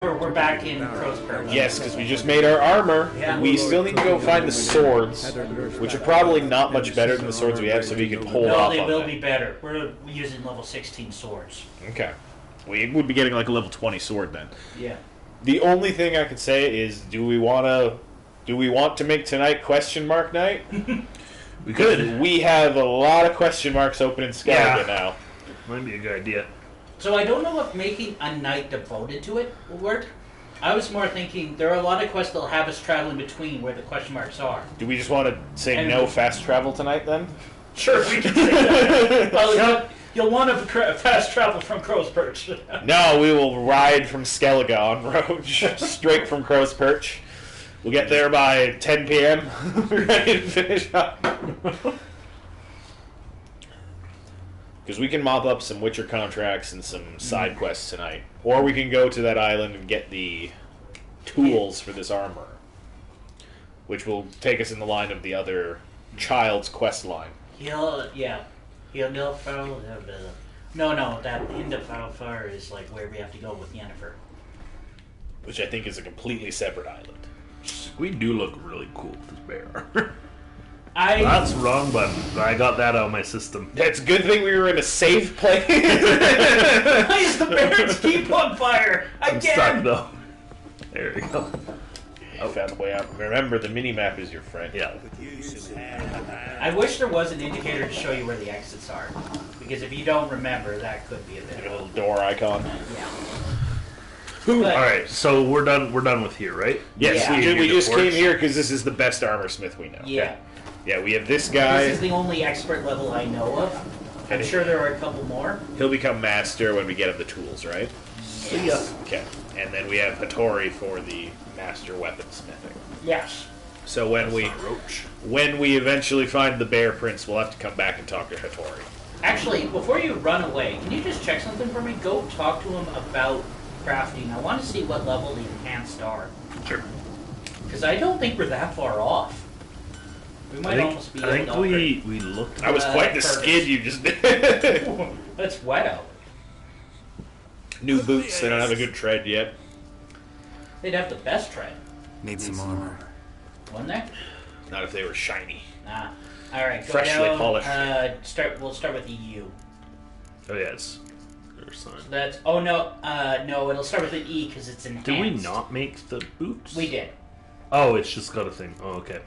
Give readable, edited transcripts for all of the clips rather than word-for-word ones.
We're back in Crow's Perch. Yes, because we just made our armor. Yeah. We still need to go find the swords, which are probably not much better than the swords we have, so we can hold No, off they on will that. be better. We're using level 16 swords. Okay. We would be getting like a level 20 sword then. Yeah. The only thing I could say is, do we want to make tonight question mark night? We could. We have a lot of question marks open in Skellige now. Might be a good idea. So I don't know if making a night devoted to it will work. I was more thinking there are a lot of quests that'll have us traveling between where the question marks are. Do we just want to say no fast travel tonight then? Sure, we can say that. Well, you'll want to fast travel from Crow's Perch. No, we will ride from Skellige on Roach, straight from Crow's Perch. We'll get there by 10 p.m. We're ready to finish up. Because we can mop up some Witcher contracts and some side quests tonight. Or we can go to that island and get the tools for this armor. Which will take us in the line of the other child's quest line. No, that Indafalfar is like where we have to go with Yennefer. Which I think is a completely separate island. We do look really cool with this bear. I That's the wrong button. I got that out of my system. That's a good thing we were in a safe place. Why is the bears keep on fire? I'm stuck though. There we go. I found the way out. Remember, the mini-map is your friend. Yeah. I wish there was an indicator to show you where the exits are, because if you don't remember, that could be a bit. Like a little door icon. Yeah. All right, so we're done. We're done with here, right? Yes, Yeah. we just came here because this is the best armor smith we know. Yeah. Yeah, we have this guy. This is the only expert level I know of. I'm sure there are a couple more. He'll become master when we get him the tools, right? See ya. Okay. And then we have Hattori for the master weaponsmithing. Yes. So when we eventually find the bear prince, we'll have to come back and talk to Hattori. Actually, before you run away, can you just check something for me? Go talk to him about crafting. I want to see what level the enhanced are. Sure. Because I don't think we're that far off. We might almost be. I think we looked. I was quite the Curtis. skid you just did. That's wet out. New boots, they don't have a good tread yet. They'd have the best tread, Need some armor. wouldn't they? Not if they were shiny. Nah. All right, go Freshly down. polished. We'll start with the U. Oh yes. There's sign. That's. Oh no. No. It'll start with an E because it's enhanced. Did we not make the boots? We did. Oh, it's just got a thing. Oh, okay.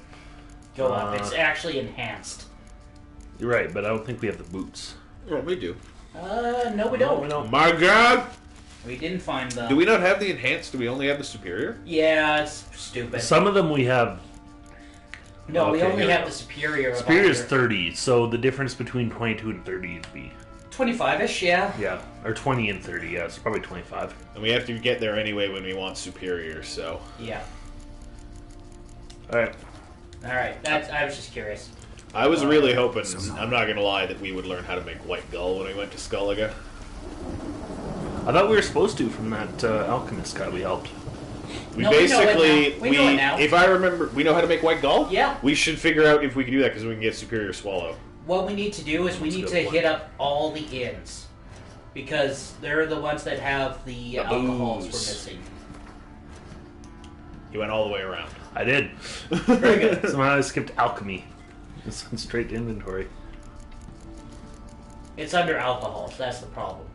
Go up. It's actually enhanced. You're right, but I don't think we have the boots. Well, we do. No, we don't. we don't. My God! We didn't find them. Do we not have the enhanced? Do we only have the superior? Yeah, it's stupid. Some of them we have. No, we Okay, only here we have go. the superior. Superior is of 30, so the difference between 22 and 30 would be 25-ish, yeah. yeah, or 20 and 30. Yeah, it's probably 25. And we have to get there anyway when we want superior, so... Yeah. All right. All right. I was just curious. I was really hoping, I'm not going to lie, that we would learn how to make white gull when we went to Skellige. I thought we were supposed to from that alchemist guy we helped. We No, we know it basically, now. We know it now. if I remember, we know how to make white gull? Yeah. We should figure out if we can do that because we can get superior swallow. What we need to do is we That's a need good to point. hit up all the inns. Because they're the ones that have the alcohols we're booze. missing. You went all the way around. I did. Very good. Somehow I skipped alchemy. It's went straight to inventory. It's under alcohols. That's the problem.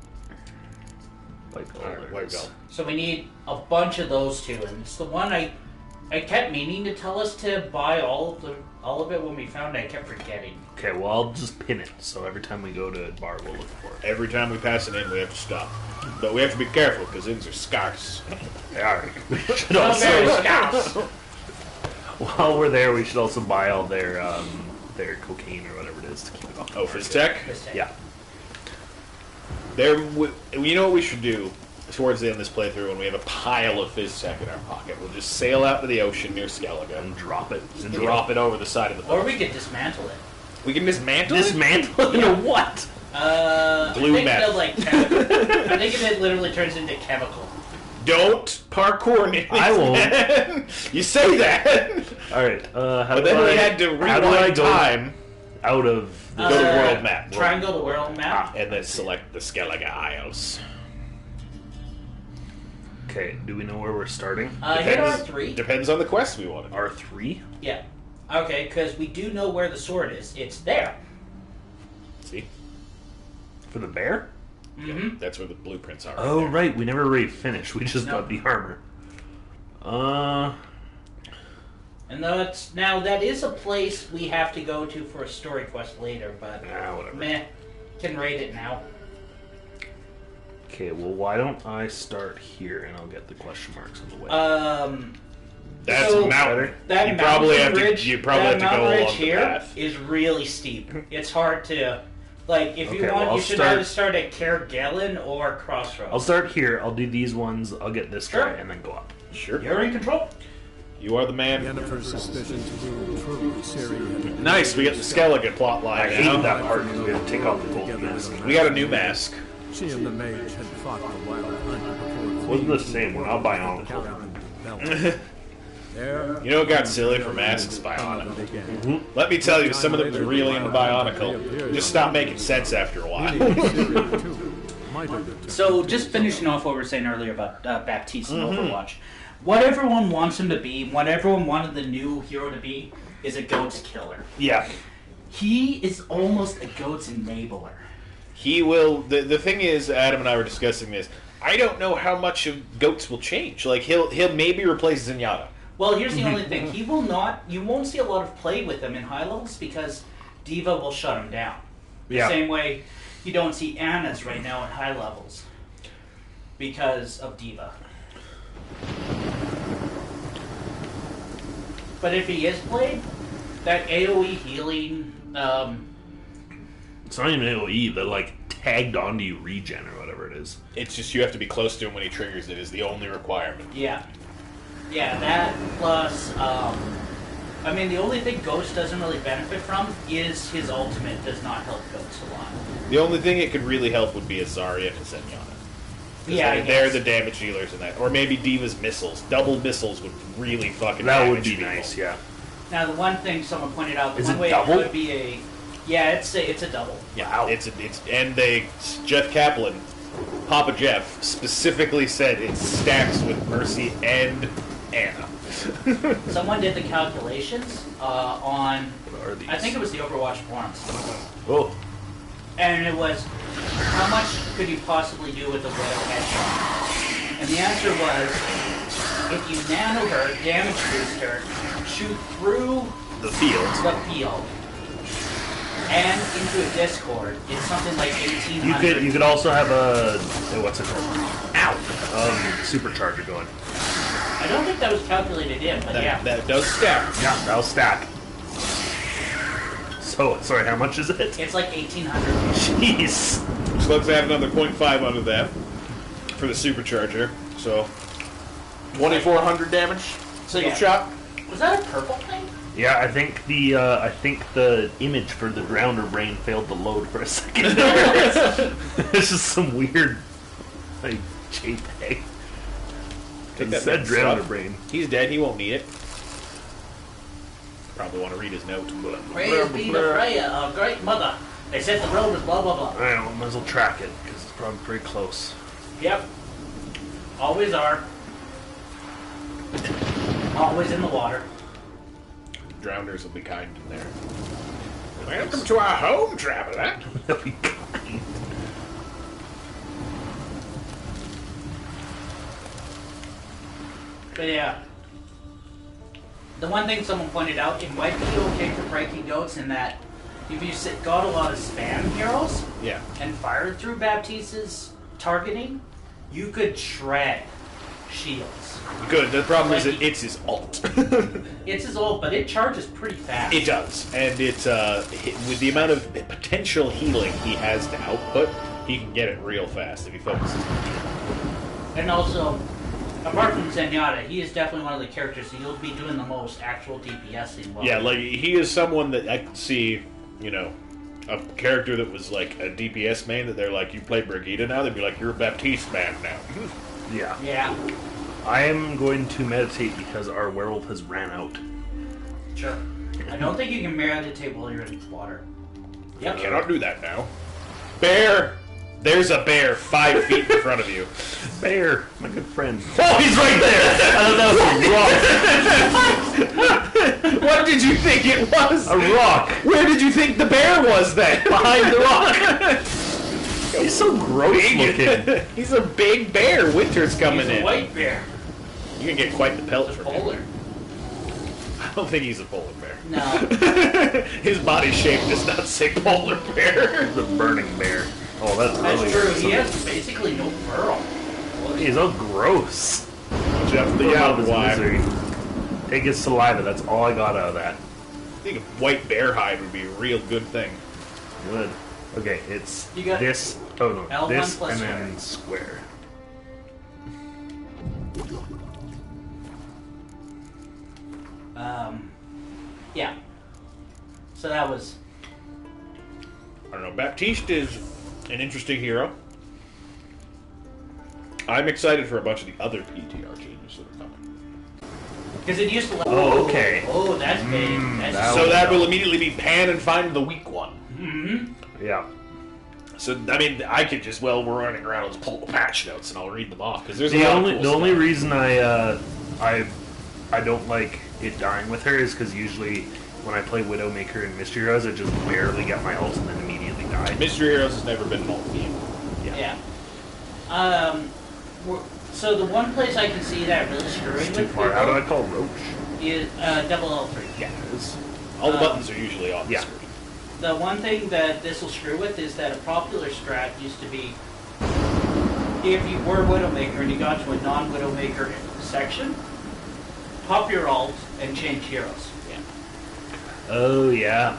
Like, oh, Alright, there it white is. gull. So we need a bunch of those two, and it's the one I kept meaning to tell us to buy all of it when we found it. I kept forgetting. Okay, well I'll just pin it. So every time we go to a bar, we'll look for it. Every time we pass an inn, we have to stop. But we have to be careful because inns are scarce. All right. We should Oh, very also, scarce. while we're there, we should also buy all their cocaine or whatever it is to keep it off. Oh, Fizztech? Yeah. You know what we should do towards the end of this playthrough when we have a pile of Fizztech in our pocket? We'll just sail out to the ocean near Skellige And drop it. and drop it over the side of the Or boat. we could dismantle it. We can dismantle it? Dismantle into what? Blue I think meth. they'll, like, I think it literally turns into chemical. Don't parkour near I these won't. men. You say that. All right. How But do then I, we had to how do I rewind go time out of Go to world map. Triangle the world map. and then select the Skellige Isles. Okay. Okay, do we know where we're starting? Hit R3. Depends on the quest we wanted. R3? Yeah. Okay, because we do know where the sword is. It's there. See? For the bear? Mm-hmm. That's where the blueprints are. Oh, there. right. We never really finished. We just No. got the armor. And now that is a place we have to go to for a story quest later, but Whatever. meh, can rate it now. Okay, well, why don't I start here and I'll get the question marks on the way. That's So, mountain. That You probably have ridge, to. You probably that have to go mountain ridge along the here path. is really steep. It's hard to, like, if you Okay, want, well, you I'll should start- either start at Cairgallon or Crossroads. I'll start here. I'll do these ones. I'll get this Sure. guy and then go up. Sure. You're in control. You are the man. Yennefer's suspicions proved true. Ciri had Nice. We get the Skellige plot I line hated now. that part because we had to take off the gold mask. We got a new mask. She and the mage had fought the wild hunt before Wasn't the same. We're not bionicle. There, You know what got silly for masks? Bionicle. Let me tell you, some of them are really into Bionicle. Just stop making sense after a while. So, just finishing off what we were saying earlier about Baptiste and Overwatch. What everyone wants him to be, what everyone wanted the new hero to be, is a goat's killer. Yeah. He is almost a goat's enabler. He will. The thing is, Adam and I were discussing this. I don't know how much of Goats will change. Like he'll maybe replace Zenyatta. Well, here's the only thing. He will not, you won't see a lot of play with him in high levels because Diva will shut him down. The Yeah. same way you don't see Anna's right now at high levels because of Diva. But if he is played, that AoE healing, It's not even AoE, but like tagged onto you regen or whatever it is. It's just you have to be close to him when he triggers it is the only requirement. yeah. Yeah, that plus, I mean, the only thing Ghost doesn't really benefit from is his ultimate does not help Ghost a lot. The only thing it could really help would be a Zarya and a Zenyatta. Yeah, I they're guess. the damage dealers in that. Or maybe Diva's missiles. Double missiles would really fucking That would damage be people. nice, yeah. Now, the one thing someone pointed out, the Is one it way double? it could be a... Yeah, it's a double. Yeah, Wow. it's and Jeff Kaplan, Papa Jeff, specifically said it stacks with Mercy and Anna. Someone did the calculations on... What are these? I think it was the Overwatch forums. Oh, And it was, how much could you possibly do with a Widow headshot? And the answer was, if you nano her, damage boost her, shoot through the field. the field, and into a Discord, it's something like 1800. You could also have a what's it called? Ow! Supercharger going. I don't think that was calculated in, but yeah. That does stack. Yeah, that'll stack. So sorry, how much is it? It's like 1800. Jeez. So let's add another 0.5 onto that for the supercharger. So 2,400 damage, single Yeah. shot. Was that a purple thing? Yeah, I think the image for the Drowner brain failed to load for a second. This is some weird like JPEG. Take It that said man's Drowner stuff. brain. He's dead. He won't need it. Probably want to read his note. But Praise be to Freya, our great mother. They said the road was blah blah blah. I don't know, might as well track it because it's probably pretty close. Yep. Always are. Always in the water. Drowners will be kind in there. Welcome to our home, traveler. That'd be kind. But yeah. The one thing someone pointed out, it might be okay for breaking goats in that if you got a lot of spam heroes Yeah. and fired through Baptiste's targeting, you could shred shields. Good. The problem is that it's his ult. It's his ult, but it charges pretty fast. It does, and it's with the amount of potential healing he has to output, he can get it real fast if he focuses on healing. And also, apart from Zenyatta, he is definitely one of the characters that you'll be doing the most actual DPSing. While Yeah, like he is someone that I could see, you know, a character that was like a DPS main that they're like, you play Brigitte now, they'd be like, you're a Baptiste man now. Yeah. Yeah, I am going to meditate because our werewolf has ran out. sure. I don't think you can meditate while you're in water. I cannot do that now. Bear! There's a bear 5 feet in front of you. Bear, my good friend. Oh, he's right there! I thought that was a rock. What did you think it was? A rock. Where did you think the bear was then? Behind the rock. He's so gross looking. He's a big bear. Winter's coming He's a in. white bear. You can get quite the pelt It's a from him. polar. I don't think he's a polar bear. No. His body shape does not say polar bear. The burning bear. Oh, that's That's really true. He has basically no fur. He's so gross. Jeff, Put him out of his why? misery. Take his saliva. That's all I got out of that. I think a white bear hide would be a real good thing. Good. Okay, it's You got this. Oh no, L1 this plus and then square. Yeah. So that was. I don't know. Baptiste is an interesting hero. I'm excited for a bunch of the other PTR changes that are coming. Because it used to. Oh, okay. Oh, that's big. That's that So was that dumb. will immediately be pan and find the weak one. Yeah. So I mean, I could just we're running around, let's pull the patch notes and I'll read them off because there's a The lot only of cool the only stuff. reason I don't like it dying with her is because usually when I play Widowmaker and Mystery Heroes, I just barely get my ult and then immediately die. Mystery Heroes has never been an alt game. Yeah. So the one place I can see that really screwing It's with too far. How do I people call Roach? is double L3. Yeah, all the Um, buttons are usually on the yeah. screen. The one thing that this will screw with is that a popular strat used to be if you were Widowmaker and you got to a non-Widowmaker section, pop your alt and change heroes. Yeah. Oh yeah.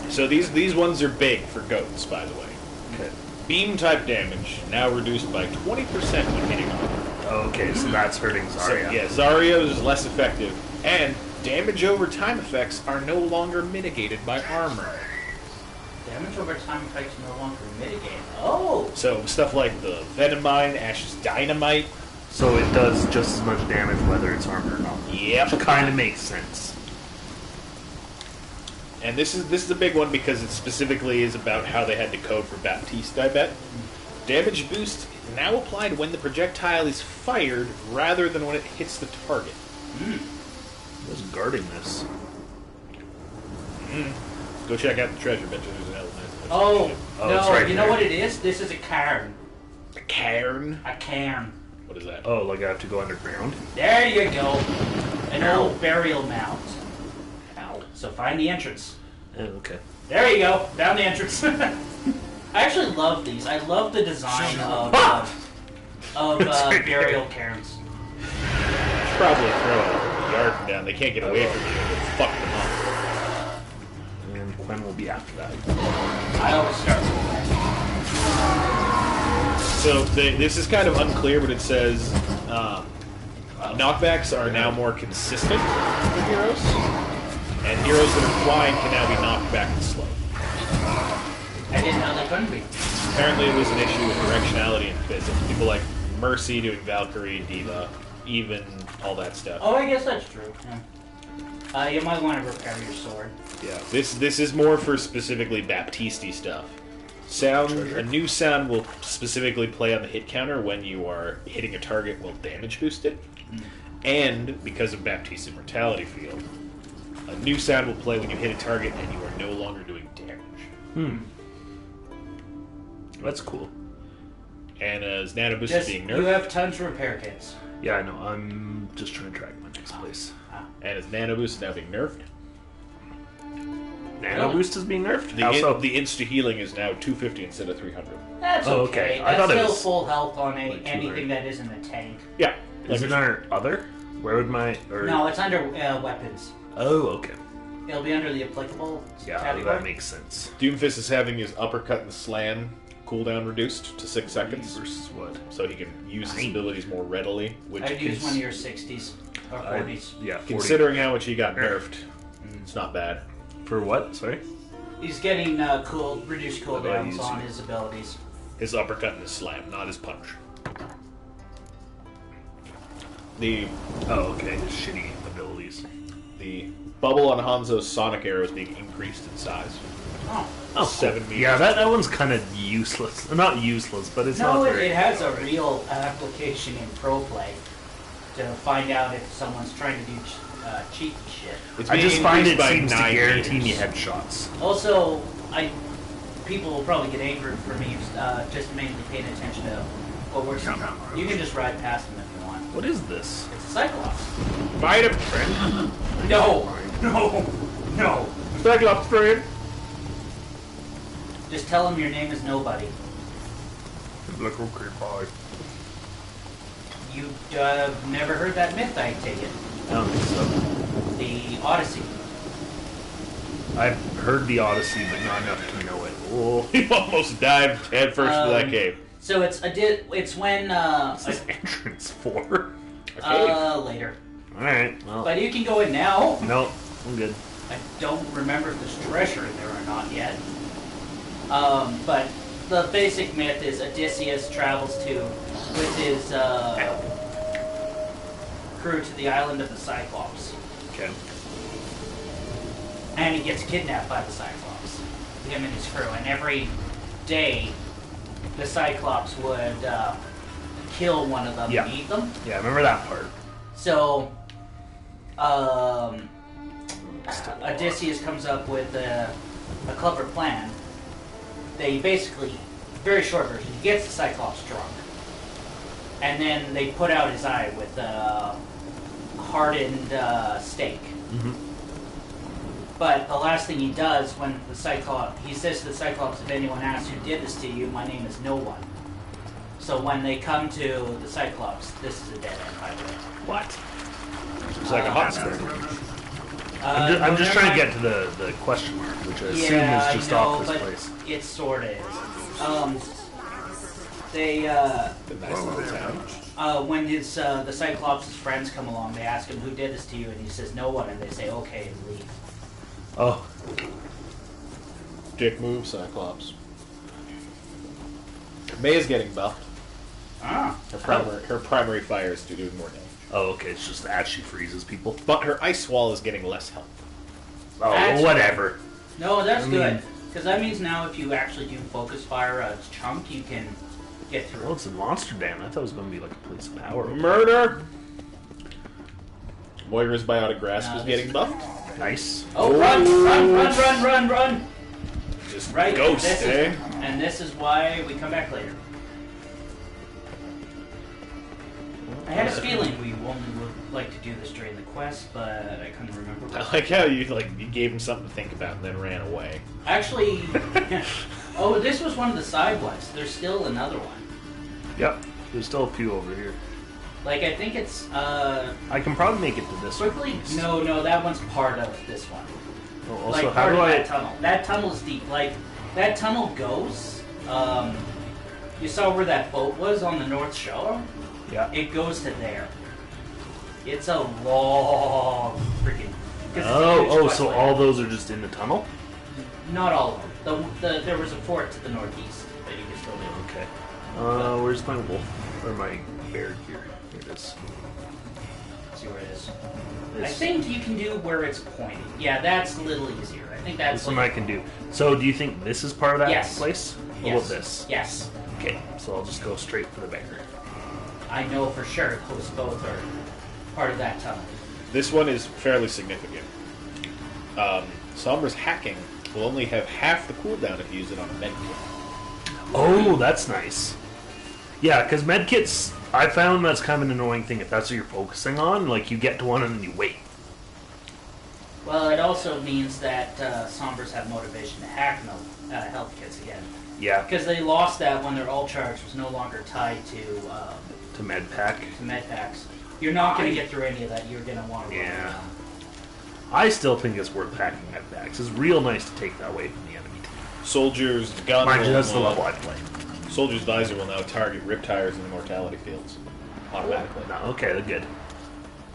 So these ones are big for goats, by the way. Okay. Beam type damage now reduced by 20% when hitting armor. Okay, so that's hurting So, Zarya. yeah, Zarya is less effective, and damage over time effects are no longer mitigated by armor. Damage over time effects no longer mitigate. Oh! So stuff like the Venom Mine, Ash's Dynamite. So it does just as much damage whether it's armor or not. Yep. Which kind of makes sense. And this is a big one because it specifically is about how they had to code for Baptiste, I bet. Damage boost now applied when the projectile is fired rather than when it hits the target. Who's guarding this? Go check out the treasure bench. There's an element. Oh, Oh, no, it's right you know there. what it is? This is a cairn. The cairn. A cairn. What is that? Oh, like I have to go underground? There you go. An Ow. old burial mound. Ow. So find the entrance. Oh, okay. There you go. Found the entrance. I actually love these. I love the design of right burial cairns. Should probably throw a yard down. They can't get away from you. It'll fuck them up. And Quen will be after that. I always start with So this is kind of unclear, but it says knockbacks are now more consistent with heroes, and heroes that are flying can now be knocked back and slow. I didn't know they couldn't be. Apparently, it was an issue with directionality and physics. People like Mercy doing Valkyrie, Diva, even all that stuff. Oh, I guess that's true. Yeah. You might want to repair your sword. Yeah, this is more for specifically Baptiste stuff. A new sound will specifically play on the hit counter when you are hitting a target while damage boosted. And because of Baptiste's immortality field, a new sound will play when you hit a target and you are no longer doing damage. That's cool. And as Nano Boost is Just, being you nerfed, have tons of repair kits. Yeah, I know. I'm just trying to track my next place. and as Nano Boost is now being nerfed, Nano Boost is being nerfed? the How so? the insta healing is now 250 instead of 300. That's Oh, okay. okay. I That's thought it still was full health on like 200. anything that isn't a tank. Yeah, Is it under other? Where would my... Or... No, it's under weapons. Oh, okay. It'll be under the applicable Yeah, category. that makes sense. Doomfist is having his uppercut and slam cooldown reduced to 6 seconds, Versus what? so he can use his Nine. abilities more readily. Which I'd use is, one of your 60s or 40s. Yeah, 40. considering how much he got nerfed, it's not bad. For what? Sorry? He's getting reduced What do I cooldowns use on here? his abilities. His uppercut and his slam, not his punch. The Oh, okay. Shitty abilities. the bubble on Hanzo's sonic arrow is being increased in size. Oh. 7 meters. Yeah, that one's kind of useless. Not useless, but it's No, not it, very... it has a real application in pro play to find out if someone's trying to do cheat shit. It's I being just find increased it by seems to 9 guarantee me meters. headshots. Also, people will probably get angry for me just mainly paying attention to what we're seeing. You can just ride past them if you want. What is this? It's a Cyclops. Fight him, friend. No. Cyclops, friend. Just tell them your name is Nobody. Like, okay, bye. You never heard that myth, I take it. I don't think so. The Odyssey. I've heard the Odyssey, but not enough to know it. Oh, He almost dived headfirst into that cave. So it's when what's this entrance for? later. Alright, well. But you can go in now. No, I'm good. I don't remember if there's treasure in there or not yet. But the basic myth is Odysseus travels with his crew to the island of the Cyclops. Okay. And he gets kidnapped by the Cyclops. Him and his crew. And every day, the Cyclops would kill one of them Yeah. and eat them. Yeah, I remember that part. So, Odysseus comes up with a clever plan. They basically, very short version, he gets the Cyclops drunk. And then they put out his eye with a hardened stake. Mm-hmm. But the last thing he does when the Cyclops, he says to the Cyclops, if anyone asks who did this to you, my name is no one. So when they come to the Cyclops, this is a dead end, by the way. What? It's like a hot spring. I'm just trying to get to the question mark, which I assume is just off this place. It sort of is. They, A nice little town. when the Cyclops' friends come along, they ask him who did this to you, and he says no one, and they say okay and leave. Oh, Dick move, Cyclops. May is getting buffed. Ah. Her primary fire is to do more damage. oh, okay. It's just as she freezes people. But her ice wall is getting less health. Oh, That's well, whatever. No, that's I mean- good. Because that means now if you actually do focus fire a chunk, you can get through. Well, it's in Monster Dan. I thought it was going to be like a place of power. Murder! Moira's biotic grasp No, is this getting is- buffed. Nice. Oh, run! Just Right? ghost, this eh? is, and this is why we come back later. I had a feeling we only would like to do this during the quest, but I couldn't remember. I like how you gave him something to think about and then ran away. Actually, oh, this was one of the side ones. There's still another one. Yep. There's still a few over here. Like, I think it's, I can probably make it to this quickly. one. No, that one's part of this one. Oh, also, Like, how part do of I... that tunnel. That tunnel's deep. Like, that tunnel goes, you saw where that boat was on the North Shore? Yeah. It goes to there. It's a long freaking. 'cause it's a huge Oh, quest so line. all those are just in the tunnel? Not all of them. There was a fort to the northeast that you could still do. Okay. Where's my wolf? Or my bear here? Here it is. Let's see where it is. I This, think you can do where it's pointing. Yeah, that's a little easier. I think that's this one I can do. So, do you think this is part of that Yes. place? What Yes. about this? Yes. Okay, so I'll just go straight for the bear. I know for sure those both are part of that tunnel. This one is fairly significant. Sombra's hacking will only have half the cooldown if you use it on a medkit. Oh, that's nice. Yeah, because medkits, I found that's kind of an annoying thing if that's what you're focusing on. Like, you get to one and then you wait. Well, it also means that Sombras have motivation to hack health kits again. Yeah, Because they lost that when their all charge was no longer tied to med pack. med packs. You're not going to get through any of that. You're going to want to run Yeah. around. I still think it's worth packing med packs. It's real nice to take that away from the enemy team. Soldier's gun. Mind you, will, that's the level I play. Soldier's visor will now target rip tires in the mortality fields automatically. No, okay, they're good.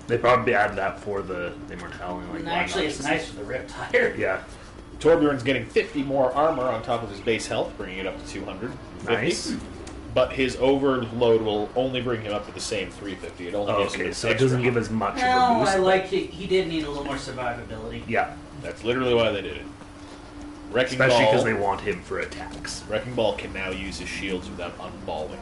They probably add that for the immortality. Like, And why actually, not it's just- nice for the rip tire. Yeah, Torbjorn's getting 50 more armor on top of his base health, bringing it up to 250. nice. but his overload will only bring him up to the same 350. It only gives him Okay, an so it extra doesn't give 100. as much of a No, boost. I like it. He did need a little more survivability. Yeah, That's literally why they did it. Wrecking especially Ball, because they want him for attacks. Wrecking Ball can now use his shields without unballing,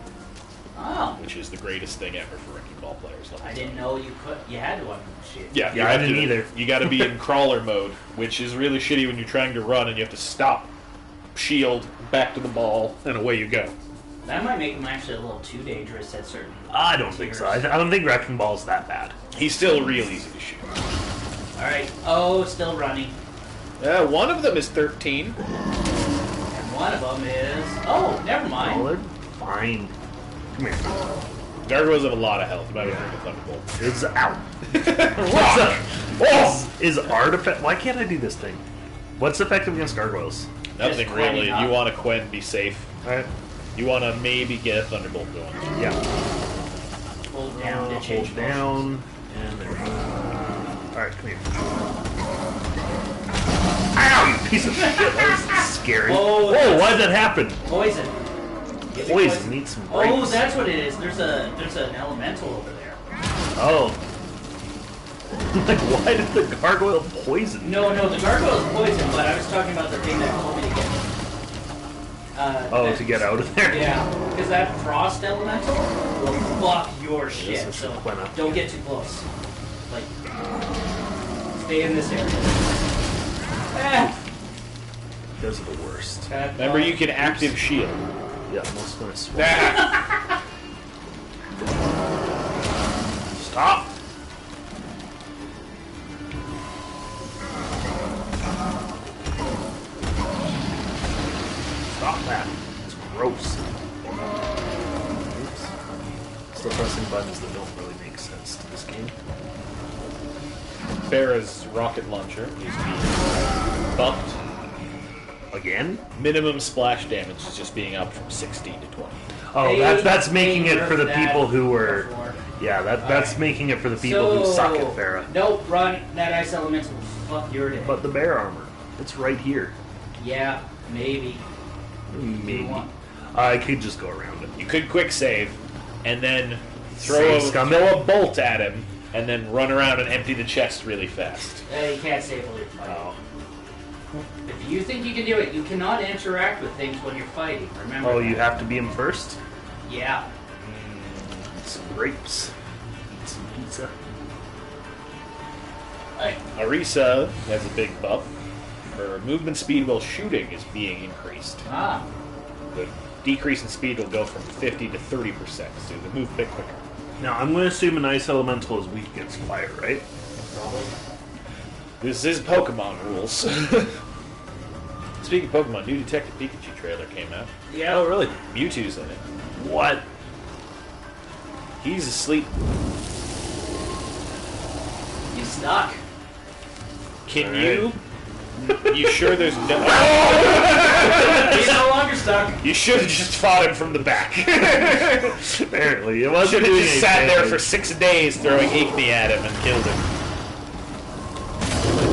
Oh, which is the greatest thing ever for Wrecking Ball players. I didn't know you could. You had to unmove shit. Yeah, you Yeah, I have didn't to- either. You got to be in crawler mode, which is really shitty when you're trying to run and you have to stop, shield, back to the ball, and away you go. That might make him actually a little too dangerous at certain. I don't think so. I don't think Wrecking Ball's that bad. He's still real easy to shoot. All right. Oh, still running. One of them is 13. And one of them is. Oh, never mind. Oh, they're fine. Come here. Gargoyles have a lot of health. You might have to Thunderbolt. It's out. Oh! Is artifact? Why can't I do this thing? What's effective against gargoyles? Nothing Just really. quenching up. You want to Quen, be safe. All right. You want to maybe get a Thunderbolt going. Yeah. Hold down to change Hold down. And there we go. All right, come here. Ow! You piece of shit. That was scary. Oh, Whoa! that's- Why did that happen? Poison. Is it Poison needs some Oh, grapes. that's what it is. There's an elemental over there. Oh. Like, why did the gargoyle poison? No, the gargoyle is poison, but I was talking about the thing that told me to get. Oh, that- to get out of there? Yeah, because that frost elemental will fuck your shit. is So Quena. don't get too close. Like, stay in this area. Ah, Those are the worst. Remember, you can active shield. Yeah, I'm also gonna swap. Ah! Stop! Stop that. It's gross. Oops. Still pressing buttons that don't really make sense to this game. Farah's rocket launcher is being buffed. Again? Minimum splash damage is just being up from 16 to 20. Oh, that's making it for the That people who were... before. Yeah, that's Alright. making it for the people who suck at Farah. Nope, run. That ice elemental will fuck your day. But the bear armor, it's right here. Yeah, maybe. Maybe. want- I could just go around it. You could quick save, and then Save scum. throw a bolt at him, and then run around and empty the chest really fast. You can't save while you're fighting. Oh. If you think you can do it, you cannot interact with things when you're fighting. Remember Oh, that. you have to be him first? Yeah. Eat some grapes. Eat some pizza. Arisa has a big buff. Her movement speed while shooting is being increased. Ah. The decrease in speed will go from 50 to 30%, so they move a bit quicker. Now, I'm going to assume an ice elemental is weak against fire, right? Probably. This is Pokemon rules. Speaking of Pokemon, new Detective Pikachu trailer came out. Yeah. Oh, really? Mewtwo's in it. What? He's asleep. He's stuck. Can All you? You sure there's no? He's no longer stuck. You should have just fought him from the back. Apparently, it wasn't Should have doing just any sat there damage. for 6 days throwing Igni at him and killed him.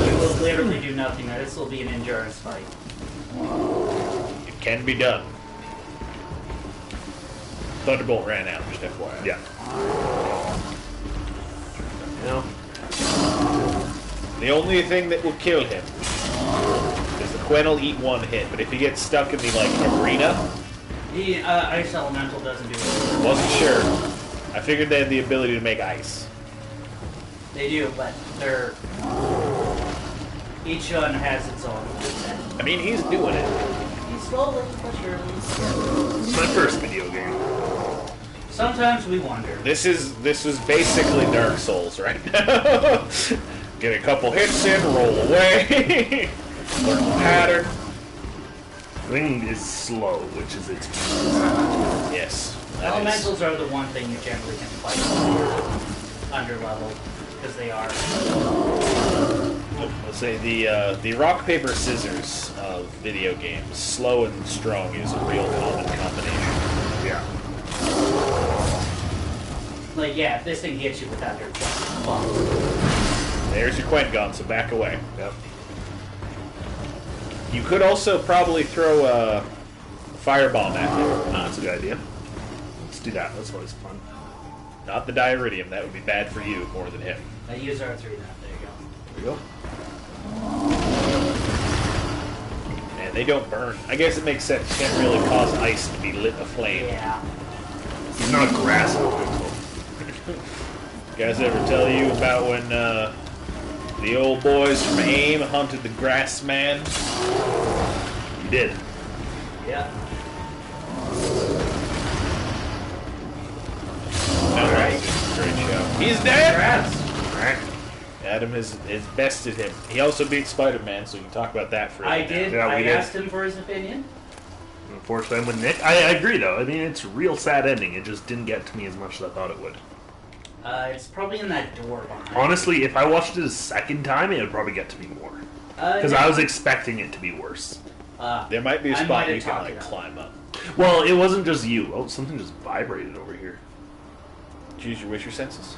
We will literally do nothing. This will be an endurance fight. It can be done. Thunderbolt ran out, just FYI. Yeah. You know? The only thing that will kill him is the Quen will eat one hit, but if he gets stuck in the arena, The ice elemental doesn't do it. wasn't sure. I figured they had the ability to make ice. They do, but they're each one has its own. I mean, he's doing it. He's slowly but surely. It's my first video game. Sometimes we wonder. This is basically Dark Souls right now. Get a couple hits in, roll away, learn the pattern. Thing is slow, which is its Yes. that is- Elementals are the one thing you generally can fight under level because they are. Let's say the rock paper scissors of video games, slow and strong, is a real common combination. Yeah. Like, yeah, if this thing hits you with thunder, fuck. There's your Quen gun, so back away. Yep. You could also probably throw a firebomb at him. That's a good idea. do that. That's always fun. Not the diiridium. That would be bad for you more than him. I use R3 now. There you go. There you go. And they don't burn. I guess it makes sense. You can't really cause ice to be lit aflame. Yeah. He's not a grass elemental. You guys ever tell you about when the old boys from AIM hunted the grass man? You did. Yeah. Alright. Great show. He's dead! Congrats. Alright. Adam has bested him. He also beat Spider-Man, so we can talk about that for a I minute. did. Yeah, we I did. asked him for his opinion. Unfortunately, I'm with Nick. I agree, though. I mean, it's a real sad ending. It just didn't get to me as much as I thought it would. It's probably in that door behind. Honestly, if I watched it a second time, it would probably get to me more. Because I was expecting it to be worse. There might be a I spot might have you can talked like it up. climb up. Well, it wasn't just you. Oh, something just vibrated over here. Did you use your Witcher senses?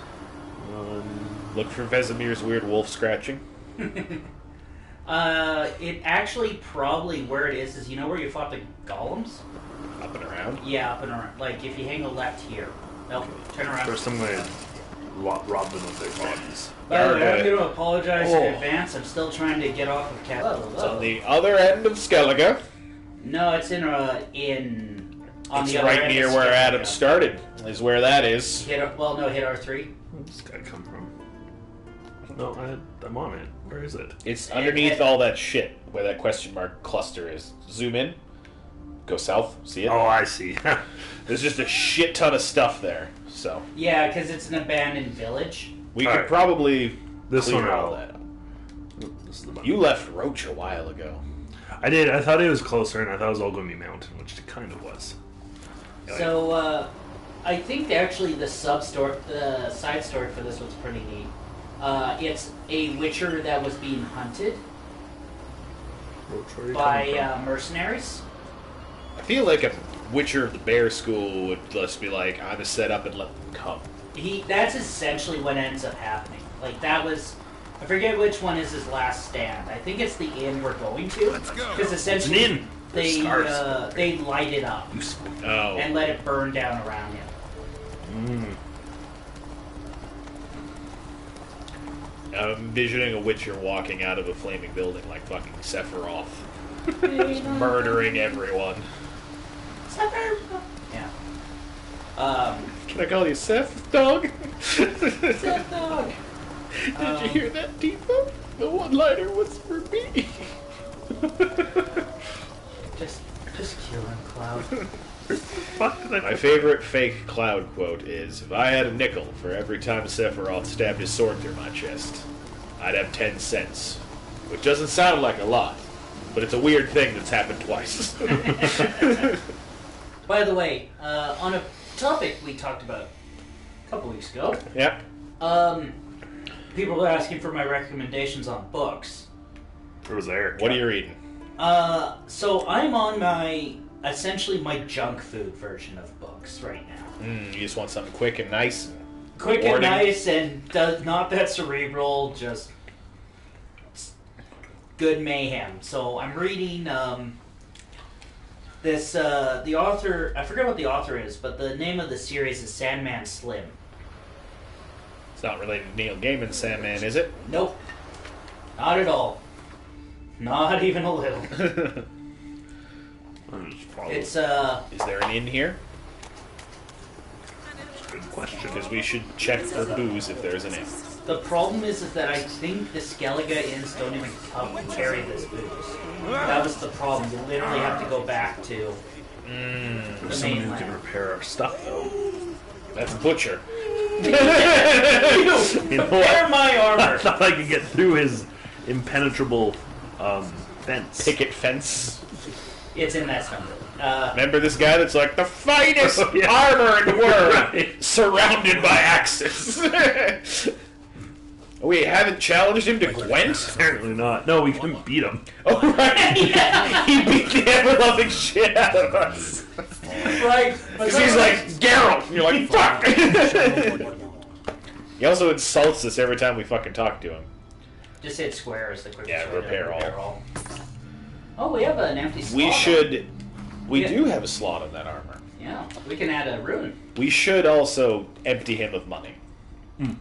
Um, Look for Vesemir's weird wolf scratching. It actually probably where it is you know where you fought the golems? Up and around. Yeah, up and around. Like if you hang a left here. Nope. Turn around. first, I'm going to rob them of their bodies. By the way, I'm Okay. going to apologize Oh. in advance. I'm still trying to get off of Cat. It's on the other end of Skellige. No, it's in on It's the other right end near of where Skellige. Adam started. Is where that is. Hit R3. Where's this guy come from? No, I'm on it. Where is it? It's underneath all that shit where that question mark cluster is. Zoom in. Go south. See it? Oh, I see. There's just a shit ton of stuff there. So Yeah, because it's an abandoned village. we All could right. probably This clear one all I'll- that up. This is the button. You left Roach a while ago. I did. I thought it was closer, and I thought it was all going to be mountain, which it kind of was. So, I think actually the side story for this was pretty neat. It's a Witcher that was being hunted Roach, where are you by coming from? mercenaries. I feel like a Witcher of the Bear School would just be like, I'm gonna set up and let them come. That's essentially what ends up happening. Like that was, I forget which one is his last stand. I think it's the inn we're going to. Let's go. Because essentially It's an inn. they Scars. they light it up You sp- Oh. and let it burn down around him. I'm envisioning a Witcher walking out of a flaming building like fucking Sephiroth. Murdering everyone. Yeah. Can I call you Seth, dog? Seth Dog. Did you hear that, Tifa? The one-liner was for me. Just kill him, Cloud. Fuck did I My favorite fake Cloud quote is, if I had a nickel for every time Sephiroth stabbed his sword through my chest, I'd have 10 cents. Which doesn't sound like a lot, but it's a weird thing that's happened twice. By the way, on a topic we talked about a couple weeks ago, Yep. people were asking for my recommendations on books. Where was there? What are you reading? So I'm on essentially my junk food version of books right now. You just want something quick and nice? Quick and Rewarding? nice and not that cerebral, just good mayhem. So I'm reading the author, I forget what the author is, but the name of the series is Sandman Slim. It's not related to Neil Gaiman's Sandman, is it? Nope. Not at all. Not even a little. It's Is there an inn here? Good question. Because we should check for booze if there's an inn. the problem is that I think the Skellige inns don't even carry this booze. That was the problem. You literally have to go back to the There's someone who can mainland. repair our stuff, though. That's Butcher. You know Repair what? my I armor. thought I could get through his impenetrable fence. Picket fence. It's in that stone. Remember this guy that's like the finest Oh, yeah. armor in the world, Right. surrounded by axes. We haven't challenged him to Gwent? Apparently not. No, we couldn't beat him. Oh, right. He beat the ever-loving shit out of us. Right. Because he's like, Geralt. And you're like, fuck. He also insults us every time we fucking talk to him. Just hit square is the quickest Yeah, way to repair all. Oh, we have an empty slot. We should... We Yeah. do have a slot on that armor. Yeah, we can add a rune. We should also empty him of money.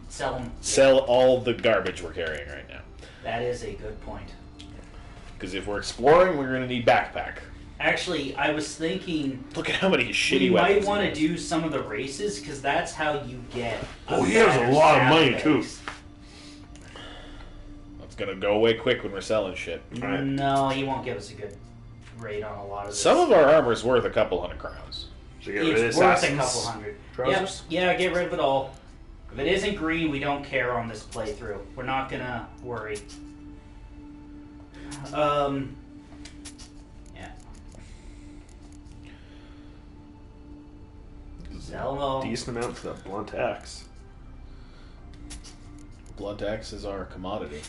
Sell him. Sell all the garbage we're carrying right now. That is a good point. Because if we're exploring, we're going to need backpack. Actually, I was thinking Look at how many shitty we weapons. might want he to has. do some of the races because that's how you get. Oh, he has a better lot of stat money, base. too. It's going to go away quick when we're selling shit. Right. No, he won't give us a good rate on a lot of this. Some of our armor's worth a couple $100 crowns. So get rid of It's worth a assassins. couple hundred. trousers? Yep. Yeah, get rid of it all. If it isn't green, we don't care on this playthrough. We're not gonna worry. Yeah. Sell them all. Decent amount for that blunt axe. Blunt axe is our commodity.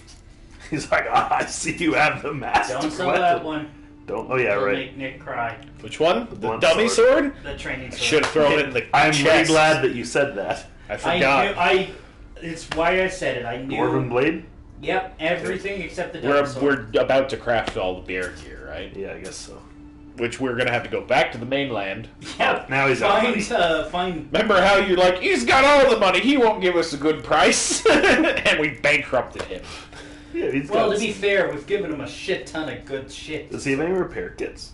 He's like, I see you have the master Don't sell weapon. that one. Don't. Oh yeah, It'll right. make Nick cry. Which one? The blunt dummy sword? The training sword. Should have thrown it in the I'm chest. really glad that you said that. I I forgot. knew. It's why I said it. I knew. Dwarven blade. Yep, everything except the We're, dummy sword. we're about to craft all the bear gear, right? Yeah, I guess so. Which we're going to have to go back to the mainland. Yep. Now he's out of money. Find. Remember how you're like, he's got all the money, he won't give us a good price? And we bankrupted him. Yeah, he's Well, got. to be fair, we've given him a shit ton of good shit. Does he have any repair kits?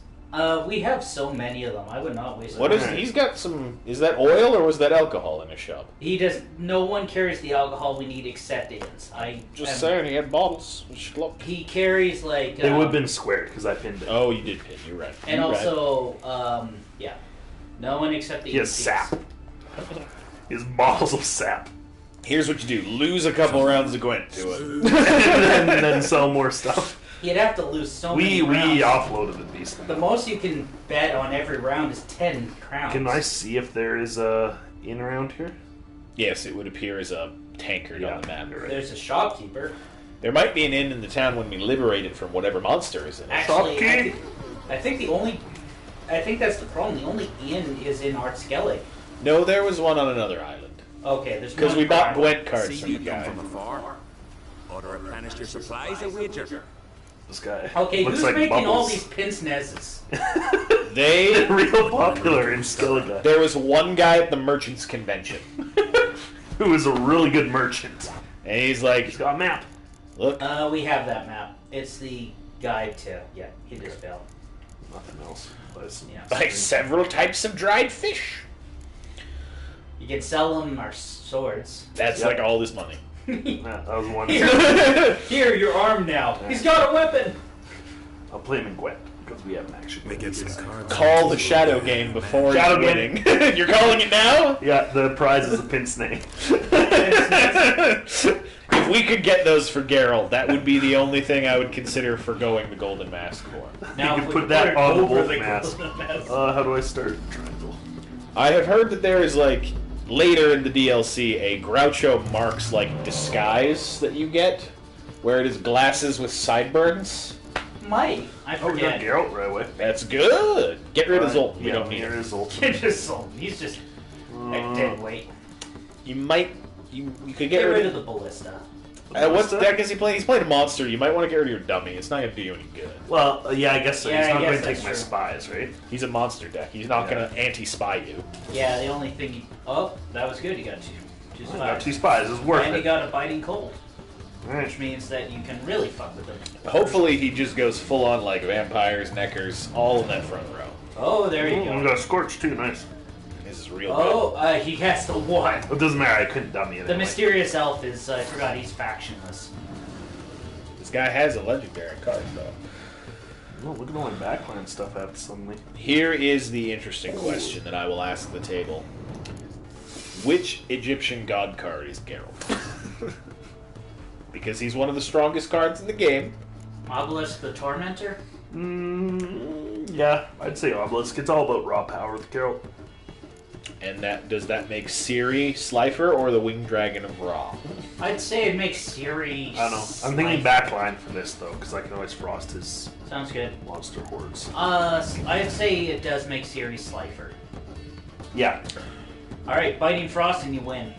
We have so many of them. I would not waste. What them. is, he's got some, is that oil or was that alcohol in his shop? He does. No one carries the alcohol we need except Ian's. Just saying, he had bottles. We should look. He carries like. They would have been squared because I pinned it. Oh, you did pin, you're right. And You're right. also, yeah, no one except He has Ian's. sap. He has bottles of sap. Here's what you do: lose a couple rounds of Gwent to it. and then sell more stuff. You'd have to lose so We many rounds. offloaded a decent The amount. most you can bet on every round is 10 crowns. Can I see if there is a inn around here? Yes, it would appear as a tankard on the map. you're right. There's a shopkeeper. There might be an inn in the town when we liberate it from whatever monster is in it. Actually, Shopkeep. I think that's the problem. The only inn is in Art Skellig. No, there was one on another island. Okay, there's Because one we bought per Gwent cards See from you the come guy. from afar. Ought to replenish your supplies a wager. This guy. Okay, looks who's like making all Bubbles. these pince-nezzes? They They're real popular in Skellige. There was one guy at the merchants convention, Who is a really good merchant. and he's like, He's got a map. "Look, We have that map. It's the guide to, yeah, he just fell. Nothing else. Buy some Yeah. buy several types of dried fish." You can sell them our swords. That's Yep. like all this money. That was one. Here, you're armed now. He's got a weapon. I'll play him in Gwent because we haven't actually. We played get some this. cards. Call the shadow game before Shadow you're game. winning. You're calling it now? Yeah, the prize is a pince name. If we could get those for Geralt, that would be the only thing I would consider forgoing the golden mask for. Now, You if can we put that it on the over wolf mask. golden mask. How do I start triangle? I have heard that there is like later in the DLC a Groucho Marx like disguise that you get, where it is glasses with sideburns. Might. I Oh, we got forget. Geralt right away. That's good. Get rid of Alright, Zoltan. We yeah, don't need here him. is Zoltan. Get just sold. He's just like dead weight. You might. You could Get get rid rid of of. the ballista. What Ballista? deck is he playing? He's playing a monster. You might want to get rid of your dummy. It's not going to do you any good. Well, yeah, I guess so. Yeah, He's I not guess going to take that's my true. spies, right? He's a monster deck. He's not Yeah. going to anti-spy you. Yeah, the only thing. Oh, that was good. You got two I spies. got 2 spies. It's worth And you it. got a biting cold, Alright. which means that you can really fuck with them. Hopefully he just goes full on like vampires, neckers, all in that front row. Oh, there you We go. got a Scorch too. Nice. This is real Oh, he has the one. It doesn't matter. I couldn't dummy it. The anyway. mysterious elf is. I forgot he's factionless. good. This guy has a legendary card though. Oh, look at all my backline stuff I have suddenly. Here is the interesting question that I will ask the table. Which Egyptian god card is Geralt? Because he's one of the strongest cards in the game. Obelisk the Tormentor. Yeah, I'd say Obelisk. It's all about raw power with Geralt. And that does that make Ciri Slifer or the Winged Dragon of Ra? I'd say it makes Siri. I don't know. I'm thinking backline for this though, because I can always frost his Sounds good. monster hordes. I'd say it does make Siri Slifer. Yeah. All right, biting frost and you win.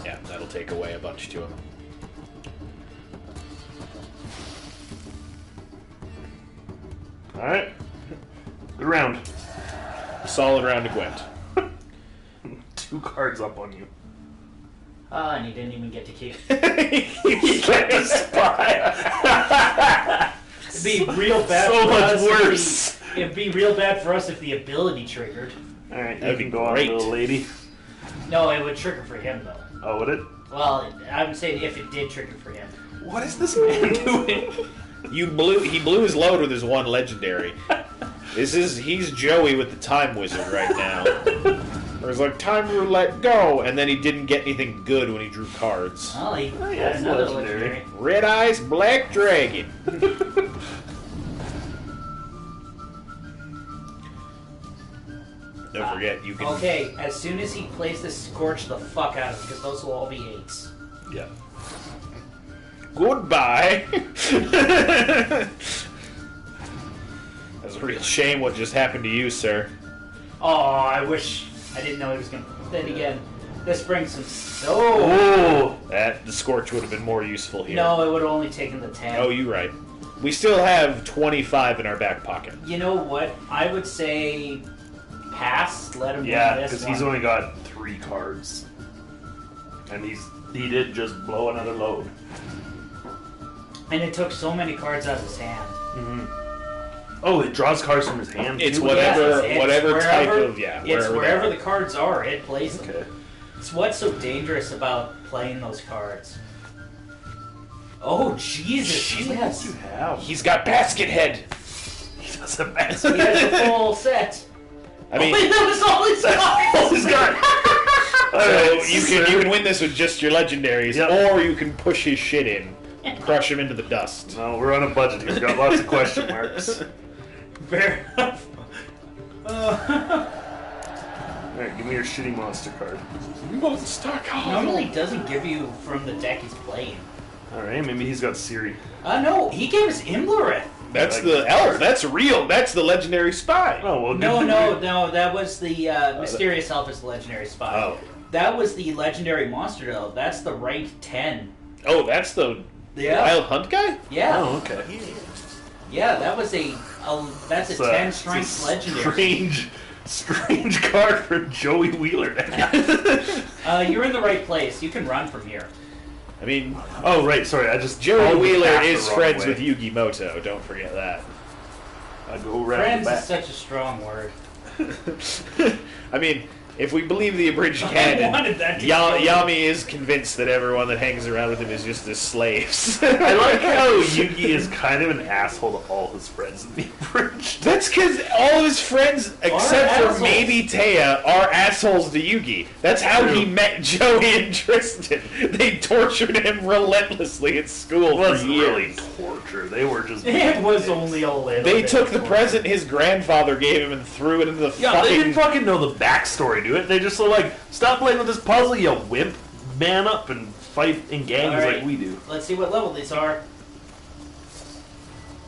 Yeah, that'll take away a bunch to him. All right. Good round. Solid round of Gwent. cards up on you. Oh, and you didn't even get to keep. You get to spy. It'd be real bad. So for much us if worse. It'd be real bad for us if the ability triggered. All right, you That'd can be go on, great. little lady. No, it would trigger for him though. Oh, would it? Well, I'm saying if it did trigger for him. What is this man doing? He blew his load with his one legendary. He's Joey with the time wizard right now. Where it's like time roulette go, and then he didn't get anything good when he drew cards. Well, he Oh, yeah, had it's another legendary. legendary. Red Eyes Black Dragon. Don't forget, you can. Okay, as soon as he plays this, scorch the fuck out of him, because those will all be 8s. Yeah. Goodbye. That's a real shame what just happened to you, sir. Oh, I wish I didn't know he was going to. Then again, this brings him so. Oh, The Scorch would have been more useful here. No, it would have only taken the 10. Oh, you're right. We still have 25 in our back pocket. You know what? I would say pass. Let him yeah, win this because one. he's only got 3 cards, and he did just blow another load. And it took so many cards out of his hand. Oh, it draws cards from his hand. It's too? whatever- Yes, it's whatever type wherever- of- yeah, It's wherever they wherever are. the cards are, it plays them. Okay. It's what's so dangerous about playing those cards. Oh Jesus! Yes. You have. He's got Basket Head. He does a He basket. has a full set. I mean, Wait, that was all he's got. Oh, he's got. so you can win this with just your legendaries, Yep. or you can push his shit in, crush him into the dust. No, we're on a budget here. We've got lots of question marks. Fair enough. Alright, give me your shitty monster card. Monster Normally it doesn't give you from the deck he's playing. Alright, maybe he's got Siri. No, he gave us Imblereth. That's the elf. That's real. That's the legendary spy. Oh, well, No, good no, for no, that was the Mysterious Elf is the legendary spy. Oh. That was the legendary monster though. That's the rank 10. Oh, that's the Yeah. Wild Hunt guy? Yeah. Oh, okay. Yeah, that was that's a 10 strength it's a legendary. strange card for Joey Wheeler to have. You're in the right place. You can run from here. I mean, Oh, right, sorry, I just... Joey followed the Wheeler path the is wrong friends way. with Yugi Moto. Don't forget that. I go around Friends the is back. such a strong word. I mean, if we believe the abridged I canon, wanted that to Yami is convinced that everyone that hangs around with him is just his slaves. I like how Yugi is kind of an asshole to all his friends in the bridge. That's because all of his friends, except for assholes. maybe Taya, are assholes to Yugi. That's how he True. met Joey and Tristan. They tortured him relentlessly at school It for wasn't really years. torture. They were just... It was only a little. They bit took of the torture. present his grandfather gave him and threw it into the Yeah, fucking... they didn't fucking know the backstory to it. They just were like, stop playing with this puzzle, you wimp. Man up and fight in gangs All right. like we do. Let's see what level these are.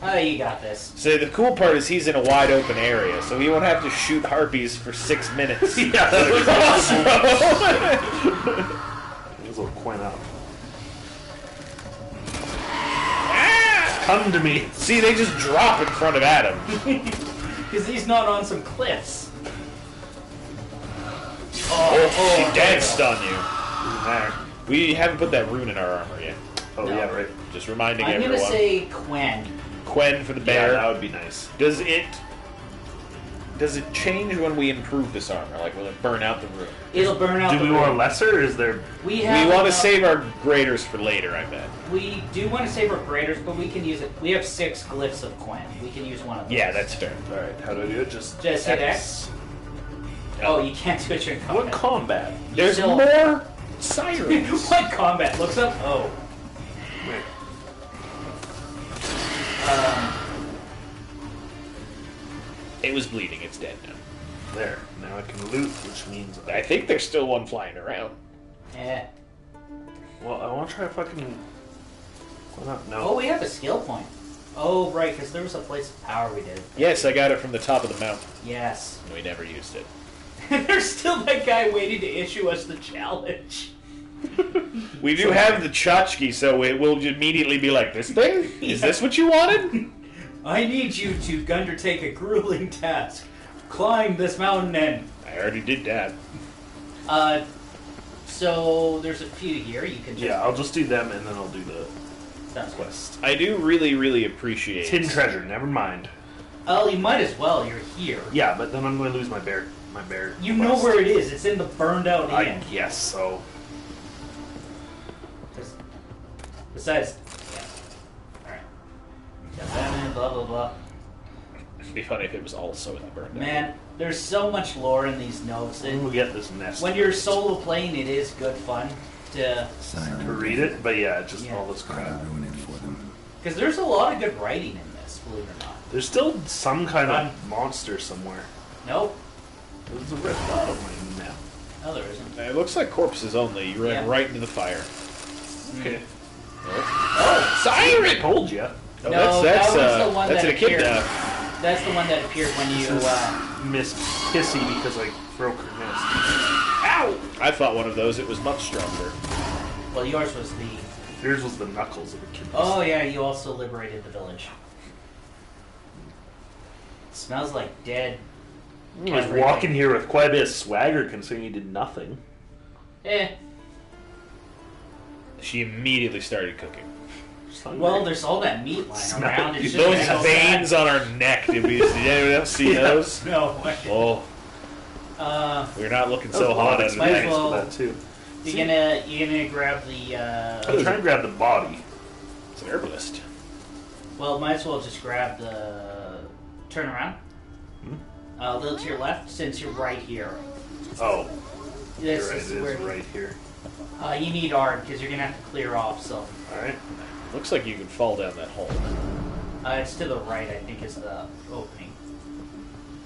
Oh, you got this. So the cool part is he's in a wide open area, so he won't have to shoot harpies for 6 minutes. Yeah, that was Also- This will Quinn up. Come to me. See, they just drop in front of Adam. Because he's not on some cliffs. Oh, she danced on you. We haven't put that rune in our armor yet. Oh, No. yeah, right. Just reminding I'm everyone. gonna say Quen. Quen for the Yeah, bear. that would be nice. Does it change when we improve this armor? Like, will it burn out the rune? It'll burn out Do the we want room. lesser, or is there... We We have want to enough- save our graders for later, I bet. We do want to save our graders, but we can use it. We have 6 glyphs of Quen. We can use one of those. Yeah, that's fair. Alright, how do I do it? Just Just hit X. Oh, you can't do it during What combat. combat? There's still- more sirens. What combat? Looks up. Oh. Wait. It was bleeding. It's dead now. There. Now I can loot, which means... I think there's still one flying around. Eh. Well, I want to try fucking... Why not? No. Oh, we have a skill point. Oh, right, because there was a place of power we did. Yes, I got it from the top of the mountain. Yes. We never used it. And there's still that guy waiting to issue us the challenge. We do have the tchotchke, so it will immediately be like, this thing? Is this what you wanted? I need you to undertake a grueling task. Climb this mountain and... I already did that. So there's a few here. You can just Yeah, I'll just do them and then I'll do the Sounds good. quest. I do really, really appreciate Hidden treasure, never mind. Oh, you might as well. You're here. Yeah, but then I'm going to lose my bear. You know where it is. It's in the burned out inn. I guess so. Besides, yeah. Alright. Got that in, blah, blah, blah. It'd be funny if it was also in the burn. Man, there's so much lore in these notes. We'll get this nest. When you're solo playing, it is good fun to read it, but yeah, just Yeah. all this crap. Ruin it for them. because there's a lot of good writing in this, believe it or not. There's still some kind of monster somewhere. Nope. There's a red dot on my map. No, there isn't. It looks like corpses only. You ran Yeah. right into the fire. Okay. Oh, Siren! I told you. Oh, No, that was the one that's that an echidna. appeared. That's the one that appeared when you. Missed Pissy because I broke her nest. Ow! I fought one of those. It was much stronger. Well, yours was the. Yours was the knuckles of a kid. Oh yeah, you also liberated the village. Smells like dead. I was walking here with quite a bit of swagger considering you did nothing. Eh. She immediately started cooking. Just hungry. Well, there's all that meat lying Smell around. it. It's Those just so veins sad. on our neck. Did anyone else see those? No. Oh, we're not looking so hot as as might as thanks well- for that too. You're gonna grab the. I'm trying to grab the body. It's an herbalist. Well, might as well just grab the. Turn around. A little to your left, since you're right here. Oh, This you're right. is It where is right here. you need art because you're gonna have to clear off. So All right. Looks like you can fall down that hole. it's to the right. I think is the opening.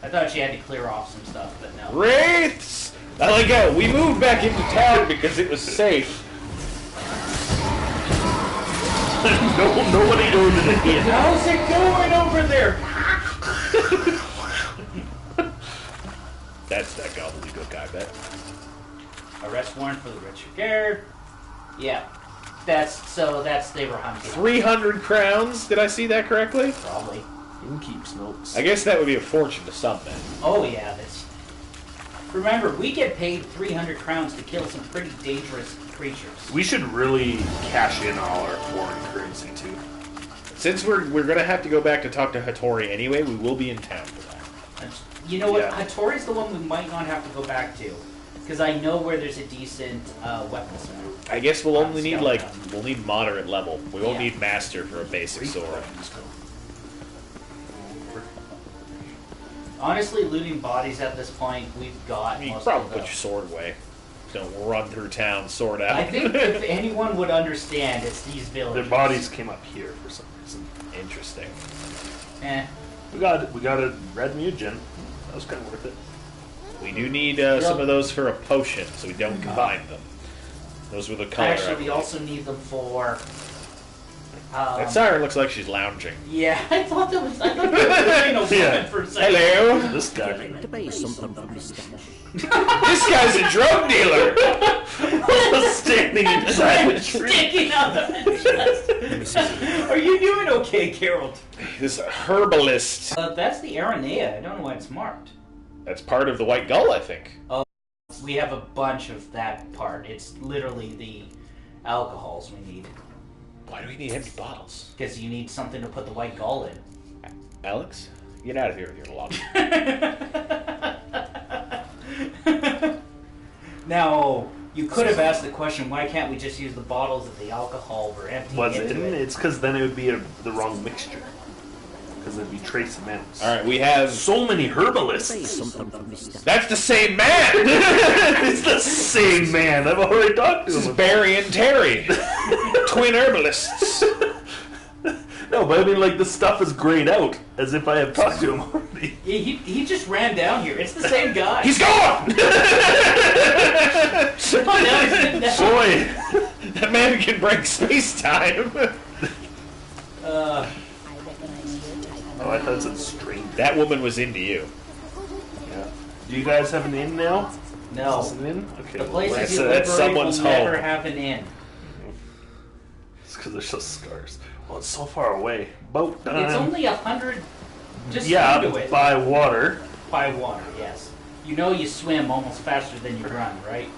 I thought you had to clear off some stuff, but no. Wraiths! I like how we moved back into town because it was safe. Nobody goes in the inn. How's it going over there? That's that gobbledygook, I bet. Arrest warrant for the Richard Garrett. Yeah, they were hunting. 300 crowns? Did I see that correctly? Probably. Inn keeps notes. I guess that would be a fortune to some men. Oh yeah, that's. Remember, we get paid 300 crowns to kill some pretty dangerous creatures. We should really cash in all our foreign currency too. Since we're gonna have to go back to talk to Hattori anyway, we will be in town for that. You know what? Yeah. Hattori's the one we might not have to go back to, because I know where there's a decent weapon center. I guess we'll only need Skeleton. we'll need moderate level. We won't Yeah. need master for a basic sword. Honestly, looting bodies at this point, we've got I mean, you most probably of put them. your sword away. Don't run through town, sword out. I think if anyone would understand, it's these Their villages. bodies came up here for some reason. Interesting. Eh. We got a red mutagen. That was kind of worth it. We do need some of those for a potion, so we don't combine them. Those were the color. Actually, I we believe. also need them for. That siren looks like she's lounging. Yeah, I thought that was. I thought that was a woman Yeah. for a second. Hello. This guy. To pay something for this stash. This guy's a drug dealer. Standing inside the tree. Sticking out the chest. Are you doing okay, Carol? This herbalist. That's the Aranea. I don't know why it's marked. That's part of the White Gull, I think. We have a bunch of that part. It's literally the alcohols we need. Why do we need empty bottles? Because you need something to put the white gall in. Alex, get out of here with your logic. Now, you could have asked the question, why can't we just use the bottles of the alcohol we're emptying Was into it? it? It's because then it would be the wrong mixture. Because it'd be trace amounts. All right, we have. So many herbalists. Pay something for this stash. That's the same man. It's the same man. I've already talked to This is him. Barry and Terry, twin herbalists. No, but I mean, like, the stuff is grayed out, as if I have talked to him already. He just ran down here. It's the same guy. He's gone. Oh, now he's sitting down. Boy! That man can break space time. Oh, I thought it said stranger. That woman was into you. Yeah. Do you guys have an inn now? Is No. this an inn? Okay. The well, places That's- you that's liberate will someone's never home. have an inn. It's because there's just scars. Well, it's so far away. Boat time. It's only 100 just yeah, into it. by water. By water, yes. You know you swim almost faster than you run, right?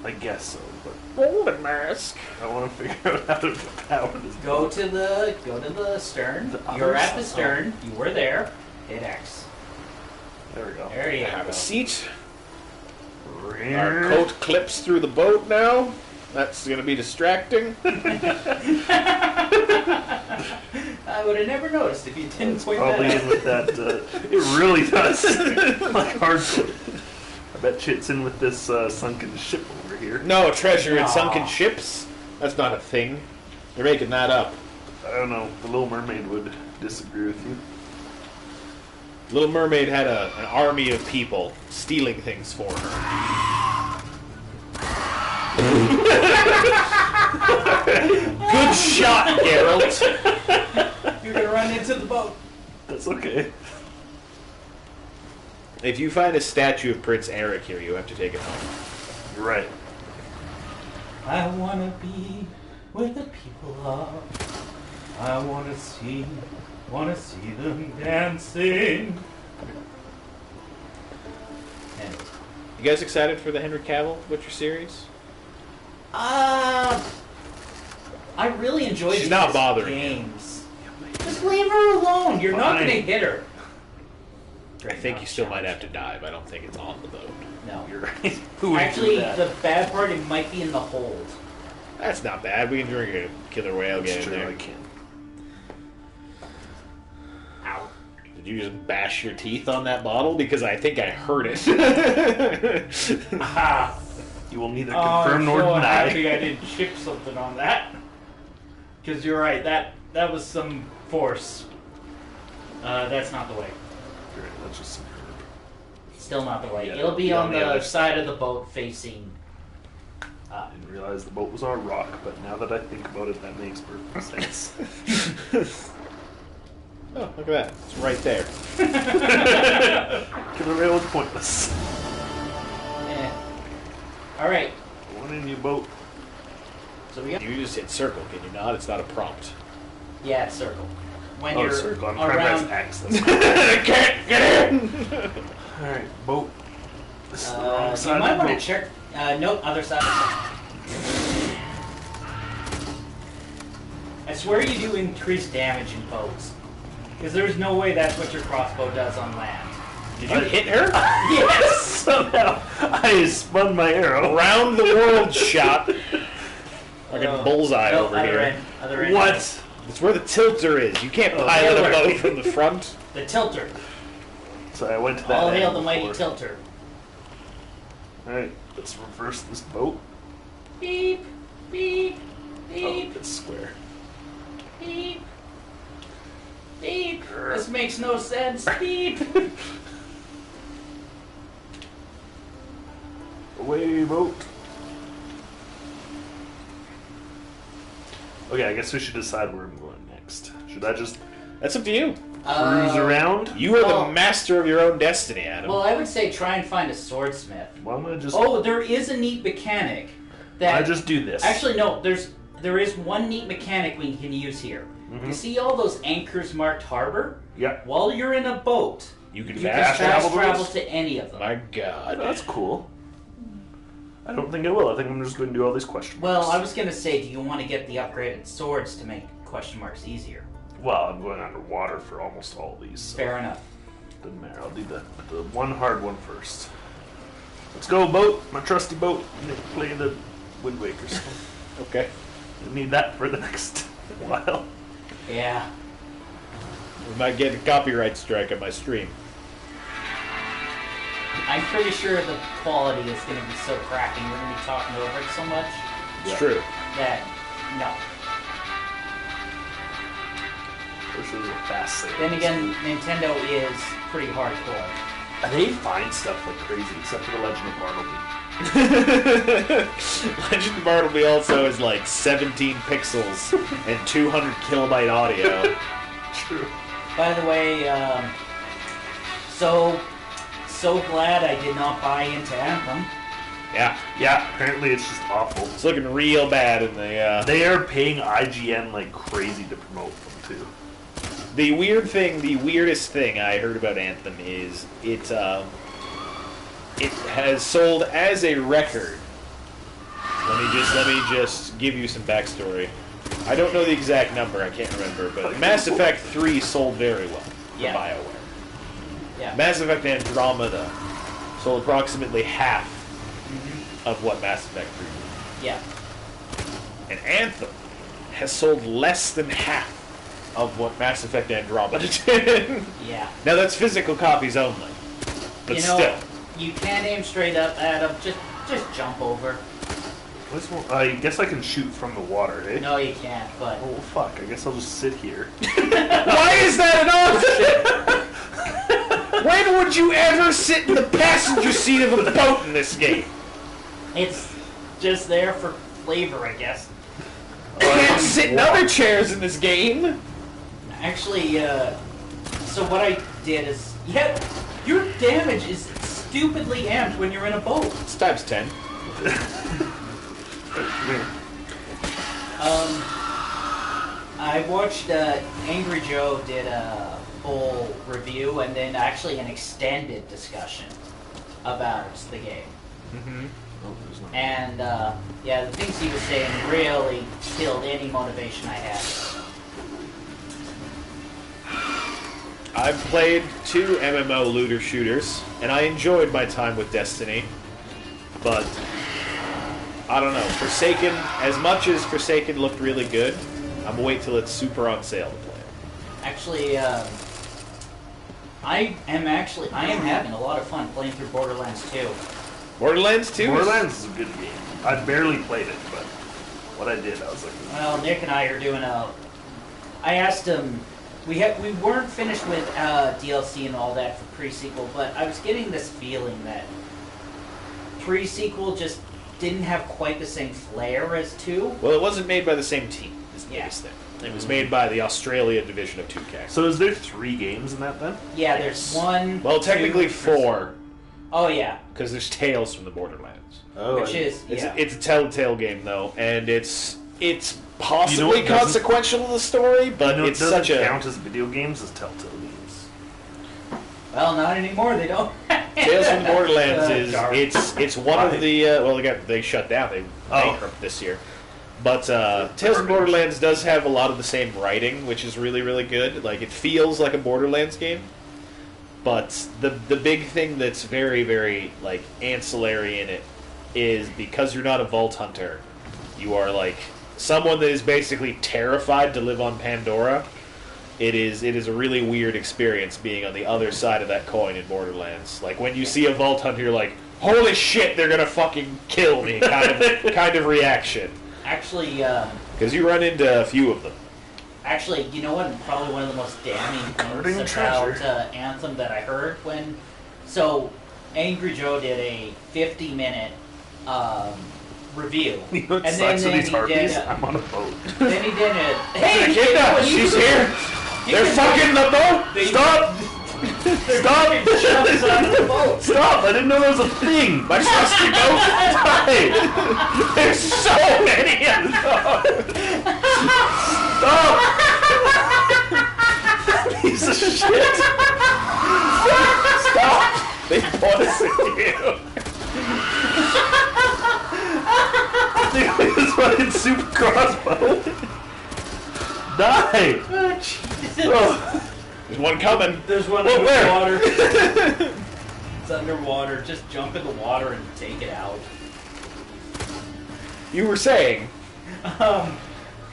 I guess so, but Golden mask. I want to figure out how to power this. Go boat. to the stern. The You're other at the side. stern. You were there. Hit X. There we go. There you Have go. a seat. Our coat clips through the boat now. That's going to be distracting. I would have never noticed if you didn't It's point probably that in out. with that. It really does. Like hardcore. I bet you it's in with this sunken ship over here. No treasure in Aw. sunken ships. That's not a thing. You're making that up. I don't know. The Little Mermaid would disagree with you. Little Mermaid had an army of people stealing things for her. Good shot, Geralt. You're gonna run into the boat. That's okay. If you find a statue of Prince Eric here, you have to take it home. You're right. I wanna be where the people are. I wanna see them dancing. And, You guys excited for the Henry Cavill Witcher series? I really enjoy She's these not bothering you. games. Just leave her alone. You're not Fine. gonna hit her. I think you still might have to dive. I don't think it's on the boat. No. You're right. Who would Actually, do that? the bad part, it might be in the hold. That's not bad. We can drink a killer whale, get It's in true, there. I can. Ow. Did you just bash your teeth on that bottle? Because I think I heard it. Aha. You will neither Oh, I'm confirm nor so deny. happy I didn't chip something on that. Because you're right, that was some force. That's not the way. You're right, that's just some herb. Still not the way. Yeah, It'll be yeah, on on the the other side of the boat facing I up. didn't realize the boat was on a rock, but now that I think about it, that makes perfect sense. Oh, look at that. It's right there. Killer whale is pointless. Eh. Alright, One in your boat. so we got. You just hit circle, can you not? It's not a prompt. Yeah, circle. When Oh, you're circle. I'm trying to press around. X. That's I can't get in! Alright, boat. This is the wrong You side might of the want to boat. check. Nope, other side. I swear you do increase damage in boats. Because there's no way that's what your crossbow does on land. Did you hit her? Yes! Somehow, I spun my arrow. Around the world shot. Like a bullseye No, over other here. End, other end. What? It's where the tilter is. You can't Oh, pilot the a other boat way. from the front. The tilter. So I went to that. All end hail the mighty before. tilter. Alright, let's reverse this boat. Beep, beep, Oh, beep, it's square. beep, beep. This makes no sense. Beep. Away, boat. Okay, I guess we should decide where I'm going next. Should I just That's up to you. cruise around? You are Well- the master of your own destiny, Adam. Well, I would say try and find a swordsmith. Well, I'm gonna just. Oh, there is a neat mechanic that I just do this. actually no. There is one neat mechanic we can use here. Mm-hmm. You see all those anchors marked harbor? Yeah. While you're in a boat, you can you fast can travel. fast travel to any of them. My God. That's cool. I don't think I will. I think I'm just going to do all these question marks. Well, I was gonna say, do you want to get the upgraded swords to make question marks easier? Well, I'm going underwater for almost all of these. So Fair enough. doesn't matter. I'll do the one hard one first. Let's go, boat. My trusty boat. Play the Wind Waker song. Okay. I need that for the next while. Yeah. We might get a copyright strike on my stream. I'm pretty sure the quality is gonna be so cracking. We're gonna be talking over it so much It's Yeah. true. that no. This is a fast save. Then again, Nintendo is pretty hardcore. They find stuff like crazy, except for the Legend of Bartleby. Legend of Bartleby also is like 17 pixels and 200 kilobyte audio. True. By the way, so glad I did not buy into Anthem. Yeah. Yeah, apparently it's just awful. It's looking real bad in the. They are paying IGN like crazy to promote them too. The weirdest thing I heard about Anthem is it has sold as a record. Let me just give you some backstory. I don't know the exact number, I can't remember, but Mass Effect 3 sold very well for Yeah. BioWare. Yeah. Mass Effect Andromeda sold approximately half of what Mass Effect 3 did. Yeah. And Anthem has sold less than half of what Mass Effect Andromeda did. Yeah. Now that's physical copies only, but You know, still. you can't aim straight up at them. Just jump over. I guess I can shoot from the water, eh? No, you can't. But Oh, fuck. I guess I'll just sit here. Why is that an option? When would you ever sit in the passenger seat of a boat in this game? it's just there for flavor, I guess. You can't sit in other chairs in this game. Actually, so what I did is, your damage is stupidly amped when you're in a boat. It's times 10. I watched Angry Joe did a full review and then actually an extended discussion about the game. Oh, there's no. And yeah, the things he was saying really killed any motivation I had. I've played 2 MMO looter shooters, and I enjoyed my time with Destiny. But I don't know, Forsaken, as much as Forsaken looked really good, I'm gonna wait till it's super on sale to play it. Actually, I am having a lot of fun playing through Borderlands 2. Borderlands 2? Borderlands is a good game. I barely played it, but what I did, I was like, Well, Nick and I are doing I asked him. We weren't finished with DLC and all that for pre-sequel, but I was getting this feeling that pre-sequel just didn't have quite the same flair as 2. Well, it wasn't made by the same team, is the Yeah. biggest thing. It was made by the Australia division of 2K. so is there 3 games in that then? Yeah, there's 1. Well, 2, technically 4, Oh yeah, because there's Tales from the Borderlands. Oh, which is It's a Telltale game, though, and it's possibly You know, it doesn't- consequential to the story, but no, it's it doesn't such a... count as video games as Telltale games. well, not anymore. They don't. Tales from the Borderlands is darn. it's one Why? of the they shut down, they Oh. bankrupt this year, but Tales from the Borderlands does have a lot of the same writing, which is really, really good. Like, it feels like a Borderlands game, but the big thing that's very, very like ancillary in it is because you're not a vault hunter, you are like someone that is basically terrified to live on Pandora. It is a really weird experience being on the other side of that coin in Borderlands. Like, when you see a vault hunter, you're like, holy shit, they're gonna fucking kill me, kind of reaction. Actually, Because you run into a few of them. you know what? Probably one of the most damning Guarding things treasure. about Anthem that I heard when. So, Angry Joe did a 50-minute review, You know what and sucks with then these he did. harpies? I'm on a boat. Then he did it. Hey, Echidna, you she's can- here! you They're can- fucking the boat! They- Stop! Stop! jumps out of the boat. Stop! I didn't know there was a thing! My trusty boat! Die! There's so many of them! Stop! Piece of shit! Stop! They poisoned you! This fucking super crossbow! Die! Oh, Jesus. Oh. There's one coming. There's one Well, where? underwater. It's underwater. Just jump in the water and take it out. You were saying...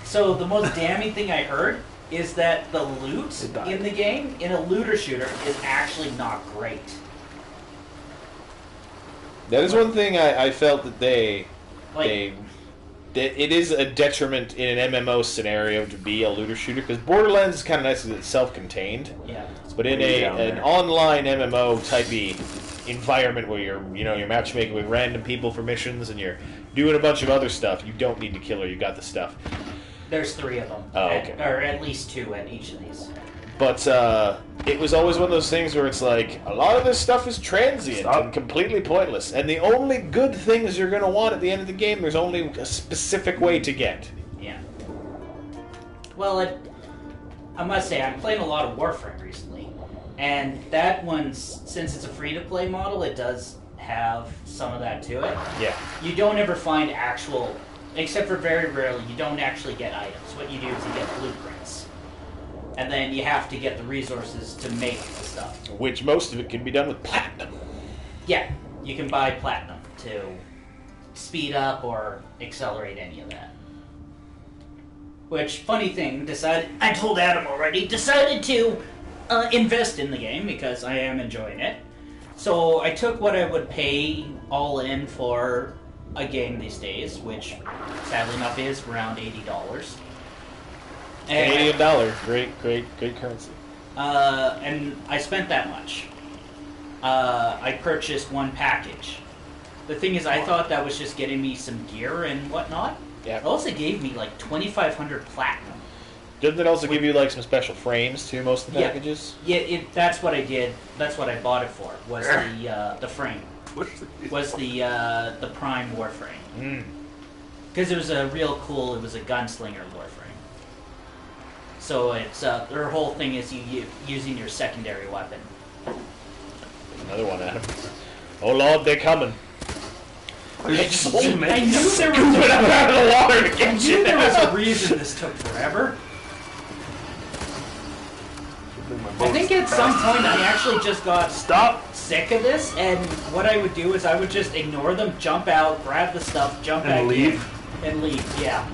So the most damning thing I heard is that the loot It died. in the game, in a looter shooter, is actually not great. That is one thing I felt that Like, it is a detriment in an MMO scenario to be a looter shooter, because Borderlands is kind of nice because it's self-contained, yeah. but in Way down an there. online MMO typey environment where you're matchmaking with random people for missions and you're doing a bunch of other stuff, you don't need to kill her. You got the stuff. There's 3 of them. Oh, okay. Or at least 2 at each of these. But it was always one of those things where it's like, a lot of this stuff is transient Stop. and completely pointless. And the only good things you're going to want at the end of the game, there's only a specific way to get. Yeah. Well, I must say, I'm playing a lot of Warframe recently, and that one's, since it's a free-to-play model, it does have some of that to it. Yeah. You don't ever find actual, except for very rarely, you don't actually get items. What you do is you get blueprints. And then you have to get the resources to make the stuff. Which most of it can be done with platinum. Yeah, you can buy platinum to speed up or accelerate any of that. Which, funny thing, I told Adam already, decided to invest in the game because I am enjoying it. So I took what I would pay all in for a game these days, which sadly enough is around $80. Canadian dollar. Great currency. And I spent that much. I purchased one package. The thing is, I thought that was just getting me some gear and whatnot. Yeah. It also gave me like 2,500 platinum. Doesn't it also give you like some special frames too? Most of the Yeah. packages. Yeah, that's what I did. That's what I bought it for. Was the frame? Was the Prime Warframe? Because it was a real cool. It was a gunslinger Warframe. So it's their whole thing is you using your secondary weapon. Another one, Adam. Oh Lord, they're coming. I knew there was Scooping up out of the water to I get knew you. there was a reason this took forever. I think at some point I actually just got sick of this, and what I would do is I would just ignore them, jump out, grab the stuff, jump And back leave? in, and leave. Yeah.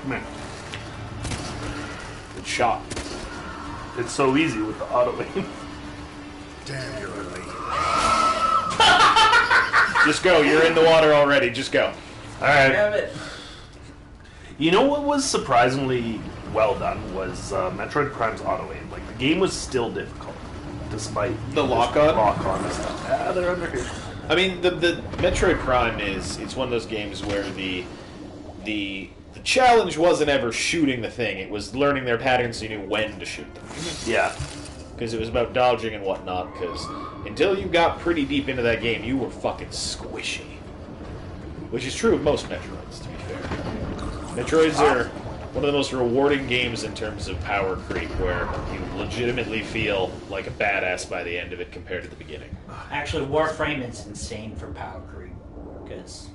Come here. Good shot. It's so easy with the auto aim. Damn, you're early. Just go. You're in the water already. Just go. Alright. Grab it. You know what was surprisingly well done was Metroid Prime's auto aim. Like, the game was still difficult, despite The lock-on? lock-on and stuff. Ah, they're under here. I mean, the Metroid Prime it's one of those games where the challenge wasn't ever shooting the thing. It was learning their patterns so you knew when to shoot them. Yeah. Because it was about dodging and whatnot, because until you got pretty deep into that game, you were fucking squishy. Which is true of most Metroids, to be fair. Metroids are one of the most rewarding games in terms of power creep, where you legitimately feel like a badass by the end of it compared to the beginning. Actually, Warframe is insane for power creep, because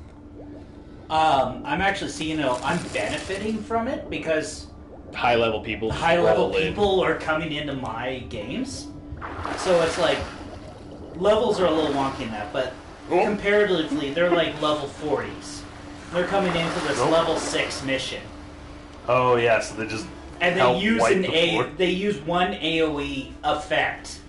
I'm actually seeing I'm benefiting from it because High-level people just high-level roll in. people are coming into my games. So it's like, levels are a little wonky in that, but comparatively, they're like level 40s. They're coming into this level 6 mission. Oh, yeah, so they just And help they use wipe the floor. they use one AoE effect,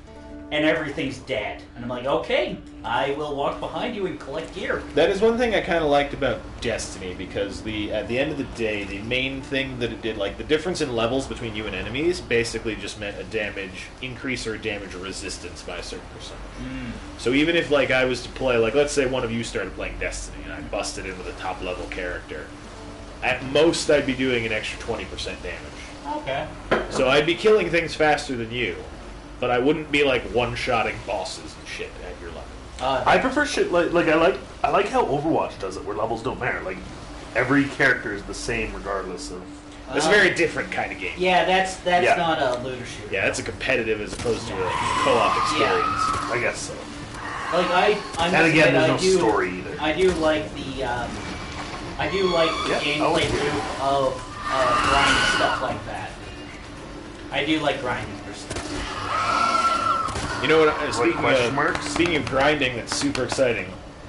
and everything's dead. And I'm like, okay, I will walk behind you and collect gear. That is one thing I kind of liked about Destiny, because at the end of the day, the main thing that it did, like the difference in levels between you and enemies, basically just meant a damage increase or a damage resistance by a certain percent. So even if like I was to play, like let's say one of you started playing Destiny and I busted in with a top level character, at most I'd be doing an extra 20% damage. Okay. So I'd be killing things faster than you, but I wouldn't be like one-shotting bosses and shit at your level. I prefer shit like I like how Overwatch does it, where levels don't matter. Like, every character is the same regardless of... It's a very different kind of game. Yeah, that's Yeah. not a looter shooter. Yeah, that's a competitive as opposed to a co-op experience. I guess so. Like I'm And again, there's no I do, story either. I do like the I do like the Yeah, I gameplay like it. loop of grinding stuff like that. I do like grinding for stuff. You know what? question marks? Speaking of grinding, that's super exciting.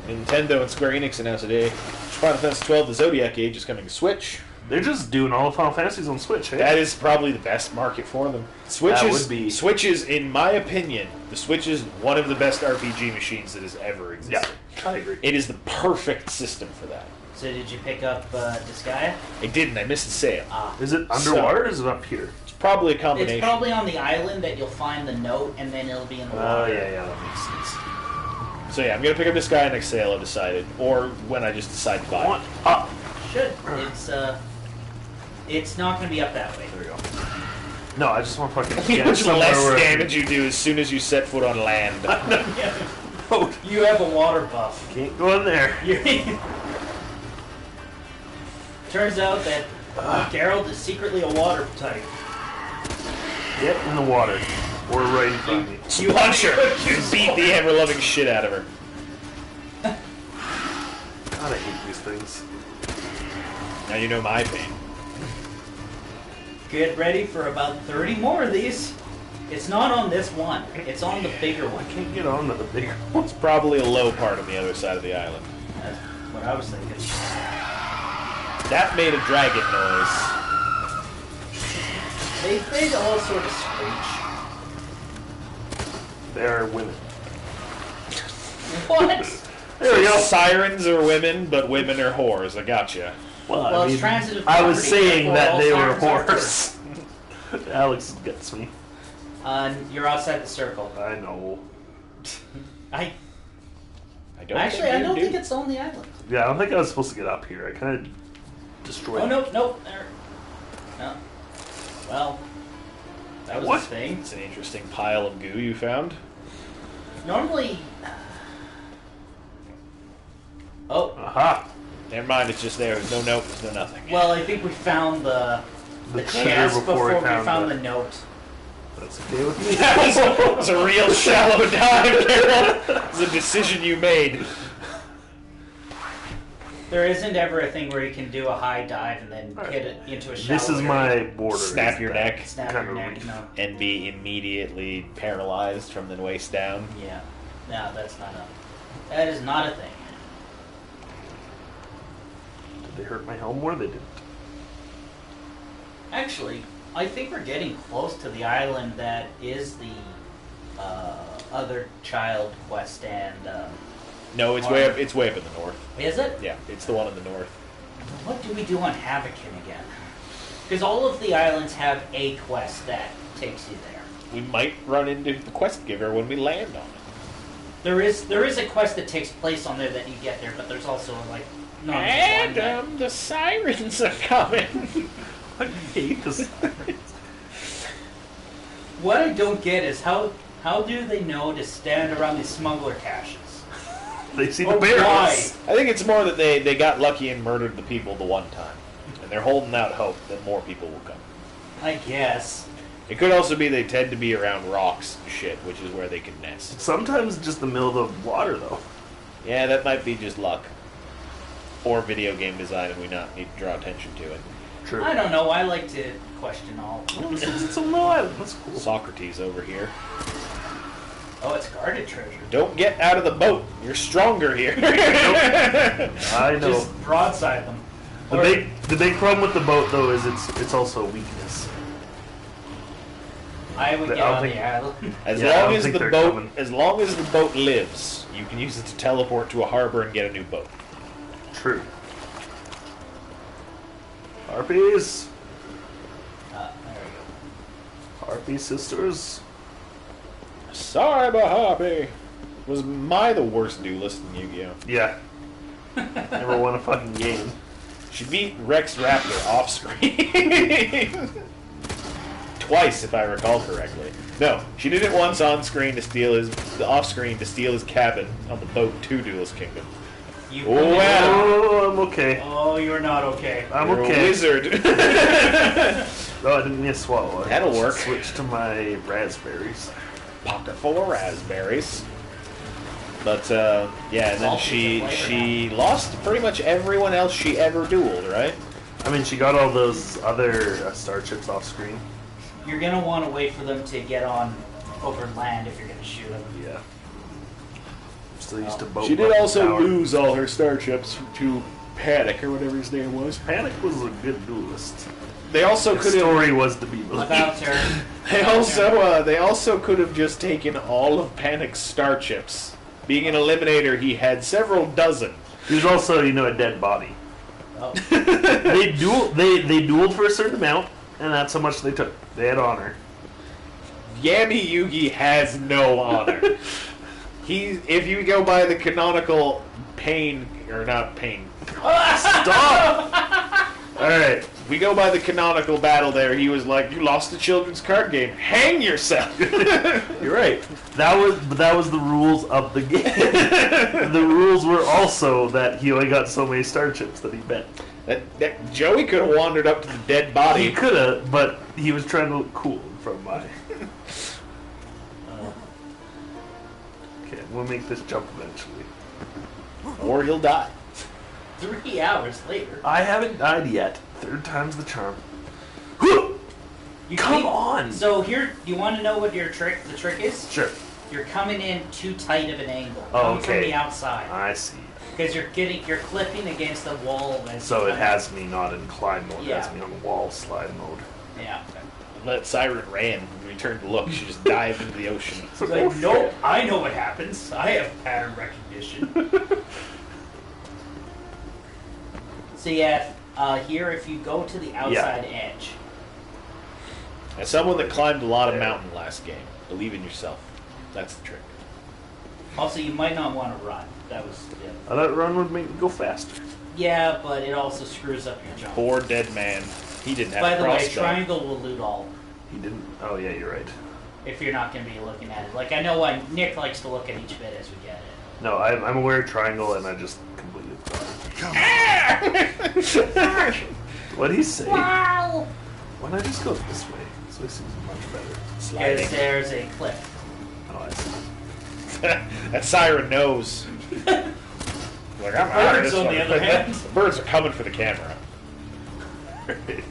Nintendo and Square Enix announced today Final Fantasy XII: The Zodiac Age is coming to Switch. They're just doing all the Final Fantasies on Switch, hey? That is probably the best market for them. Switch That is, would be- Switch is, in my opinion, the Switch is one of the best RPG machines that has ever existed. Yeah, I agree. It is the perfect system for that. So did you pick up Disgaea? I didn't. I missed the sale. Is it underwater or is it up here? It's probably a combination. It's probably on the island that you'll find the note, and then it'll be in the Oh, water. yeah, that makes sense. So yeah, I'm gonna pick up this guy next sale. I've decided, or when I just decide to buy What? it. Up. Should it's not going to be up that way. There we go. No, I just want to fucking How get much somewhere less where- damage you do as soon as you set foot on land. Oh, You have a water buff. can't go in there. Turns out that Geralt is secretly a water type. Get in the water. Or right in front of me. You punch her. You beat the ever-loving shit out of her. God, I hate these things. Now you know my pain. Get ready for about 30 more of these. It's not on this one. It's on the bigger one. I can't get on to the bigger one. It's probably a low part on the other side of the island. That's what I was thinking. That made a dragon noise. They all sort of screech. They're women. What? There we go. Sirens are women, but women are whores. I gotcha. Well, I it's mean, transitive I was property, saying therefore that all they were sirens are whores. Alex gets me. You're outside the circle. I know. I don't actually, I don't think it's on the island. Yeah, I don't think I was supposed to get up here. I kind of destroyed Oh it. no, there. No. Well, that was What? a thing. It's an interesting pile of goo you found. Normally. Oh, Aha! Never mind, it's just there. There's no note, there's no nothing. well, I think we found the treasure chest before we found the- the note. That's okay with me. That was a real shallow dive, Carol. It's a decision you made. There isn't ever a thing where you can do a high dive and then hit it into a shallow This is area. my border. Snap is your that neck. Snap kind your of neck, weak. no. And be immediately paralyzed from the waist down. Yeah. No, that is not a thing. Did they hurt my helm more? They didn't. Actually, I think we're getting close to the island that is the other child quest and No, it's way up. It's way up in the north. is it? Yeah, it's the one in the north. What do we do on Havokin again? Because all of the islands have a quest that takes you there. We might run into the quest giver when we land on it. There is a quest that takes place on there that you get there, but there's also like not just one that- Adam, the sirens are coming. I hate this. What I don't get is how do they know to stand around these smuggler caches? They see Oh, the barrels. why? I think it's more that they got lucky and murdered the people the one time. And they're holding out hope that more people will come. I guess. It could also be they tend to be around rocks and shit, which is where they can nest. Sometimes just the middle of the water, though. Yeah, that might be just luck. Or video game design, and we not need to draw attention to it. True. I don't know. I like to question all. It's a little island. That's cool. Socrates over here. Oh, it's guarded treasure. Don't get out of the boat. You're stronger here. I know. Just broadside them. The big problem with the boat, though, is it's also a weakness. I would I get don't on think- the island. As Yeah, I long don't as think the they're boat, coming. as long as the boat lives, you can use it to teleport to a harbor and get a new boat. True. Harpies. There we Harpy sisters. Sorry about Harpy. Was the worst duelist in Yu-Gi-Oh? Yeah. Never won a fucking game. She beat Rex Raptor off screen. Twice, if I recall correctly. No, she did it once on screen to steal off screen to steal his cabin on the boat to Duelist Kingdom. go. You Oh, wow. Oh, I'm okay. Oh, you're not okay. I'm You're okay. a wizard. Oh, I didn't need a swallow. I That'll just work. Switch to my raspberries. Pocket full of raspberries. But yeah, and then Salty she flavor she lost to pretty much everyone else she ever dueled, right? I mean, she got all those other star chips off screen. You're gonna want to wait for them to get on over land if you're gonna shoot them. Yeah. I'm still used to boat. She did weapon also power. lose all her star chips to Panic or whatever his name was. Panic was a good duelist. They also The could have. story was to be believed. About her. They also could have just taken all of Panic's star chips. Being an eliminator, he had several dozen. He was also, a dead body. Oh. They dueled for a certain amount, and that's how much they took. They had honor. Yami Yugi has no honor. If you go by the canonical pain, or not pain. Stop! Alright. If we go by the canonical battle there, he was like, "You lost the children's card game. Hang yourself." You're right. That was the rules of the game. The rules were also that he only got so many star chips that he bet. That Joey could have wandered up to the dead He body. could have, but he was trying to look cool from my. Okay, we'll make this jump eventually. Or he'll die. 3 hours later. I haven't died yet. Third time's the charm. You Come keep- on! So here, you want to know what the trick is? Sure. You're coming in too tight of an angle. Oh, Coming okay. from the outside. I see. Because you're clipping against the wall. As So you it come has me not in climb mode. It Yeah. has me on wall slide mode. in. Yeah. Let Siren ran. When we turned to look, she just dived into the ocean. It's like, nope, I know what happens. I have pattern recognition. So yeah, here if you go to the outside edge, As someone that climbed a lot of mountain last game, believe in yourself. That's the trick. also you might not want to run. That was I thought run would make me go faster. yeah, but it also screws up your jump. Poor dead man. He didn't have By a the way, crossbow. triangle will loot all He didn't. Oh yeah, you're right. if you're not going to be looking at it. Like I know why Nick likes to look at each bit as we get it. No, I'm aware of triangle, and I just completely forgot. What'd he say? Wow! Why don't I just go this way? This way seems much better. Because there's a cliff. Oh, I see. That Siren knows. Like, I'm out of Birds, this on one. the other hand. The birds are coming for the camera.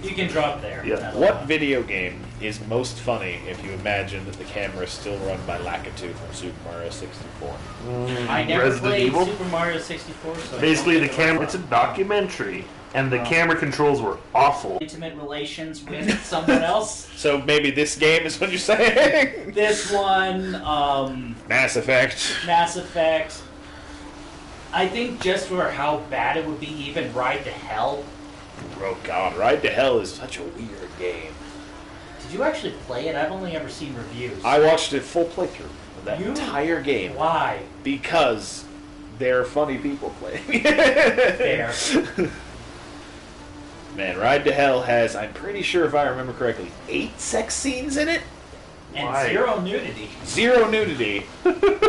You can drop there. Yeah. That'll What help. video game is most funny if you imagine that the camera is still run by Lakitu from Super Mario 64? I never Resident played Evil? Super Mario 64, so I Basically, don't the get camera. It's a documentary, and the camera controls were awful. intimate relations with someone else. So maybe this game is what you're saying? This one, Mass Effect. Mass Effect. I think just for how bad it would be, even Ride to Hell. Oh god, Ride to Hell is such a weird game. Did you actually play it? I've only ever seen reviews. I watched a full playthrough of that You- entire game Why? because they're funny people playing. Fair. Man, Ride to Hell has, I'm pretty sure if I remember correctly, 8 sex scenes in it? And Why? 0 nudity. 0 nudity,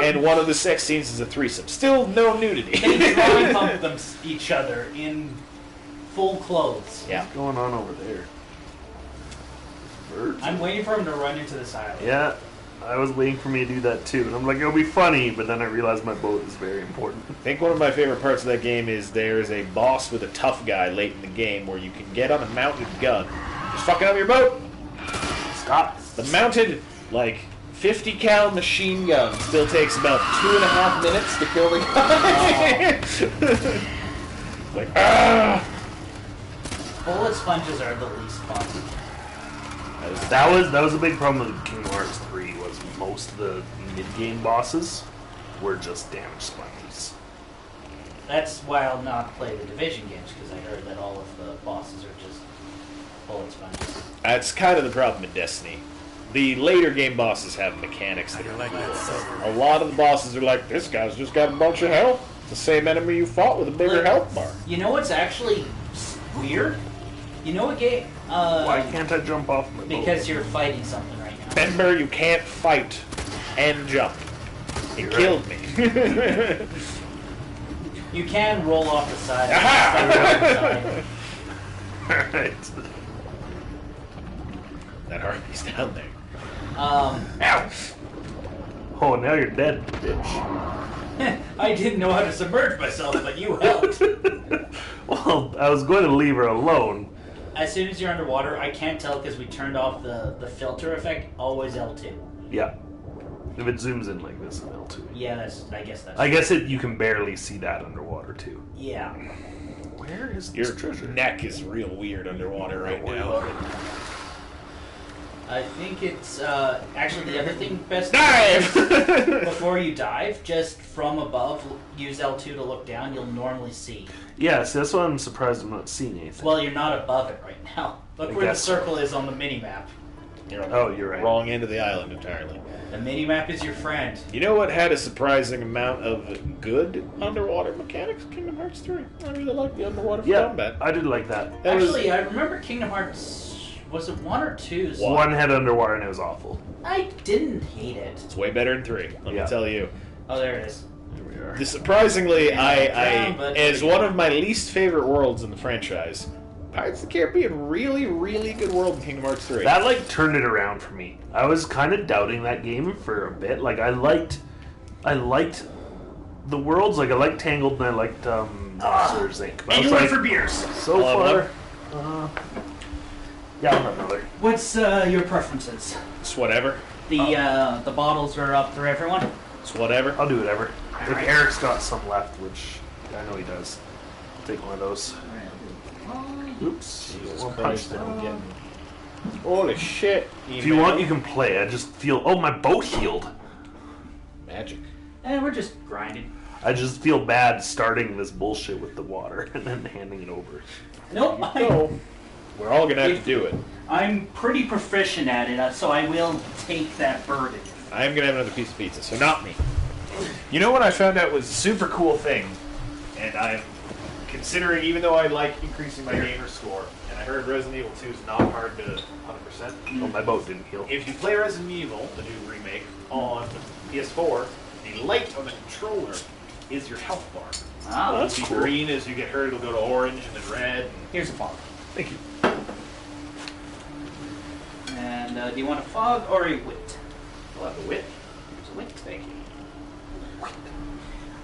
and one of the sex scenes is a threesome. Still no nudity. They dry hump them each other in full clothes. Yeah. What's going on over there? Birds? I'm waiting for him to run into this island. Yeah, I was waiting for me to do that too, and I'm like, it'll be funny, but then I realized my boat is very important. I think one of my favorite parts of that game is there's a boss with a tough guy late in the game where you can get on a mounted gun. Just fucking up your boat. Stop. The mounted, like, 50 cal machine gun still takes about 2.5 minutes to kill the guy. Like, ah! Bullet sponges are the least fun. That was a big problem with Kingdom Hearts 3. Was most of the mid-game bosses were just damage sponges. That's why I'll not play the Division games, because I heard that all of the bosses are just bullet sponges. That's kind of the problem in Destiny. The later game bosses have mechanics that are like that silver. A lot of the bosses are like, this guy's just got a bunch of health. It's the same enemy you fought with a bigger Look, health bar. You know what's actually weird? You know what game? Why can't I jump off my boat? Because you're fighting something right now. Remember, you can't fight and jump. It You're killed me. You can roll off the side. Aha! Alright. That Harvey's down there. Ow! Oh, now you're dead, bitch. I didn't know how to submerge myself, but you helped. Well, I was going to leave her alone. As soon as you're underwater, I can't tell because we turned off the filter effect. Always L2. Yeah. If it zooms in like this, it'll too. Yeah, I I guess you can barely see that underwater too. Yeah. Where is Your this treasure? neck is real weird underwater right Don't worry now. about it. I think it's actually the other thing best. Dive! Before you dive, just from above, use L2 to look down. You'll normally see. Yeah, see, that's why I'm surprised I'm not seeing anything. Well, you're not above it right now. Look I where the guess. circle is on the mini map. You're on Oh, the you're right. wrong end of the island entirely. The mini map is your friend. You know what had a surprising amount of good underwater mechanics? Kingdom Hearts 3. I really like the underwater Yeah, combat. I did like that. That was- Actually, I remember Kingdom Hearts. Was it 1 or 2? One head underwater and it was awful. I didn't hate it. It's way better than 3, let Yeah. me tell you. Oh, there it is. Here we are. Surprisingly, Yeah, but- as one of my least favorite worlds in the franchise, Pirates of the Caribbean, really, really good world in Kingdom Hearts 3. That like turned it around for me. I was kind of doubting that game for a bit. Like I liked the worlds. Like I liked Tangled and I liked Monsters Inc. But I was like, beers. so I'll have far. Yeah, I'll have another. What's your preferences? It's whatever. The bottles are up for everyone. It's whatever. I'll do whatever. If Alright. Eric's got some left, which I know he does, I'll take one of those. Oops. One punch down. Holy shit. If you want, you can play. I just feel. Oh, my boat healed. Magic. And we're just grinding. I just feel bad starting this bullshit with the water and then handing it over. Nope. Oh. We're all gonna have to do it. I'm pretty proficient at it, so I will take that burden. I am gonna have another piece of pizza, so not me. You know what I found out was a super cool thing, and I'm considering, even though I like increasing my gamer score, and I heard Resident Evil 2 is not hard to 100%. Oh, my boat didn't heal. If you play Resident Evil, the new remake, on PS4, the light on the controller is your health bar. Ah, that's It'll be cool. green as you get hurt, it'll go to orange and then red. Here's a fog. Thank you. And do you want a fog or a wit? I'll have a wit. Here's a wit. Thank you.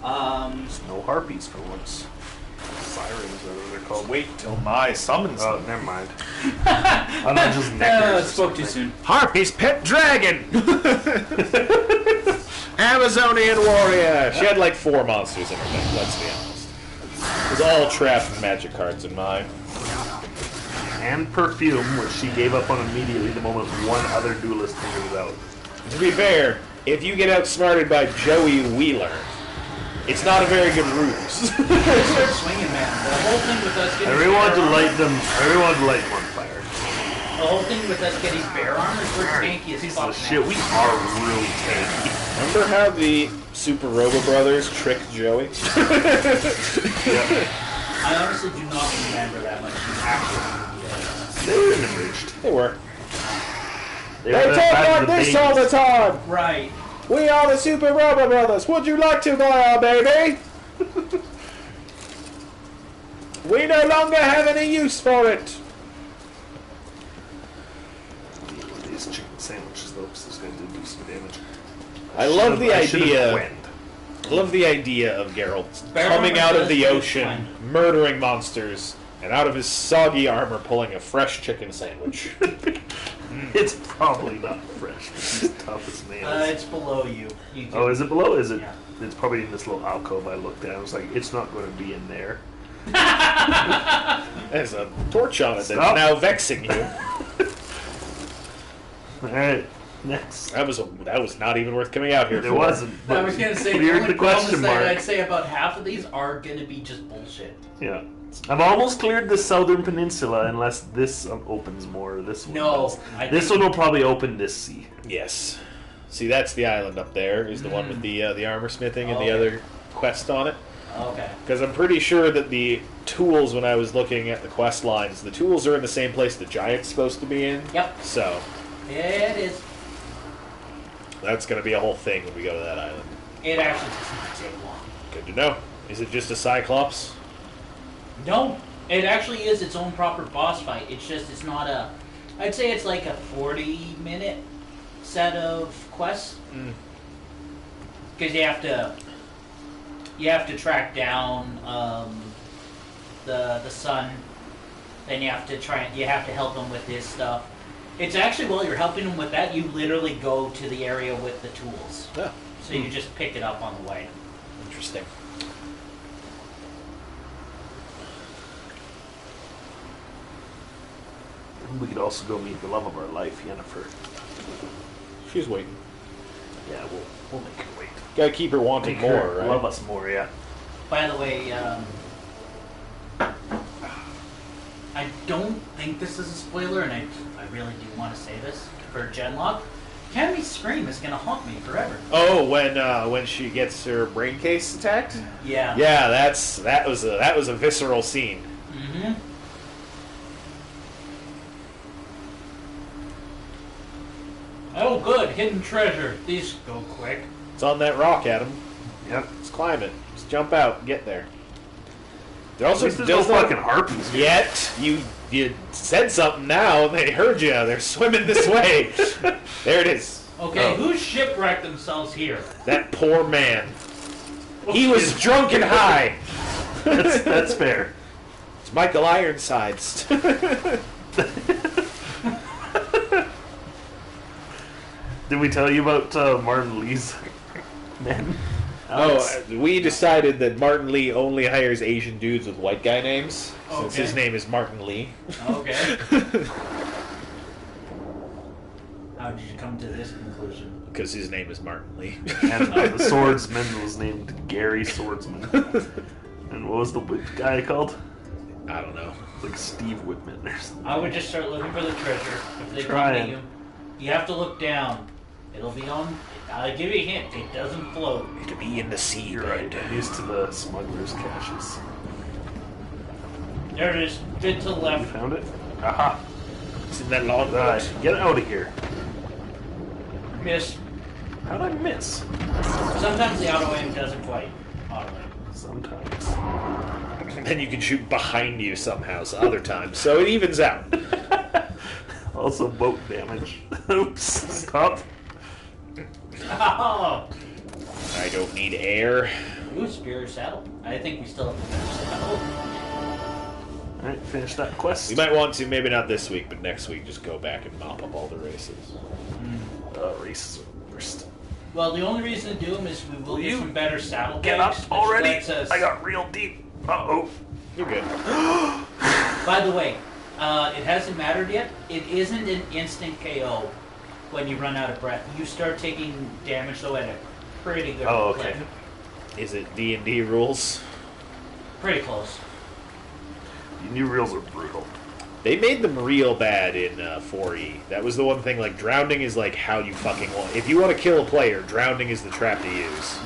No harpies for once. Sirens, whatever they're called. Wait till my summons Oh, them. never mind. I'm not just neckers. or spoke too something. soon. Harpy's pet dragon! Amazonian warrior! She had like 4 monsters in her deck, let's be honest. It was all trapped magic cards in mine. And perfume, which she gave up on immediately the moment one other duelist figures out. To be fair, if you get outsmarted by Joey Wheeler, it's not a very good ruse. Start swinging, man. The whole thing with us getting Everyone to bear light armor- them. Everyone to light them on fire. The whole thing with us getting bear armor is we're tanky as Piece fuck of shit. now. We are really tanky. Remember how the Super Robo Brothers tricked Joey? I honestly do not remember that much actually. They were enriched. They were. They They were talk back like to the this all the babies. time! Right. We are the Super Robo Brothers! Would you like to buy our baby? We no longer have any use for it! These chicken sandwiches, though, 'cause this guy did do some damage. I love the I should've idea. went. I love the idea of Geralt Bear coming armor out of does the look ocean, fun. murdering monsters, and out of his soggy armor pulling a fresh chicken sandwich. It's probably not fresh. It's as tough as nails. It's below you. You do- Oh, is it below? Is it? Yeah. It's probably in this little alcove I looked at. I was like, it's not going to be in there. There's a torch on it that's Stop. now vexing you. All right, next. That was not even worth coming out here It for. wasn't. I But was gonna say cleared the the only problem question is that mark. I'd say about half of these are gonna be just bullshit. Yeah. I've almost cleared the southern peninsula unless this opens more. This one No, does. I This think- one will probably open this sea. Yes. See, that's the island up there. Is the one with the armor smithing and the Okay. other quest on it. Okay. Because I'm pretty sure that the tools, when I was looking at the quest lines, the tools are in the same place the giant's supposed to be in. Yep. So It is. that's going to be a whole thing when we go to that island. It actually does not take long. Good to know. Is it just a Cyclops? No, it actually is its own proper boss fight. It's just it's not a. I'd say it's like a 40-minute set of quests because you have to track down the son. Then you have to help him with his stuff. It's actually while you're helping him with that, you literally go to the area with the tools. Oh, So you just pick it up on the way. interesting. We could also go meet the love of our life, Yennefer. She's waiting. Yeah, we'll make her wait. Gotta keep her wanting Make more, her right? love us more, yeah. By the way, I don't think this is a spoiler, and I really do want to say this for Genlock. Cammy's scream is gonna haunt me forever. Oh, when she gets her brain case attacked? Yeah. Yeah, that was a visceral scene. Mm-hmm. Oh, good, hidden treasure. These go quick. It's on that rock, Adam. Yep. Just climb it. Just jump out and get there. There At also least there's no does not fucking harpies here. yet. You said something now, and they heard you. They're swimming this way. There it is. Okay, Oh. who shipwrecked themselves here? That poor man. He was drunk and high. That's fair. It's Michael Ironsides. Did we tell you about Martin Lee's men? Alex? We decided that Martin Lee only hires Asian dudes with white guy names, since Okay. his name is Martin Lee. Okay. How did you come to this conclusion? Because his name is Martin Lee. And the swordsman was named Gary Swordsman. And what was the whip guy called? I don't know. Like Steve Whitman or something. I would just start looking for the treasure. If they come Trying. to you, you have to look down. It'll be on. I'll give you a hint. It doesn't float. It'll be in the sea. You're right. I'm used to the smuggler's caches. There it is. Bit to the You left. found it? Aha! It's in that long Right, boat. get out of here. Miss. How'd I miss? Sometimes the auto aim doesn't quite auto aim. Sometimes. And then you can shoot behind you somehow, other times. So it evens out. Also boat damage. Oops. Stop. Oh! I don't need air. Ooh, Spear Saddle. I think we still have the Spear Saddle. Alright, finish that quest. We might want to, maybe not this week, but next week, just go back and mop up all the races. Races are the worst. Well, the only reason to do them is we will Will get you some better saddle Get bags, up which already! lets us- I got real deep. Uh-oh. You're good. By the way, it hasn't mattered yet. It isn't an instant KO when you run out of breath. You start taking damage, though, at a pretty good Oh, clip. okay. Is it D&D rules? Pretty close. The new reels are brutal. They made them real bad in 4E. That was the one thing, like, drowning is like how you fucking want. If you want to kill a player, drowning is the trap to use.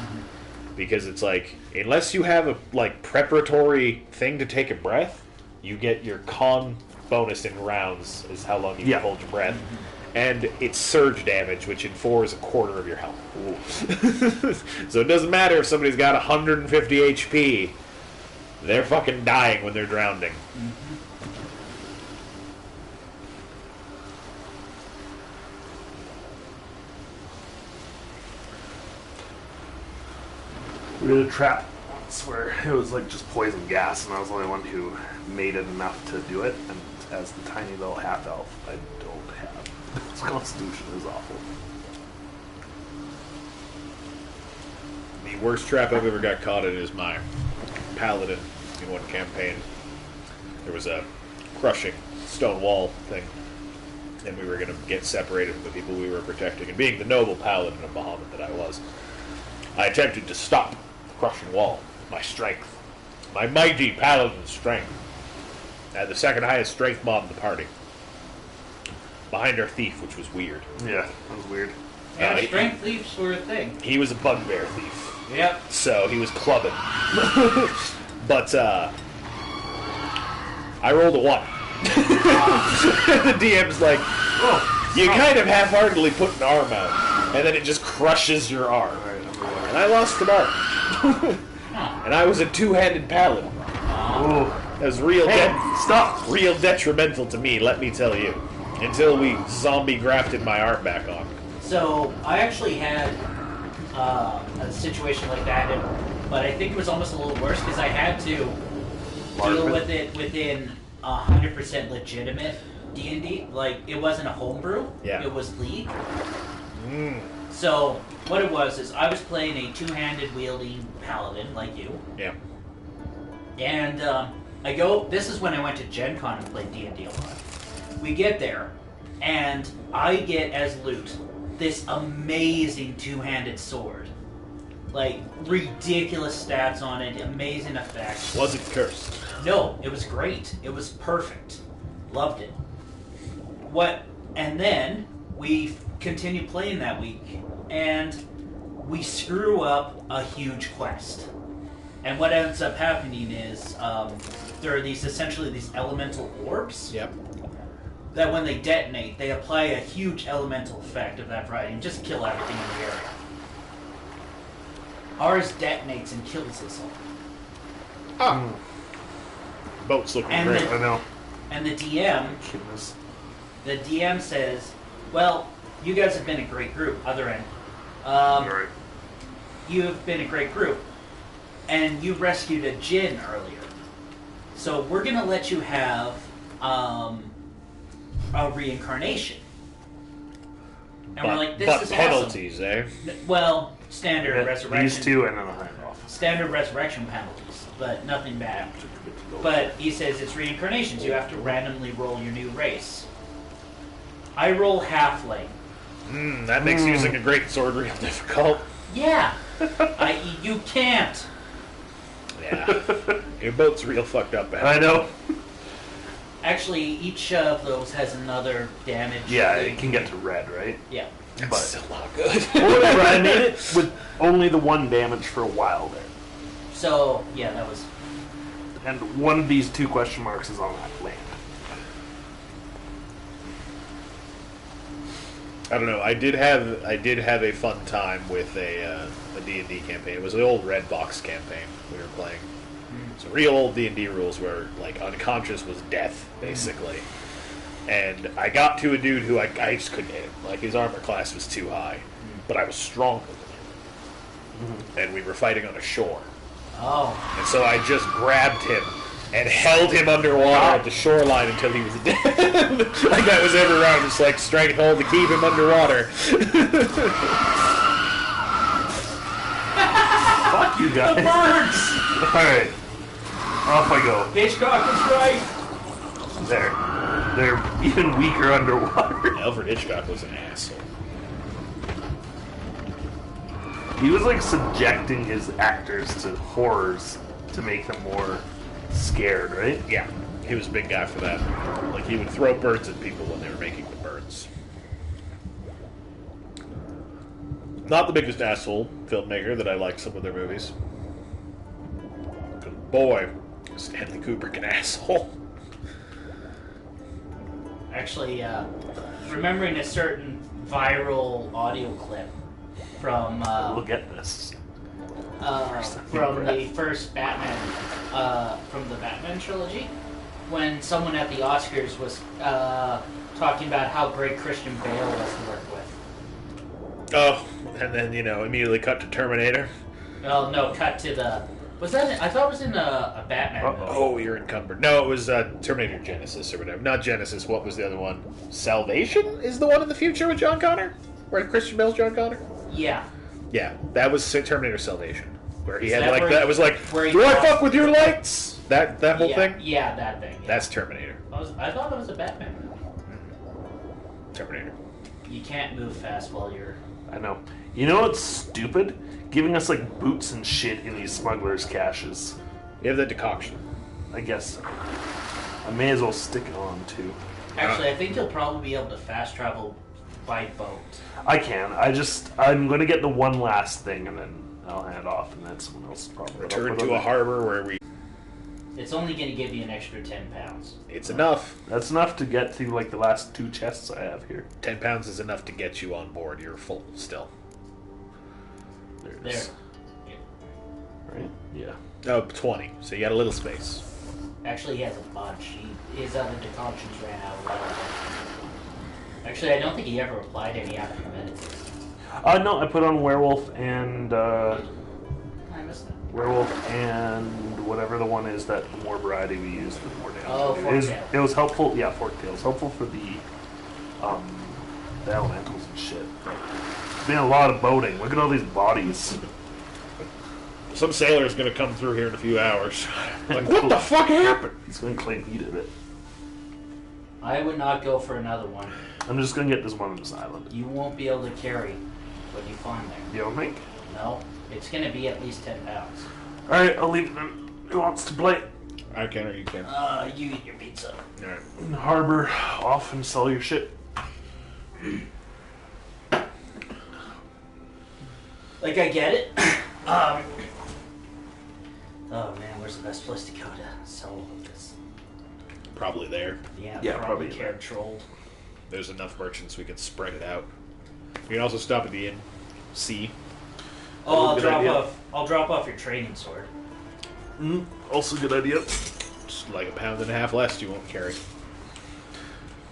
Because it's like, unless you have a, like, preparatory thing to take a breath, you get your con bonus in rounds, is how long you Yeah. can hold your breath. And it's surge damage, which in 4 is a quarter of your health. So it doesn't matter if somebody's got 150 HP. They're fucking dying when they're drowning. We had a trap once where it was like just poison gas, and I was the only one who made it enough to do it. And as the tiny little half elf, I don't have. His constitution is awful. The worst trap I've ever got caught in is my paladin in one campaign. There was a crushing stone wall thing, and we were going to get separated from the people we were protecting. And being the noble paladin of Bahamut that I was, I attempted to stop the crushing wall with my strength. My mighty paladin strength. I had the second highest strength mob in the party. Behind our thief, which was weird. Yeah, that was weird. Yeah, he- strength thieves were a thing. He was a bugbear thief. Yep. So he was clubbing. But I rolled a 1. The DM's like, you kind of half-heartedly put an arm out, and then it just crushes your arm. And I lost an arm. And I was a two-handed paladin. Ooh. That was real, Hey, stop! real detrimental to me, let me tell you. Until we zombie grafted my arm back on. So I actually had a situation like that, but I think it was almost a little worse because I had to deal Marvin. with it within 100% legitimate D&D. Like, it wasn't a homebrew. Yeah. It was League. So what it was is I was playing a two-handed wielding paladin like you, Yeah. and I go. This is when I went to Gen Con and played D&D a lot. We get there, and I get as loot this amazing two-handed sword. Like, ridiculous stats on it, amazing effects. Was it cursed? No, it was great. It was perfect. Loved it. And then we continue playing that week, and we screw up a huge quest. And what ends up happening is there are essentially these elemental orbs Yep. that when they detonate, they apply a huge elemental effect of that variety and just kill everything in the area. Ours detonates and kills us all. Ah. Boat's looking And great. I know. And the DM, Goodness. the DM says, "Well, you guys have been a great group." Other end, Alright. you have been a great group, and you rescued a Jinn earlier. So we're gonna let you have a reincarnation. And we're like, "This but is penalties, eh? awesome." Well, standard Yeah, resurrection. these two and then a higher office. Standard resurrection penalties, but nothing bad. But he says it's reincarnations. You have to randomly roll your new race. I roll halfling. That makes using a great sword real difficult. Yeah. You can't. Yeah. Your boat's real fucked up, man. I know. Actually, each of those has another damage. Yeah, it can get to red, right? Yeah. That's but- still not good. Well, whatever. I made it with only the 1 damage for a while there. So, yeah, that was... And one of these 2 question marks is on that land. I don't know. I did have a fun time with a D&D campaign. It was the old Red Box campaign we were playing. So real old D&D rules where like unconscious was death basically. And I got to a dude who I just couldn't hit him. Like his armor class was too high, but I was stronger than him. And we were fighting on a shore. Oh. And so I just grabbed him and held him underwater at the shoreline until he was dead. Like that was every round, just like strength hold to keep him underwater. Fuck you guys. Birds! Alright. Off I go. Hitchcock was right. There. They're even weaker underwater. Alfred Hitchcock was an asshole. He was like subjecting his actors to horrors to make them more scared, right? Yeah, he was a big guy for that. Like he would throw birds at people when they were making the birds. Not the biggest asshole filmmaker that I like some of their movies. 'Cause boy, is Stanley Kubrick an asshole. Actually, remembering a certain viral audio clip from Look at this. from the first Batman, from the Batman trilogy, when someone at the Oscars was talking about how great Christian Bale was to work with. Oh, and then immediately cut to Terminator. Well, no, cut to the. Was that? I thought it was in a Batman movie. Oh, you're encumbered. No, it was Terminator Genesis or whatever. Not Genesis. What was the other one? Salvation is the one in the future with John Connor, where Christian Bale's John Connor. Yeah. Yeah, that was Terminator Salvation, where he Is had that like where that he- was like, where he do I lost- fuck with your lights? That whole Yeah, thing. Yeah, that thing. Yeah. That's Terminator. I thought it was a Batman movie. Terminator. You can't move fast while you're. I know. You know what's stupid? Giving us like boots and shit in these smugglers' caches. You have the decoction. I guess so. I may as well stick it on too. Actually, I think you'll probably be able to fast travel by boat. I can. I'm gonna get the one last thing and then I'll hand off, and then someone else probably. Return to a harbor where we. It's only going to give you an extra 10 pounds. It's enough. That's enough to get through like the last 2 chests I have here. 10 pounds is enough to get you on board. You're full still. There it There. is. Right? Yeah. Oh, 20. So you got a little space. Actually, he has a bunch. His other decoctions ran out of water. Actually, I don't think he ever applied any after minutes. No, I put on werewolf and I missed it. werewolf and whatever the one is that the more variety we use, the more damage. Oh, we do. Forktail. It was helpful. Yeah, forktail. It was helpful for the elementals and shit. It's been a lot of boating. Look at all these bodies. Some sailor's gonna come through here in a few hours. Like, what the fuck happened? He's gonna claim he did it. I would not go for another one. I'm just gonna get this one on this island. You won't be able to carry what you find there. You don't think? No, it's going to be at least 10 pounds. All right, I'll leave it then. Who wants to play? I can or you can. You eat your pizza. Alright. In the harbor, off and sell your shit. Like, I get it. Oh man, where's the best place to go to sell all of this? Probably there. Yeah, Yeah, probably probably Care Trolled. There's enough merchants we can spread it out. You can also stop at the inn. See. Oh, Good idea. I'll drop off your training sword. Also good idea. Just like a pound and a half less you won't carry.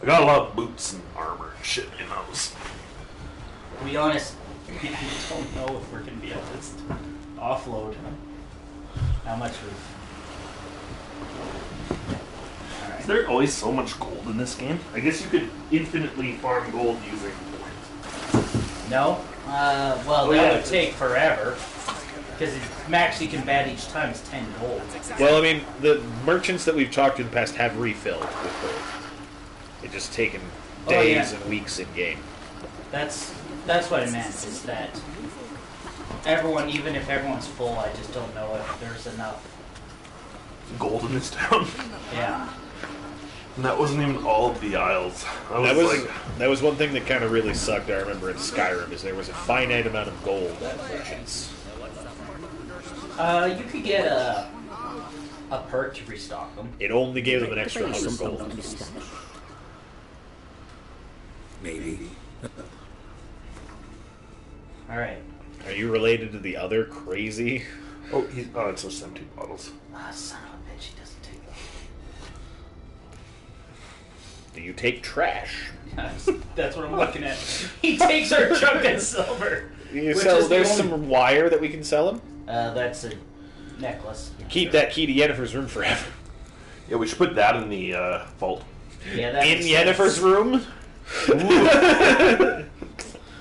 I got a lot of boots and armor and shit in those. To be honest, I don't know if we're gonna be able to offload how much we've. Is there always so much gold in this game? I guess you could infinitely farm gold using No? Well, that would take forever. Because max you can bat each time is 10 gold. Well, I mean, the merchants that we've talked to in the past have refilled with gold. It's just taken days and weeks in game. That's what I meant, is that everyone, even if everyone's full, I just don't know if there's enough. gold in this town. Yeah. And that wasn't even all of the isles. Like, That was one thing that kind of really sucked. I remember in Skyrim is there was a finite amount of gold at merchants. You could get a perk to restock them. It only gave them an extra 100 gold. Maybe. All right. Are you related to the other crazy? it's just empty bottles. Ah, son of a bitch, he doesn't take them. Do you take trash? That's what I'm looking at. He takes our junk and silver. You Which sell, is the there's only- some wire that we can sell him. That's a necklace. Keep that key to Yennefer's room forever. Yeah, we should put that in the vault. Yeah, that In makes sense. Yennefer's room?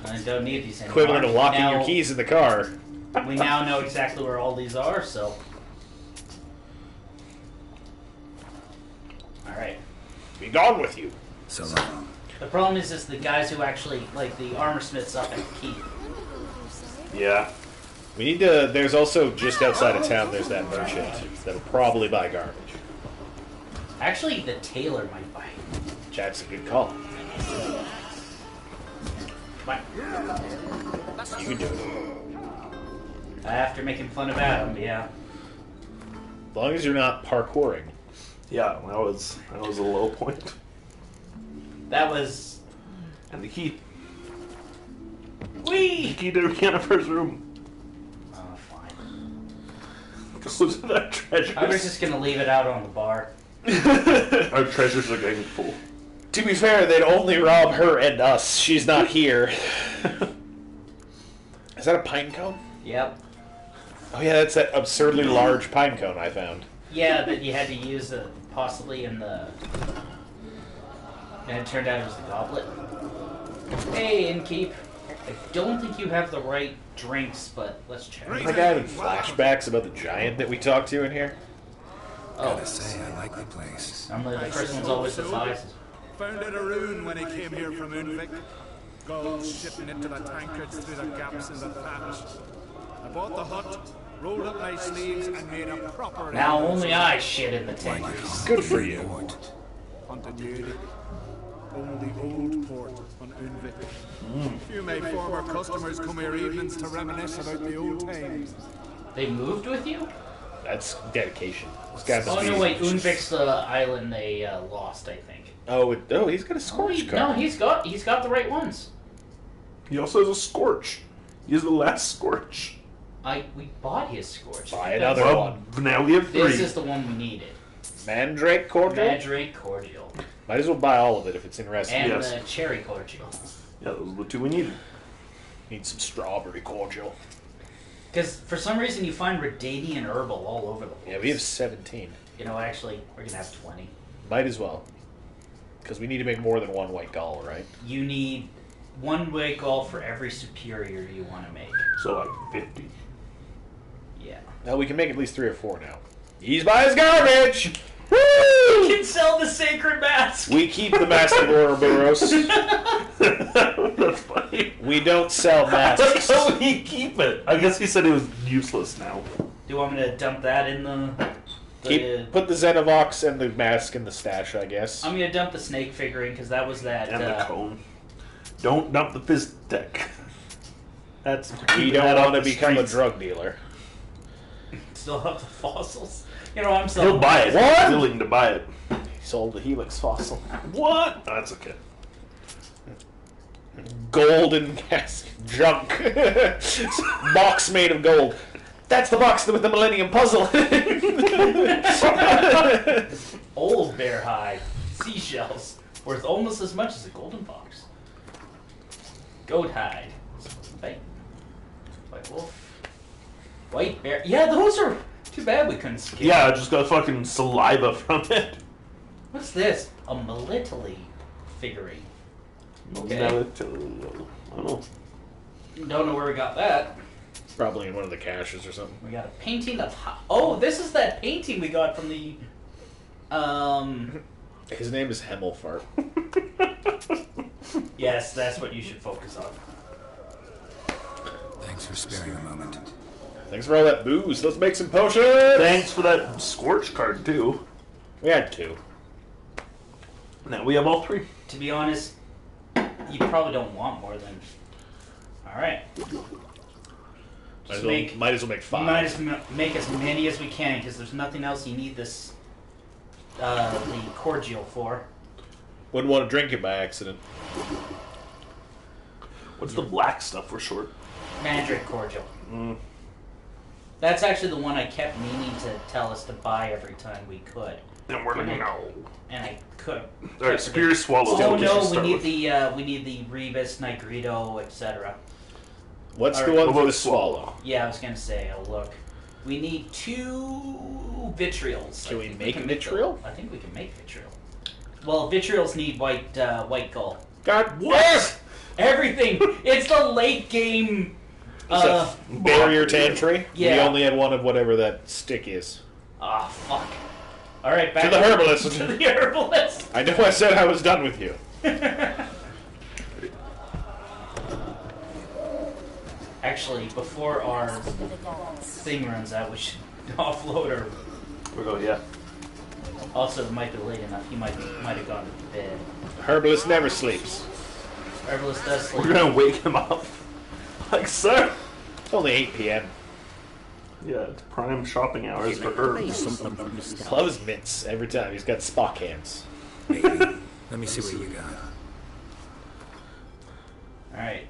I don't need these anymore. Equivalent of locking Now- your keys in the car. We now know exactly where all these are, so. Alright. Be gone with you. So long. The problem is the guys who actually, like, the armor smiths up at the keep. Yeah. We need to. There's also just outside of town. There's that merchant that'll probably buy garbage. Actually, the tailor might buy. That's a good call. But You can do it. after making fun of Adam, yeah. As long as you're not parkouring. Yeah, that was a low point. That was. And the key Whee! to Yennefer's room. Oh, fine. Go to that treasure. I was just gonna leave it out on the bar. Our treasures are getting full. To be fair, they'd only rob her and us. She's not here. Is that a pine cone? Yep. Oh yeah, that's that absurdly large pine cone I found. Yeah, that you had to use possibly in the. And it turned out it was the goblet. Hey, Innkeep. I don't think you have the right drinks, but let's check. Is that guy having flashbacks about the giant that we talked to in here? Oh, Gotta say, I like the place. normally the first one's always the size. Found it a rune when he came here from Unvik. Gold shipping into the tankards through the gaps in the thatch. I bought the hut, rolled up my sleeves, and made a proper. Now only I shit in the tank. Good for you. Continuity. Only old port on Unvik. Few my former customers come here evenings to reminisce about the old times. They moved with you? That's dedication. This guy must Oh be- no, wait. Unvik's the island they lost, I think. Oh, he's got a scorch card. No, he's got the right ones. He also has a scorch. He has the last scorch. We bought his scorch. Buy another Well, one. now we have 3. This is the one we needed. Mandrake cordial? Mandrake cordial Might as well buy all of it if it's in recipe. and Yes. the cherry cordial. Yeah, those are the 2 we needed. Need some strawberry cordial. Because for some reason you find Redanian herbal all over the place. Yeah, we have 17. You know, actually, we're gonna have 20. Might as well. Because we need to make more than one white gull, right? You need 1 white gall for every superior you want to make. So like 50. Yeah. No, we can make at least 3 or 4 now. He's buys garbage! You Woo! can sell the sacred mask. We keep the Mask of Ouroboros. That's funny. We don't sell masks. How would he keep it? I guess he said it was useless now. Do you want me to dump that in Put the Xenovox and the mask in the stash, I guess. I'm gonna dump the snake figure in because that was that. And the cone. Don't dump the fizz deck. That's We don't want to become a drug dealer. Still have the fossils. You know, I'm He'll selling. buy it. What? He's willing to buy it. He sold the Helix fossil. What? Oh, that's okay. golden junk box made of gold. That's the box with the Millennium Puzzle. Old bear hide. Seashells. Worth almost as much as a golden box. Goat hide. White wolf. White bear. Yeah, those are... Too bad we couldn't skip. Yeah, I just got fucking saliva from it. What's this? A Military figurine. Okay. Now I don't know. Don't know where we got that. Probably in one of the caches or something. We got a painting of... Oh, this is that painting we got from the... His name is Hemmelfart. Yes, that's what you should focus on. Thanks for sparing a moment. Thanks for all that booze. Let's make some potions. Thanks for that Scorch card, too. We had 2. Now we have all 3. To be honest, you probably don't want more than... Alright. Might as well make 5. Might as well make as many as we can, because there's nothing else you need this... the cordial for. Wouldn't want to drink it by accident. What's the black stuff for short? Mandrake cordial. That's actually the one I kept meaning to tell us to buy every time we could. And we're like, no. And I could. Alright, Superior Swallow. Oh no, we need the Rebus, Nigrito, etc. What's All the right. one for the swallow? Yeah, I was gonna say. I'll look. We need 2 vitrials. Can we make can vitriol? I think we can make vitriol. Well, vitrials need white gull. God, What? Everything. It's the late game. Barrier to entry? Yeah. We only had one of whatever that stick is. Ah, fuck. All right, back To the herbalist. To the herbalist. I know I said I was done with you. Actually, before our thing runs out, we should offload her. We're going, yeah. Also, it might be late enough. He might have gone to bed. Herbalist never sleeps. Herbalist does sleep. We're gonna wake him up. Like, sir. It's only 8 p.m. Yeah, it's prime shopping hours for herbs. Something from the start. Loves mints every time. He's got Spock hands. Let me see what you got. All right.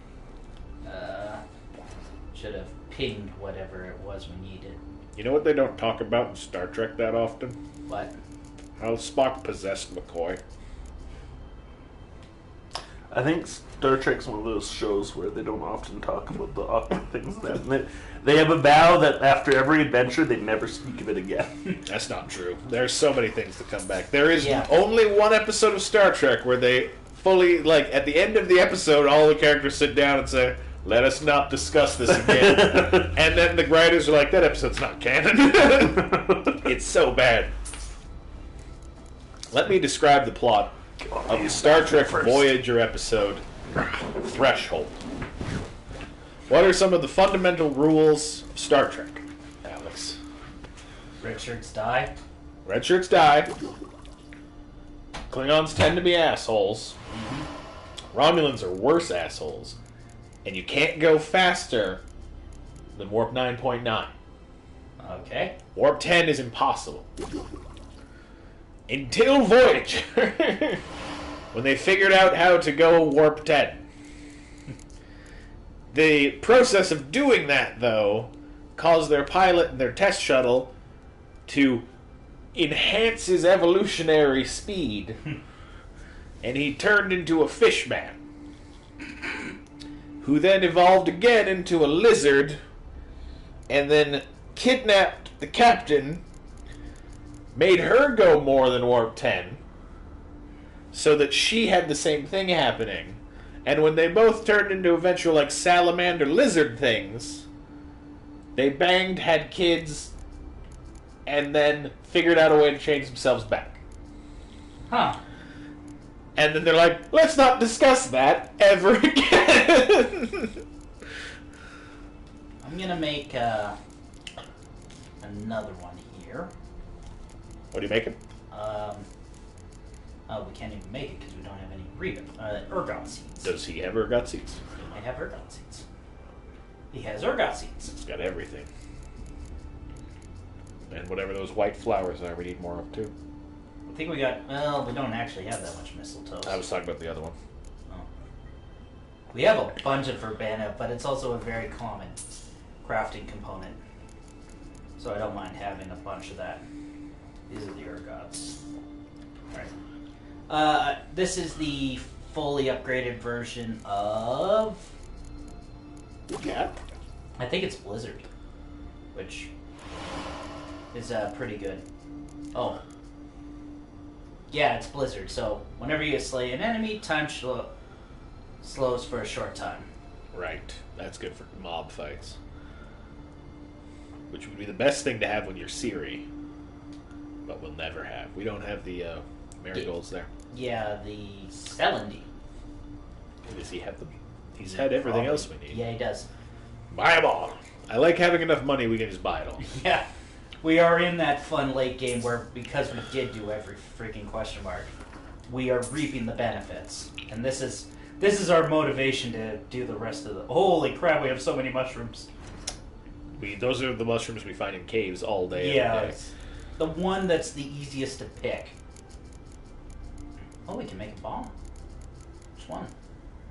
Should have pinged whatever it was we needed. You know what they don't talk about in Star Trek that often? What? How Spock possessed McCoy. I think Star Trek's one of those shows where they don't often talk about the awkward things that happen. They have a vow that after every adventure, they never speak of it again. That's not true. There's so many things to come back. There is Yeah. only one episode of Star Trek where they fully, like, at the end of the episode, all the characters sit down and say, "Let us not discuss this again." And then the writers are like, "That episode's not canon." It's so bad. Let me describe the plot of the Star Trek Voyager episode, Threshold. What are some of the fundamental rules of Star Trek, Alex? Red shirts die. Red shirts die. Klingons tend to be assholes. Romulans are worse assholes. And you can't go faster than Warp 9.9. Okay. Warp 10 is impossible. Until Voyager, when they figured out how to go Warp 10. The process of doing that, though, caused their pilot and their test shuttle to enhance his evolutionary speed. And he turned into a fish man, who then evolved again into a lizard, and then kidnapped the captain, made her go more than Warp 10, so that she had the same thing happening. And when they both turned into eventual, like, salamander lizard things, they banged, had kids, and then figured out a way to change themselves back. Huh. And then they're like, let's not discuss that ever again. I'm gonna make another one here. What are you making? Oh, we can't even make it because we don't have any ergot seeds. Does he ever got seeds? He might have ergot seeds. He has ergot seeds. He's got everything. And whatever those white flowers are, we need more of too. I think we got. Well, we don't actually have that much mistletoe. I was talking about the other one. Oh. We have a bunch of verbena, but it's also a very common crafting component. So I don't mind having a bunch of that. These are the ergots. Alright. This is the fully upgraded version of... Yeah. I think it's Blizzard. Which is pretty good. Oh. Yeah, it's Blizzard. So whenever you slay an enemy, time slows for a short time. Right. That's good for mob fights. Which would be the best thing to have when you're Ciri. But we'll never have. We don't have the marigolds there. Yeah, the Selendi. Does he have them? He's had everything else we need. Yeah, he does. Buy them all. I like having enough money we can just buy it all. Yeah. We are in that fun late game where, because we did do every freaking question mark, we are reaping the benefits. And this is our motivation to do the rest of the... Holy crap, we have so many mushrooms. Those are the mushrooms we find in caves all day. Yeah, every day. it's the one that's the easiest to pick. Oh, we can make a bomb. Which one?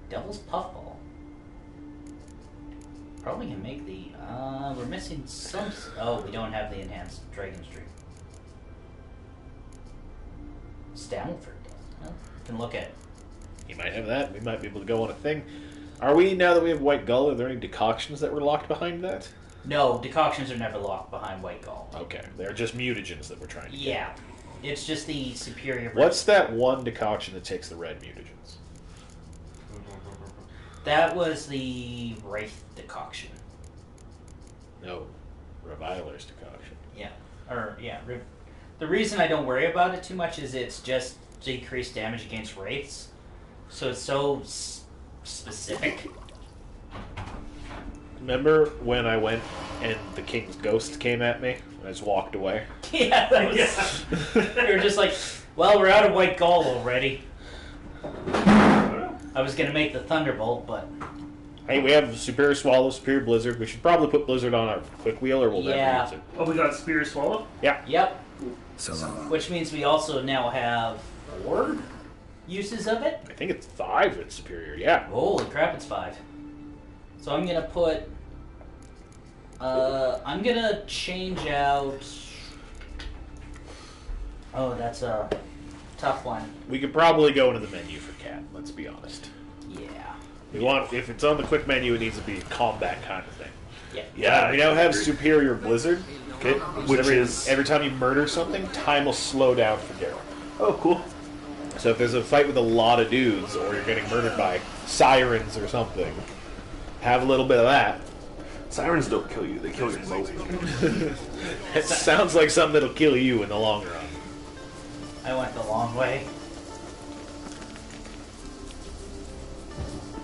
Devil's Puffball. Probably can make the... we're missing some... Oh, we don't have the enhanced Dragon Streak. Stammelford does. Well, we can look at it. He might have that. We might be able to go on a thing. Are we, now that we have White Gull, are there any decoctions that were locked behind that? No, decoctions are never locked behind White Gull. Okay, they're just mutagens that we're trying to get. Yeah. It's just the superior... What's that one decoction that takes the red mutagens? That was the Wraith decoction. No, Reviler's decoction. Yeah. The reason I don't worry about it too much is it's just decreased damage against Wraiths. So it's so specific. Remember when I went and the King's Ghost came at me? I just walked away. Yeah, that was... You were just like, well, we're out of White Gull already. I was going to make the Thunderbolt, but... Hey, we have Superior Swallow, Superior Blizzard. We should probably put Blizzard on our quick wheel or we'll never use it. Oh, we got Spear Swallow? Yeah. Yep. So long. Which means we also now have 4 uses of it. I think it's 5 it's Superior, yeah. Holy crap, it's 5. So I'm going to put... I'm going to change out... Oh, that's a tough one. We could probably go into the menu for Cat, let's be honest. Yeah. We want, if it's on the quick menu, it needs to be a combat kind of thing. Yeah. Yeah, we now have Superior Blizzard, okay, Which is... every time you murder something, time will slow down for Daryl. Oh, cool. So if there's a fight with a lot of dudes, or you're getting murdered by sirens or something, have a little bit of that. Sirens don't kill you, they kill your boat. It sounds like something that'll kill you in the long run. I went the long way.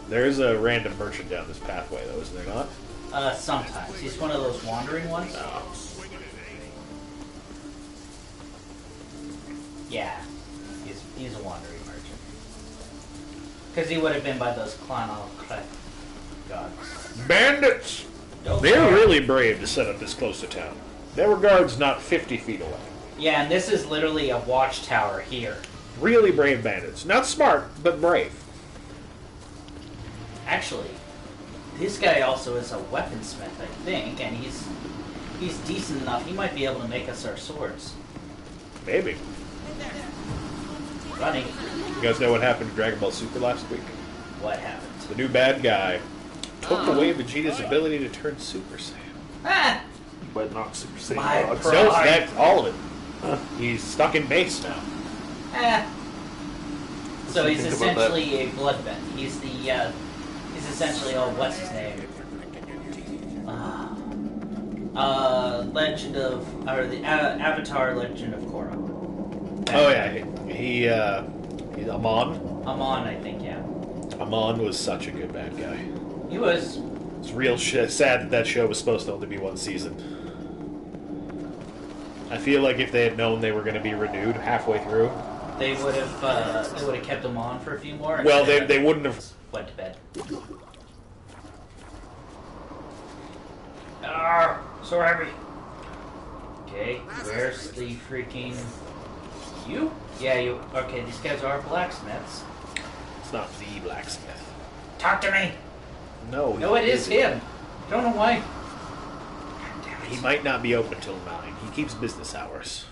There's a random merchant down this pathway, though, isn't there not? Sometimes. He's one of those wandering ones. Oh. Yeah. He's a wandering merchant. Because he would have been by those clan gods. Bandits! Don't They're care. really brave to set up this close to town. There were guards not 50 feet away. Yeah, and this is literally a watchtower here. Really brave bandits. Not smart, but brave. Actually, this guy also is a weaponsmith, I think, and he's decent enough. He might be able to make us our swords. Maybe. Running. You guys know what happened to Dragon Ball Super last week? What happened? The new bad guy took away Vegeta's ability to turn Super Saiyan. Ah! But not Super Saiyan My dogs. pride. No, that's all of it. He's stuck in base now. Ah. So do you he's think about that? essentially a bloodbend. He's essentially, what's his name? Legend of, or the Avatar Legend of Korra. Oh yeah, he's Amon. Amon, I think, yeah. Amon was such a good bad guy. He was. It's real sad that show was supposed to only be one season. I feel like if they had known they were going to be renewed halfway through, They would have kept him on for a few more. well, instead they wouldn't have. went to bed. Arr, so heavy. Okay, where's the freaking... You? Yeah, you. Okay, these guys are blacksmiths. It's not the blacksmith. Talk to me. No. No, it is him. Don't know why. He might not be open till 9. He keeps business hours.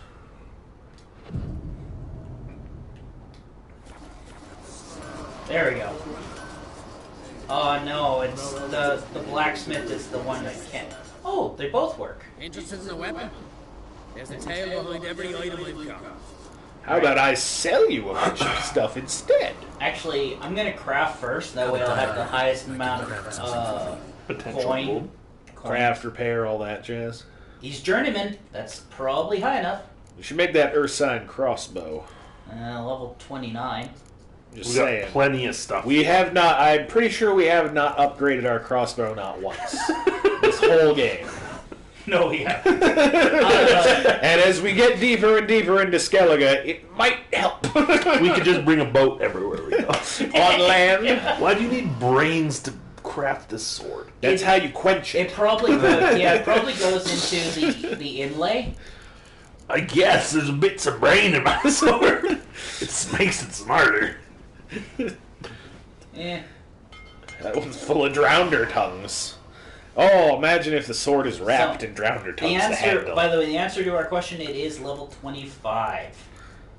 There we go. Oh no, it's the blacksmith is the one that can't. Oh, they both work. Interested in a weapon? There's a tale behind every item I've got. How about I sell you a bunch of stuff instead? Actually, I'm gonna craft first. That way, I'll have the highest amount of Potential coin. gold. Craft, repair, all that jazz. He's journeyman. That's probably high enough. We should make that Ursine crossbow. Level 29. Just We got saying. plenty of stuff. We have not. I'm pretty sure we have not upgraded our crossbow not once. This whole game. No, yeah. And as we get deeper and deeper into Skellige, it might help. We could just bring a boat everywhere we go. On land. Why do you need brains to craft this sword? That's how you quench It it. probably goes. Yeah, it probably goes into the inlay. I guess there's bits of brain in my sword. It makes it smarter. Eh. That one's full of drowner tongues. Oh, imagine if the sword is wrapped So, in drowner The tongues to answer, handle. by the way, the answer to our question, it is level 25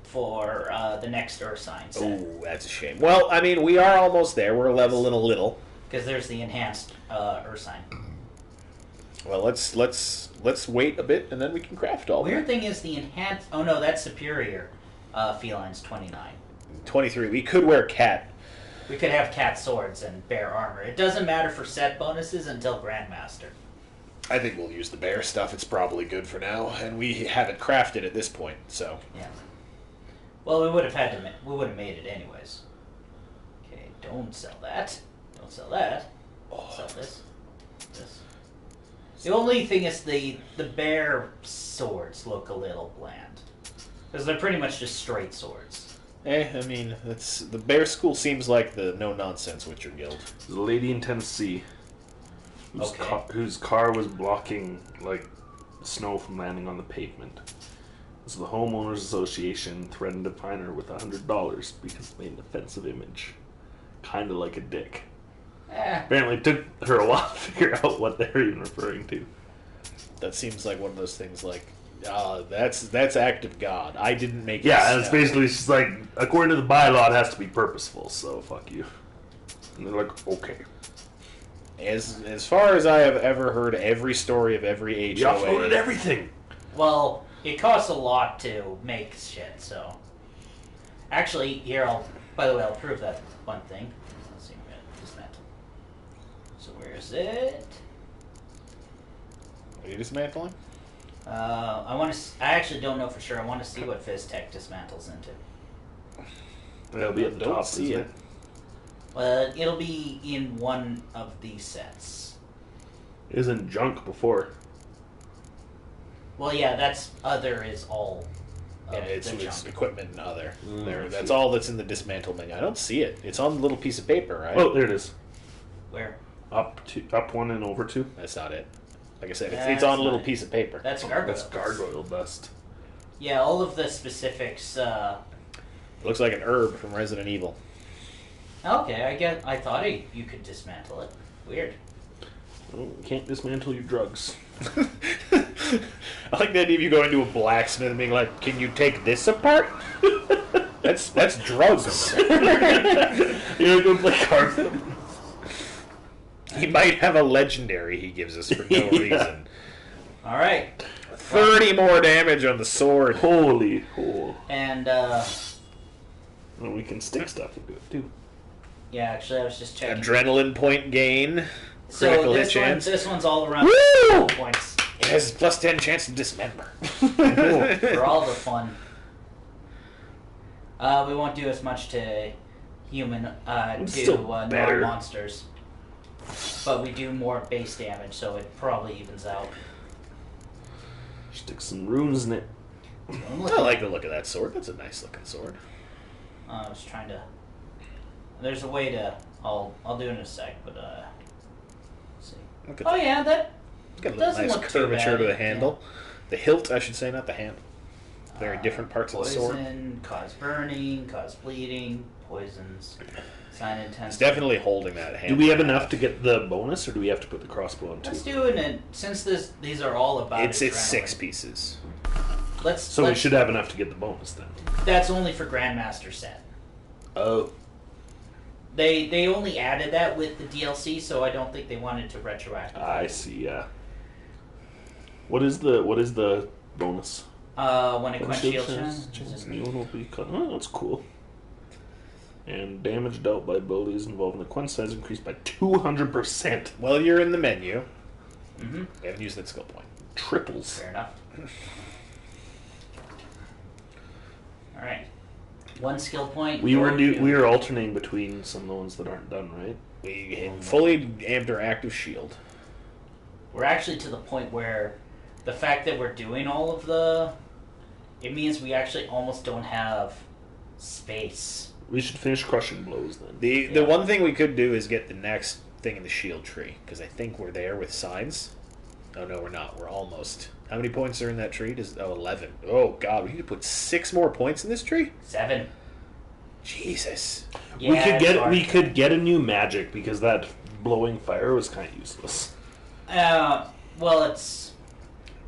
for the next Ursine set. Oh, that's a shame. Well, I mean, we are almost there. We're leveling a little. Because there's the enhanced Ursine. Well, let's wait a bit and then we can craft all Weird that. thing is the enhanced. Oh no, that's superior. Feline's 29. 23. We could wear cat. We could have cat swords and bear armor. It doesn't matter for set bonuses until Grandmaster. I think we'll use the bear stuff. It's probably good for now, and we haven't crafted at this point, so. Yeah. Well, we would have had to. We would have made it anyways. Okay, don't sell that. Don't sell that. Sell this. This. The only thing is the bear swords look a little bland because they're pretty much just straight swords. I mean, that's the bear school seems like the no nonsense Witcher guild. There's a lady in Tennessee Okay. whose car was blocking like snow from landing on the pavement. So the homeowners association threatened to fine her with $100 because it made an offensive image, kind of like a dick. Apparently, it took her a while to figure out what they're even referring to. That seems like one of those things like, that's act of God. I didn't make it. Yeah, and it's snow. basically she's like, according to the bylaw, it has to be purposeful. So fuck you. And they're like, okay. As far as I have ever heard, every story of every You offloaded HOA. everything. Well, it costs a lot to make shit, so. Actually, here by the way, I'll prove that one thing. Let's see, I'm gonna dismantle. So where is it? Are you dismantling? I actually don't know for sure. I want to see what Fizztech dismantles into. It'll be at the Don't top. see isn't it. Well, it'll be in one of these sets. It was in junk before. Well, yeah, that's other is all. Yeah, Of it's the junk. equipment and other. There, I that's see. all that's in the dismantle menu. I don't see it. It's on the little piece of paper, right? Oh, there it is. Where? Up one and over two. That's not it. Like I said, it's That's on a little not it. piece of paper. That's gargoyle. That's gargoyle dust. Yeah, all of the specifics. It looks like an herb from Resident Evil. Okay, I thought you could dismantle it. Weird. Oh, you can't dismantle your drugs. I like the idea of you going to a blacksmith and being like, "Can you take this apart?" that's drugs. You're gonna play cards. He might have a legendary he gives us for no Yeah. reason. All right, 30 more damage on the sword. Holy hole. and And we can stick stuff into it too. yeah, actually, I was just checking. Adrenaline point gain. So Critical hit chance. this one's all around Woo! points It has plus 10 chance to dismember. for all the fun. We won't do as much to human still better. non-monsters, but we do more base damage, so it probably evens out. Stick some runes in it. I'm I looking- like the look of that sword. That's a nice looking sword. I was trying to. There's a way to. I'll do it in a sec, but let's see. Look at Oh that. yeah, that Got a little doesn't nice look too curvature bad, to the yeah. handle. The hilt, I should say, not the handle. Very different parts of the sword. Poison, cause burning, cause bleeding, poisons. Sign intense. It's definitely holding that hand. Do we have enough to get the bonus, or do we have to put the crossbow on Let's too? do it, and since these are all about It's adrenaline, 6 pieces. So we should have enough to get the bonus then. That's only for Grandmaster set. Oh. They only added that with the DLC, so I don't think they wanted to retroact. I see, yeah. What is the bonus? When it quench shield chance, chance. new one will be cut. Oh, that's cool. And damage dealt by abilities involving the quench size increased by 200%. Well, you're in the menu. Mm-hmm. We haven't used that skill point. Triples. Fair enough. All right. One skill point. We were alternating between some of the ones that aren't done, right? We fully amped our active shield. We're actually to the point where the fact that we're doing all of it means we actually almost don't have space. We should finish crushing blows then. The one thing we could do is get the next thing in the shield tree, because I think we're there with signs. Oh no, we're not. We're almost. How many points are in that tree? 11. Oh god, we need to put 6 more points in this tree? 7. Jesus. Yeah, we could get a new magic because that blowing fire was kind of useless. Well, it's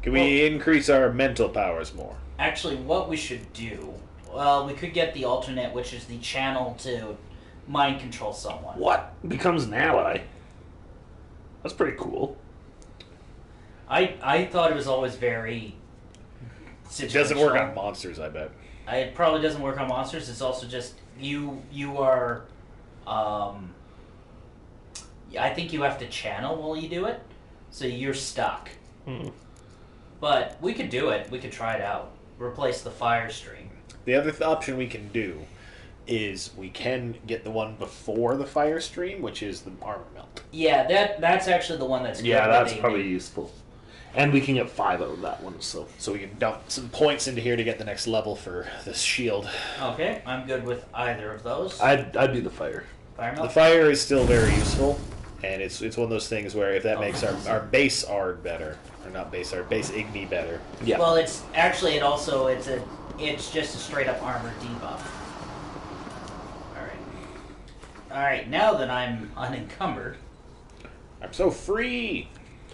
Can we increase our mental powers more? actually what we should do. Well, we could get the alternate, which is the channel to mind control someone. What? Becomes an ally. That's pretty cool. I thought it was always very It doesn't work situational. on monsters, I bet. It probably doesn't work on monsters. It's also just you are. I think you have to channel while you do it, so you're stuck. But we could do it. We could try it out. Replace the fire stream. The other option we can do is we can get the one before the fire stream, which is the armor melt. Yeah, that's actually the one that's good. Yeah, with that's the- probably useful. And we can get 5 out of that one, so. So we can dump some points into here to get the next level for this shield. Okay, I'm good with either of those. I'd do the fire. Fire The melt. fire is still very useful, and it's one of those things where if that makes our base ARD better, or not base ARD, base Igni better. Yeah. Well, it's actually it's just a straight up armor debuff. All right. Now that I'm unencumbered. I'm so free!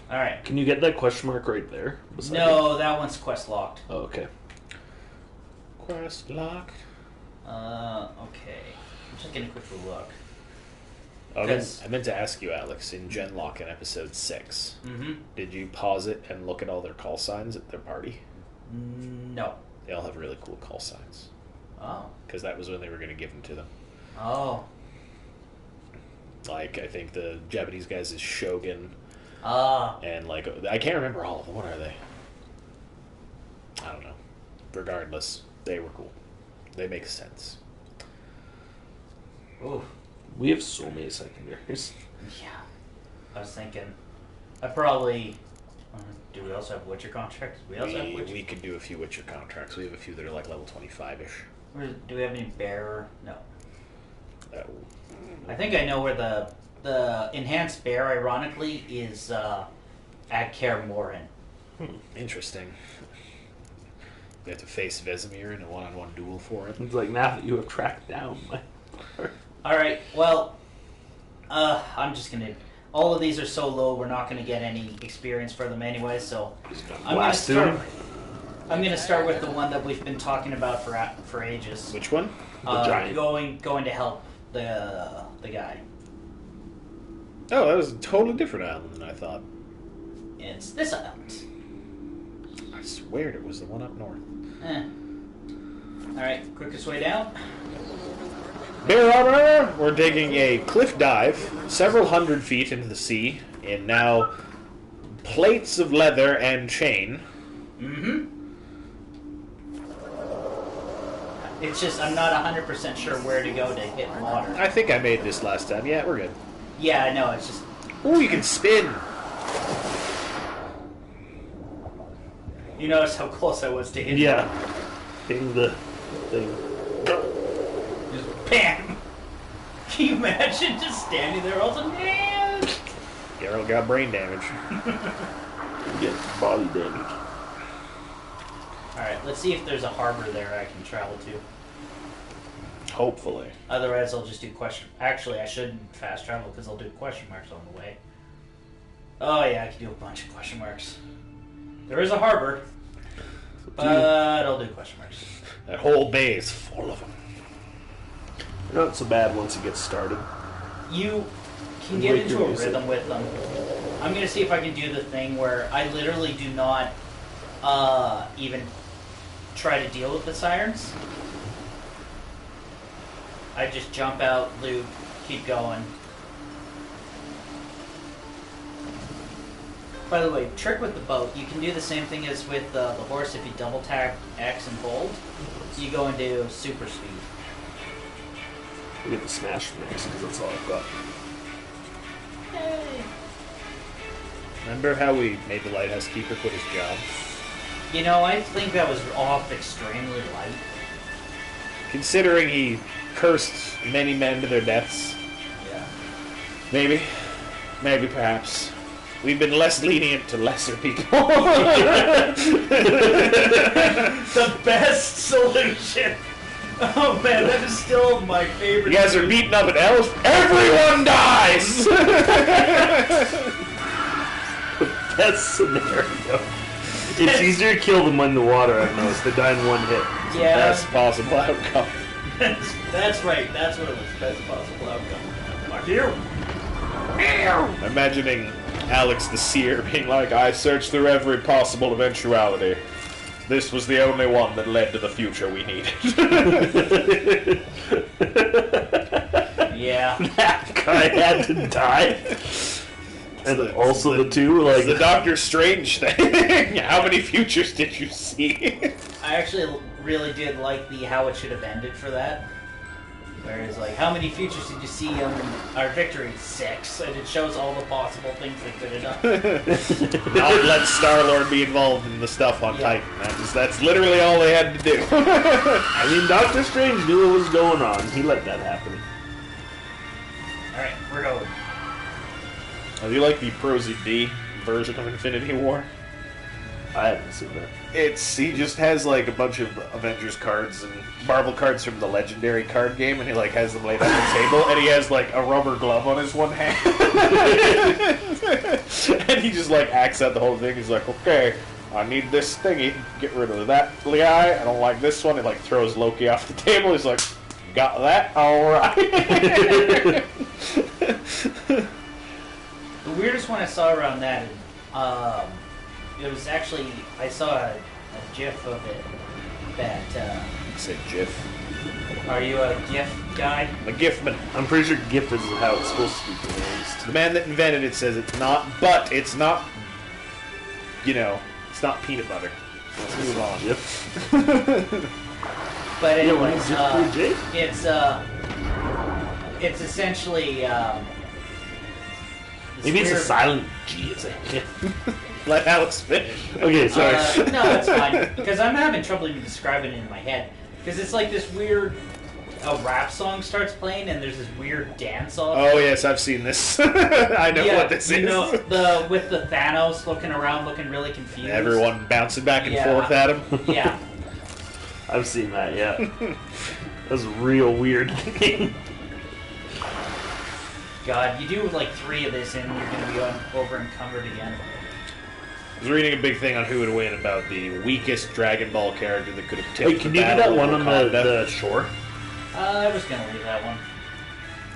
All right. Can you get that question mark right there? beside it? No, that one's quest locked. Oh, okay. Quest locked. Okay. I'm just taking a quick look. I meant to ask you, Alex, in Genlock in episode 6, did you pause it and look at all their call signs at their party? No. They all have really cool call signs. Oh. Because that was when they were going to give them to them. Oh. Like, I think the Japanese guy's is Shogun, Ah. and, like, I can't remember all of them. What are they? I don't know. Regardless, they were cool. They make sense. Ooh. We have so many secondaries. Yeah. I was thinking. I probably. Do we also have Witcher contracts? We also have Witcher. We could do a few Witcher contracts. We have a few that are, like, level 25-ish. Do we have any bear? No. That I think I know where the enhanced bear, ironically, is at Kaer Morhen. Interesting. We have to face Vesemir in a one-on-one duel for it. It's like, now that you have tracked down my... All right. Well, I'm just gonna. All of these are so low, we're not gonna get any experience for them anyway. So I'm gonna Blast through start. them. I'm gonna start with the one that we've been talking about for ages. Which one? The giant. Going to help the guy. Oh, that was a totally different island than I thought. It's this island. I swear it was the one up north. All right, quickest way down. Bear armor! We're taking a cliff dive, several hundred feet into the sea, in now plates of leather and chain. It's just I'm not 100% sure where to go to hit water. I think I made this last time. Yeah, we're good. Yeah, I know. It's just Ooh, you can spin! you notice how close I was to hitting. Yeah. Hitting the thing. Just bam. Can you imagine just standing there all the time? Geralt got brain damage. Get body damage. All right, let's see if there's a harbor there I can travel to. Hopefully. Otherwise, I'll just do question. Actually, I shouldn't fast travel because I'll do question marks on the way. Oh yeah, I can do a bunch of question marks. There is a harbor, but I'll do question marks. That whole bay is full of them. They're not so bad once it gets started. You can get into a rhythm with them. I'm gonna see if I can do the thing where I literally do not even try to deal with the sirens. I just jump out, loot, keep going. By the way, trick with the boat, you can do the same thing as with the horse. If you double tap X and hold, you go into super speed. We get the smash mix because that's all I've got. Yay. Remember how we made the lighthouse keeper quit his job? You know, I think that was off extremely light. Considering he cursed many men to their deaths. Yeah. Maybe. Maybe, perhaps. We've been less lenient to lesser people. The best solution. Oh man, that is still my favorite. You guys are beating up an elf. Everyone dies! Best scenario. It's easier to kill them in the water, I've noticed. They die in one hit. Yeah, Best possible outcome. that's right. That's what it was. Best possible outcome. Mark here. Imagining Alex the Seer being like, I searched through every possible eventuality. This was the only one that led to the future we needed. Yeah. That guy had to die. And also the two, like... The Doctor Strange thing. How many futures did you see? I actually really did like the how it should have ended for that. Whereas, like, how many futures did you see on our victory? 6. And it shows all the possible things they could have done. Not let Star-Lord be involved in the stuff on Yeah. Titan. That's literally all they had to do. I mean, Doctor Strange knew what was going on. He let that happen. Alright, we're going. Do you like the Prosy D version of Infinity War? I haven't seen that. He just has like a bunch of Avengers cards and Marvel cards from the Legendary card game, and he like has them laid on the table, and he has like a rubber glove on his one hand, and he just like acts out the whole thing. He's like, okay, I need this thingy, get rid of that guy. I don't like this one. He like throws Loki off the table. He's like, got that? All right. The weirdest one I saw around that, it was actually, I saw a GIF of it that, Say GIF. are you a GIF guy? I'm a GIFman. I'm pretty sure GIF is how it's supposed to be pronounced. The man that invented it says it's not, but it's not, it's not peanut butter. Let's move on. GIF. But Yeah, when anyways, it's GIF it's essentially, this Maybe it's a weird- silent G. It's a GIF. Let Alex finish. Okay, sorry. No, that's fine. Because I'm having trouble even describing it in my head. Because it's like this weird, a rap song starts playing and there's this weird dance off. Oh yes, I've seen this. I know what this you is. know, with the Thanos looking around, looking really confused. Everyone bouncing back and Yeah. forth at him. Yeah. I've seen that, yeah. That's a real weird thing. God, you do like 3 of this and you're going to be over encumbered again. I was reading a big thing on who would win about the weakest Dragon Ball character that could have tipped Wait, can the you do battle that one of on Wakanda. the shore? I was going to leave that one.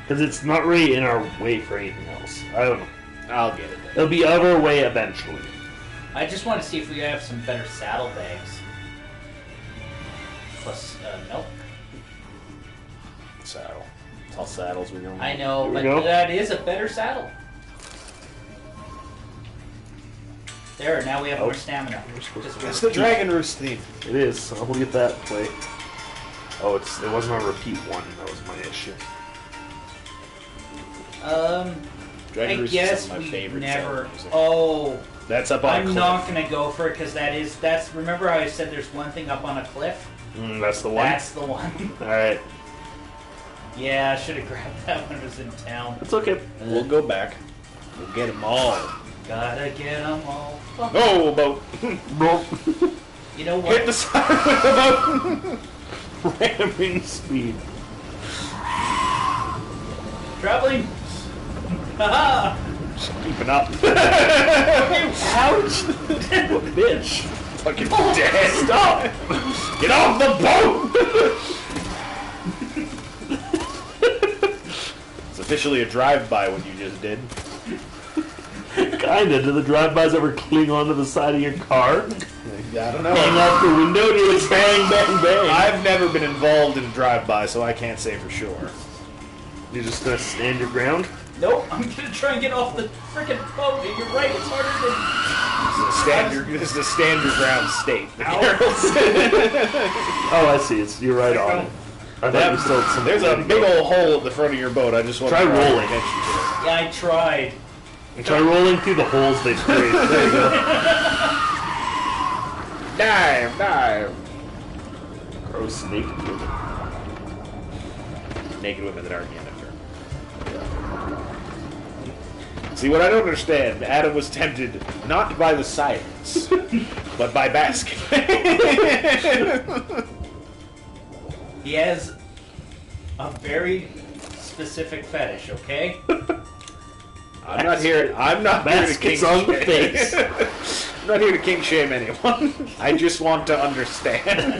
Because it's not really in our way for anything else. I don't know. I'll get it. It'll be out of our way eventually. I just want to see if we have some better saddlebags. Plus milk. Saddle. It's all saddles we don't. I know, Here we but go. that is a better saddle. There, now we have more stamina. Just It's the Dragon Roost theme. It is. I'll get that play. Oh, it wasn't a repeat one. That was my issue. Dragon I Roost guess is one of my we favorite never. Zelda music. Oh, That's up on a I'm cliff. not gonna go for it because that's. Remember how I said there's one thing up on a cliff? That's the one. That's the one. Alright. Yeah, I should have grabbed that when I was in town. It's okay. We'll go back. We'll get them all. Gotta get them all. No, boat. You know Hit what? the side of the boat. Ramming speed. Traveling. Haha. Just keeping up. Ouch. Bitch. Fucking dead. Stop! Get off the boat! It's officially a drive-by what you just did. Kinda. Do the drive-bys ever cling onto the side of your car? I don't know. Hang off the window? Do it bang, bang, bang? I've never been involved in a drive-by, so I can't say for sure. You're just gonna stand your ground? Nope, I'm gonna try and get off the freaking boat. And you're right, it's harder This is a stand your ground state. Oh, I see. You're right on it. I thought you still had some There's way a to big go. old hole at the front of your boat. I just want Try to draw your rolling. attention to it. than. Yeah, I tried. And try rolling through the holes they sprayed. There you go. Dive. Gross naked women. Naked women that aren't Yennefer. See, what I don't understand, Adam was tempted not by the sirens, but by basking. He has a very specific fetish, okay? I'm not here to Baskets kink on the shame. face. I'm not here to kink shame anyone. I just want to understand.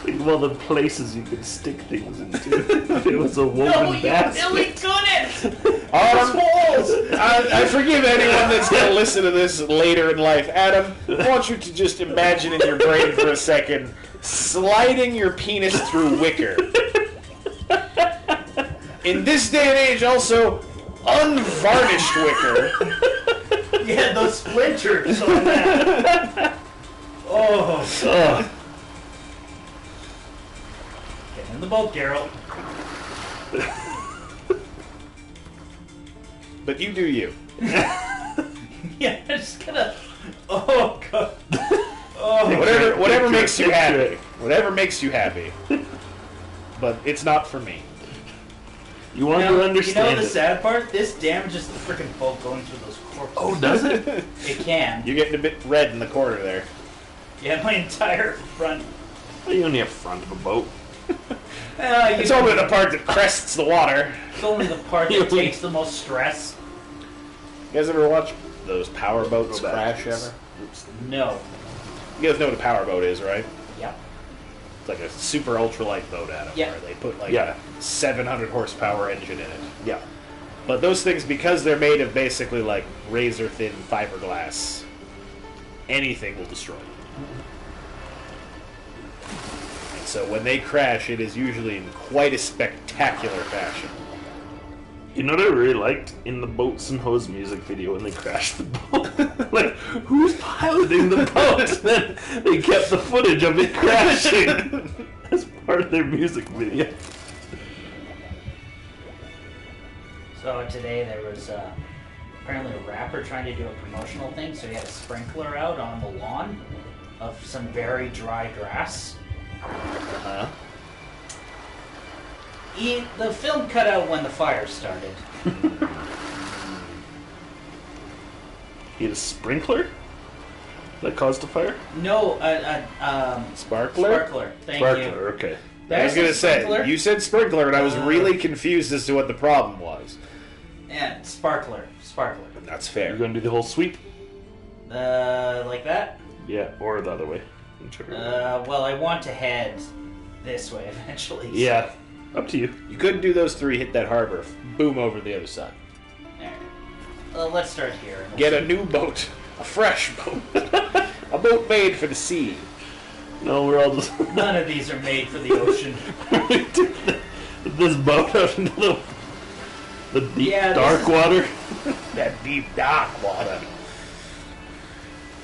Think of all the places you could stick things into. If it was a woven No, you basket. really couldn't! I forgive anyone that's going to listen to this later in life. Adam, I want you to just imagine in your brain for a second sliding your penis through wicker. In this day and age, also unvarnished wicker. Yeah, those splinters on that. Oh. Ugh. Get in the boat, Geralt. But you do you. Yeah, I'm just gonna. Oh god. Oh. Whatever makes you Picture happy. it. Whatever makes you happy. But it's not for me. You want You to know understand the it. sad part? This damages the freaking boat going through those corpses. Oh, does it? It can. You're getting a bit red in the corner there. Yeah, my entire front. Well, you only have front of a boat. It's only the part that crests the water. It's only the part that takes the most stress. You guys ever watch those power boats Go back. crash ever? No. You guys know what a power boat is, right? Yeah. It's like a super ultralight boat, Adam, Yeah. where they put like Yeah. a 700 horsepower engine in it. Yeah. But those things, because they're made of basically like razor thin fiberglass, anything will destroy them. And so when they crash, it is usually in quite a spectacular fashion. You know what I really liked in the Boats and Hose music video when they crashed the boat? Like, who's piloting the boat? Then they kept the footage of it crashing as part of their music video. So today there was apparently a rapper trying to do a promotional thing, so he had a sprinkler out on the lawn of some very dry grass. Uh-huh. The film cut out when the fire started. He had a sprinkler that caused a fire? No, Sparkler? Sparkler. Thank Sparkler, you. okay. I was There's going a to say, sprinkler. you said sprinkler, and I was really confused as to what the problem was. Yeah, sparkler. That's You're fair. going to do the whole sweep? Like that? Yeah, or the other way. Whichever. Well, I want to head this way eventually. so- Yeah, up to you. You couldn't do those three, hit that harbor, boom over the other side. Alright. Well, let's start here. and we'll Get see. a new boat. A fresh boat. A boat made for the sea. No, we're all just... None of these are made for the ocean. this boat out into the deep, Yeah, this dark is- water. That deep, dark water.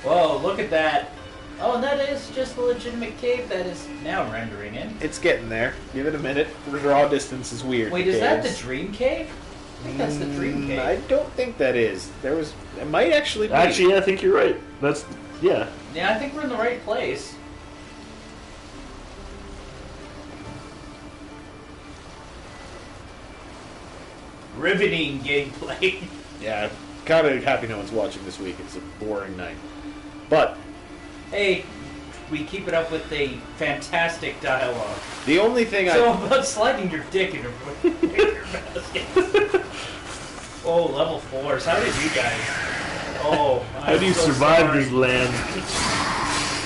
Whoa, look at that. Oh, and that is just a legitimate cave that is now rendering in. It's getting there. Give it a minute. Draw distance is weird. Wait, for is that the caves. dream cave? I think that's the dream cave. I don't think that is. There was. It might actually be. Actually, I think you're right. That's... Yeah. Yeah, I think we're in the right place. Riveting gameplay. Yeah, I'm kind of happy no one's watching this week. It's a boring night. But Hey, we keep it up with the fantastic dialogue. the only thing So about sliding your dick in her. Oh, level 4s. How did you guys? Oh, How do you survive this land?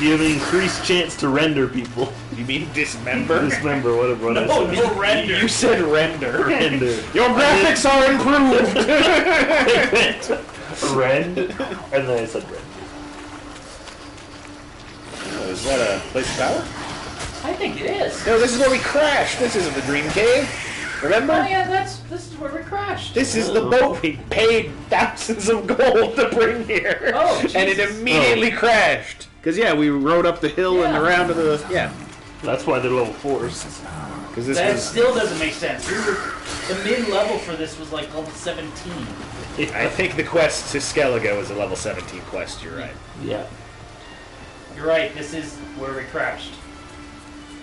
You have an increased chance to render people. You mean dismember? Dismember, whatever. What I No, said. no render. You said render. Render. Your graphics are improved. Rend, and then I said rend. Oh, is that a place of power? I think it is. No, this is where we crashed. This isn't the Dream Cave. Remember? Oh yeah, this is where we crashed. This is the boat we paid thousands of gold to bring here. Oh, and it Jesus. immediately crashed. Because, yeah, we rode up the hill and Yeah. around to the... Yeah. That's why they're level 4s. Because this That was... still doesn't make sense. The mid-level for this was like level 17. I think the quest to Skellige was a level 17 quest, you're right. Yeah. You're right, this is where we crashed.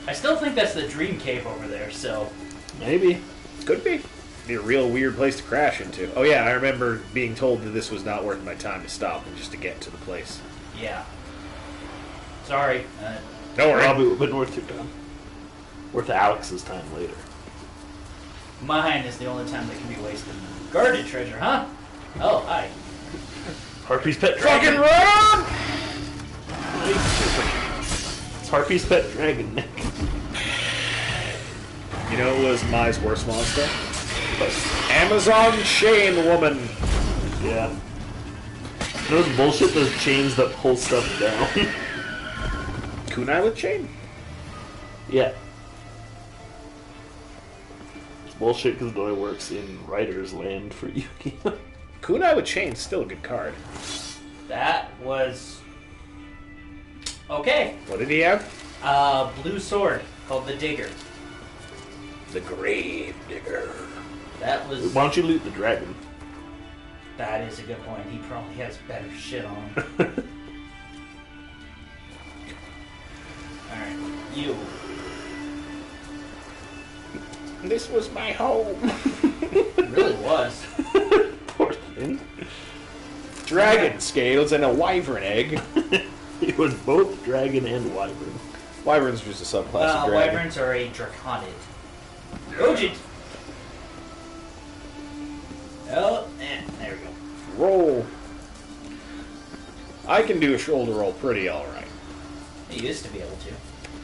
I still think that's the Dream Cave over there, so... Maybe. Could be. Be a real weird place to crash into. Oh yeah, I remember being told that this was not worth my time to stop and just to get to the place. Yeah. Sorry. Don't worry. Probably would have been worth your time. Worth Alex's time later. Mine is the only time that can be wasted. Guarded treasure, huh? Oh, hi. Harpy's pet Fucking dragon. run! It's Harpy's pet dragon, Nick. You know what was Mai's worst monster? Amazon chain woman. Yeah. Those bullshit, those chains that pull stuff down. Kunai with chain? Yeah. It's bullshit because it only works in Writer's Land for Yu-Gi-Oh! Kunai with chain's still a good card. That was... Okay. What did he have? Blue sword called the Digger. The Grave Digger. That was... Why don't you loot the dragon? That is a good point. He probably has better shit on him. Alright, you. This was my home. It really was. Poor thing. Dragon scales and a wyvern egg. It was both dragon and wyvern. Wyvern's just a subclass of dragon. Wyverns are a draconid. Gojit! Oh, there we go. Roll. I can do a shoulder roll pretty alright. You used to be able to.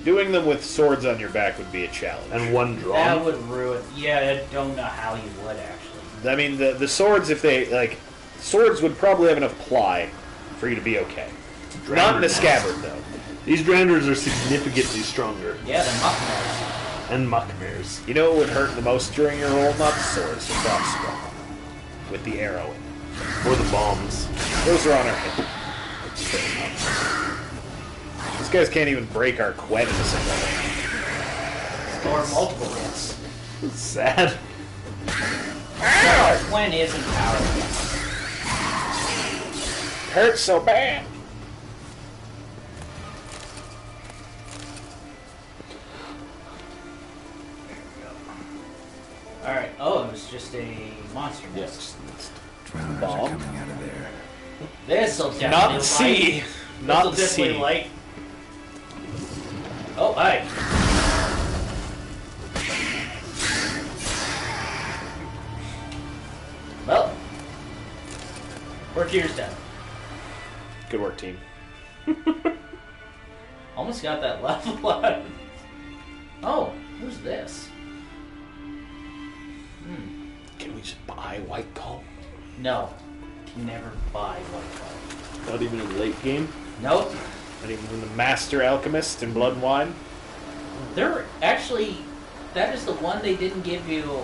Doing them with swords on your back would be a challenge. And one That draw. would ruin... Yeah, I don't know how you would, actually. I mean, the swords, if they, like... Swords would probably have enough ply for you to be okay. Not in the scabbard, though. These Dranders are significantly stronger. Yeah, the Muckmores. And Muckmares. You know what would hurt the most during your roll? Not the swords, the crossbow. With the arrow in it. Or the bombs. Those are on our hip. These guys can't even break our Quen in a single hit. Or multiple hits. It's sad. Our Quen isn't powerful. Hurts so bad. Alright, oh, it was just a monster nest. Bomb. This'll definitely Not light. C. This'll Not definitely C. light. Oh, hi. Well, work yours done. Good work, team. Almost got that level out. Oh, who's this? Can we just buy White Gull? No. Can never buy White Gull. Not even in late game. Nope. Not even from the Master Alchemist in Blood and Wine? They're actually, that is the one they didn't give you.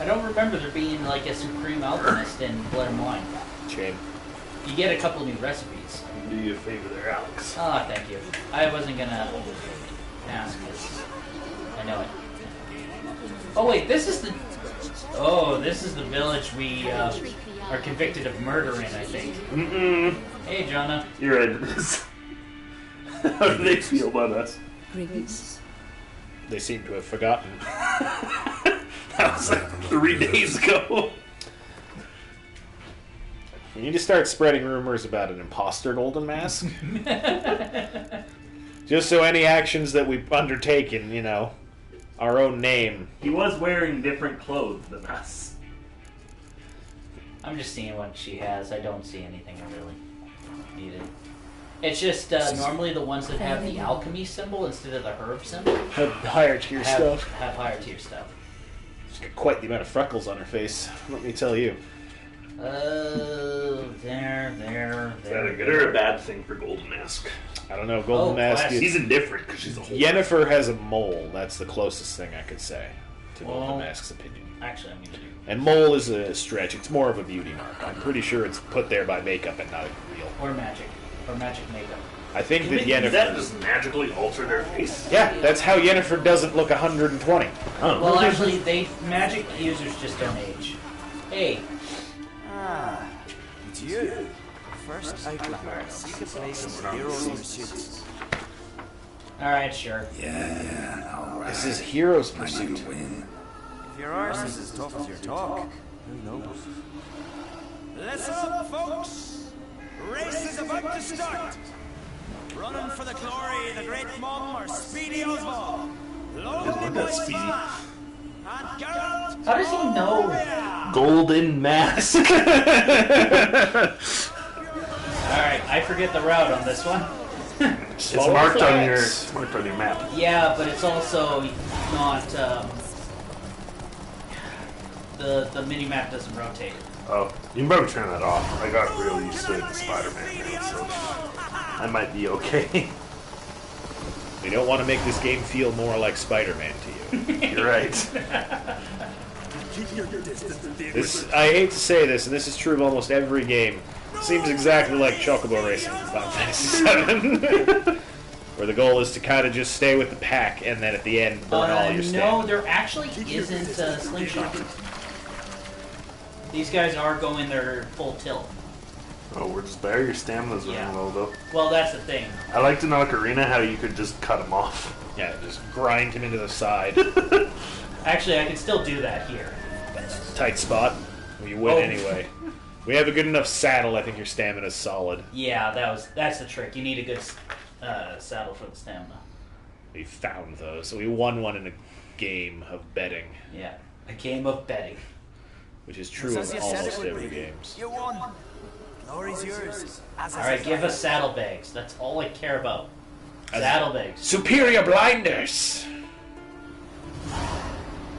I don't remember there being like a Supreme Alchemist in Blood and Wine. Shame. You get a couple new recipes. Do you a favor there, Alex. Ah, thank you. I wasn't gonna ask this. I know it. Oh wait, this is the. Oh, this is the village we are convicted of murder in, I think. Mm-mm. Hey, Jonah. You're into this. How do they feel about us? Greetings. They seem to have forgotten. That was like 3 days ago. You need to start spreading rumors about an imposter golden mask. Just so any actions that we've undertaken, our own name. He was wearing different clothes than us. I'm just seeing what she has. I don't see anything I really needed. It's just normally the ones that have the alchemy symbol instead of the herb symbol Have higher tier stuff. have higher tier stuff. She's got quite the amount of freckles on her face, let me tell you. Oh, there. Is that a good or a bad thing for Golden Mask? I don't know, Golden Mask classic. He's indifferent because she's a whole. Yennefer has a mole. That's the closest thing I could say to Well, Golden Mask's opinion. Actually, I'm gonna do. And mole is a stretch. It's more of a beauty mark. I'm pretty sure it's put there by makeup and not real. Or magic makeup. I think that Does Yennefer... that just magically alter their face? Yeah, that's how Yennefer doesn't look 120. Oh. Well, actually, magic users just don't age. Hey, Ah, it's you. First I could seek a place as hero pursuit. all right, sure. This is Hero's Pursuit. If your arse is as tough as your talk, who knows? Listen up, folks! Race is about to start! Running for the glory, the great mum, or Speedy Oswald. Lonely Look at Boy Speedy. Smash. And Geralt. How does he know? Golden Mask. All right, I forget the route on this one. It's marked on your map. Yeah, but it's also not. The mini map doesn't rotate. Oh, you can probably turn that off. I got really used to it in Spider-Man now, so I might be okay. We don't want to make this game feel more like Spider-Man to you. You're right. Keep your distance, dear. I hate to say this, and this is true of almost every game. It seems exactly like Chocobo Racing in Final Fantasy VII. Where the goal is to kind of just stay with the pack, and then at the end burn all your No, stamina. there actually isn't slingshot. These guys are going their full tilt. Oh, we're just there. Your stamina's running Yeah. low, though. Well, that's the thing. I liked in Ocarina how you could just cut him off. Yeah, just grind him into the side. Actually, I can still do that here. Tight spot. Well, you win Oh. anyway. We have a good enough saddle. I think your stamina's solid. Yeah, that's the trick. You need a good saddle for the stamina. We found those. So we won one in a game of betting, Yeah, a game of betting. which is true of almost every games. You won. Glory's yours. As All right, give us saddlebags. That's all I care about. As- Saddlebags. Superior blinders!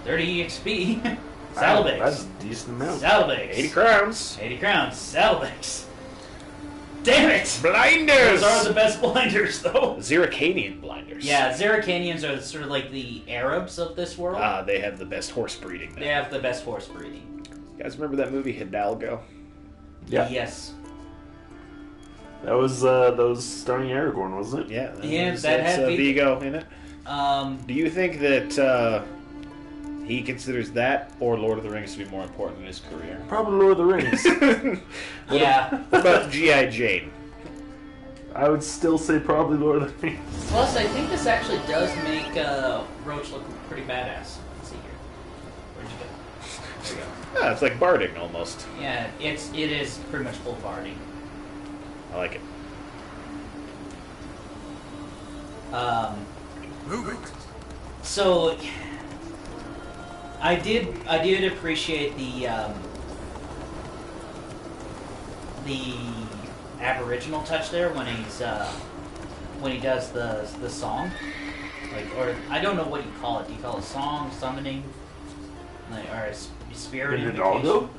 30 EXP. That's Saddlebags. a decent amount. Saddlebags. 80 crowns. 80 crowns. Saddlebags. Damn it! Blinders! Those are the best blinders, though. Zeracanian blinders. Yeah, Zeracanians are sort of like the Arabs of this world. They have the best horse breeding. They have the best horse breeding. You guys remember that movie Hidalgo? Yeah. Yes. That was those starring Aragorn, wasn't it? Yeah. Yeah, that had Vigo in it. Um, Do you think that he considers that or Lord of the Rings to be more important in his career? Probably Lord of the Rings. yeah. What about G.I. Jane? I would still say probably Lord of the Rings. Plus, I think this actually does make Roach look pretty badass. Let's see here. Where'd you go? There you go. Yeah, it's like barding almost. Yeah, it is pretty much full barding. I like it. Move it. So I did appreciate the Aboriginal touch there when he does the song, like, or I don't know what you call it. Do you call it song, summoning, like, or a spirit In invocation? Hidalgo?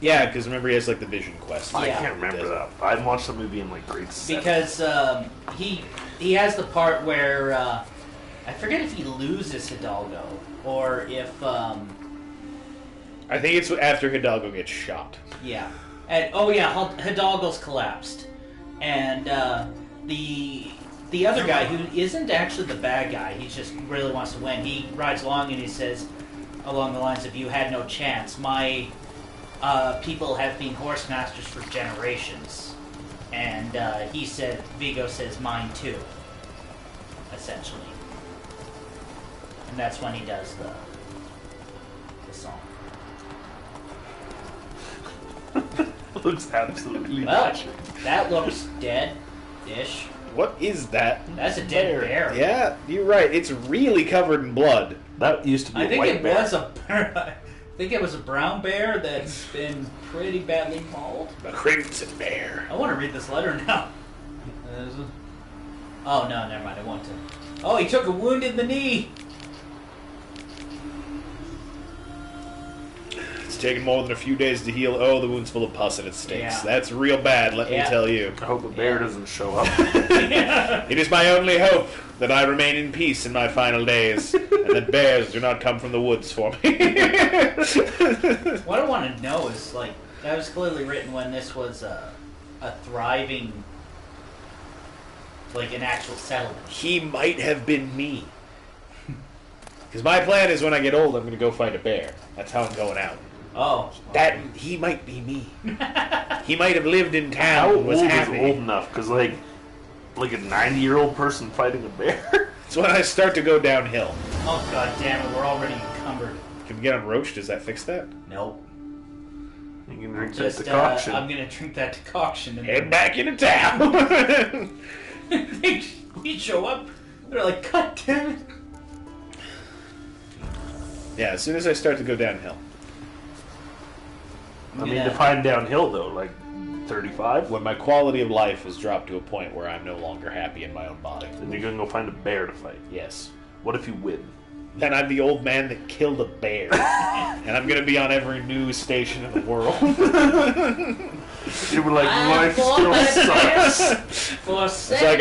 Yeah, because remember he has like the vision quest. I Yeah. can't remember that. I watched the movie in like grade 7. Because he has the part where I forget if he loses Hidalgo or if I think it's after Hidalgo gets shot. yeah, and Hidalgo's collapsed, and the other guy who isn't actually the bad guy, he just really wants to win. He rides along and he says along the lines of, "You had no chance. My people have been horse masters for generations." And he said, Vigo says, "Mine too," essentially. And that's when he does the song. Looks absolutely Well, magic. that looks dead-ish. What is that? That's a dead bear. Yeah, you're right. It's really covered in blood. That used to be I a think white it bear. was a. I think it was a brown bear that's been pretty badly mauled. A crimson bear. I want to read this letter now. Oh no, never mind. I want to. Oh, he took a wound in the knee. It's taken more than a few days to heal. Oh, the wound's full of pus and it stinks. Yeah. That's real bad, let me Yeah. tell you. I hope a bear doesn't show up. It is my only hope that I remain in peace in my final days, and that bears do not come from the woods for me. What I want to know is, like, that was clearly written when this was a thriving, like, an actual settlement. He might have been me. Because my plan is when I get old, I'm going to go fight a bear. That's how I'm going out. Oh. That he might be me. He might have lived in town How and old was is happy. old enough? Because, like a 90-year-old person fighting a bear? It's when I start to go downhill. Oh, god damn it. We're already encumbered. Can we get on Roach? Does that fix that? Nope. You can drink Just, that decoction. I'm going to drink that decoction. And Head back into town. we show up. They're like, God damn it. Yeah, as soon as I start to go downhill. I mean, define downhill, though. Like, 35? When my quality of life has dropped to a point where I'm no longer happy in my own body. Then you're going to go find a bear to fight. Yes. What if you win? Then I'm the old man that killed a bear. And I'm going to be on every news station in the world. You were like, I life fought still that sucks. for 7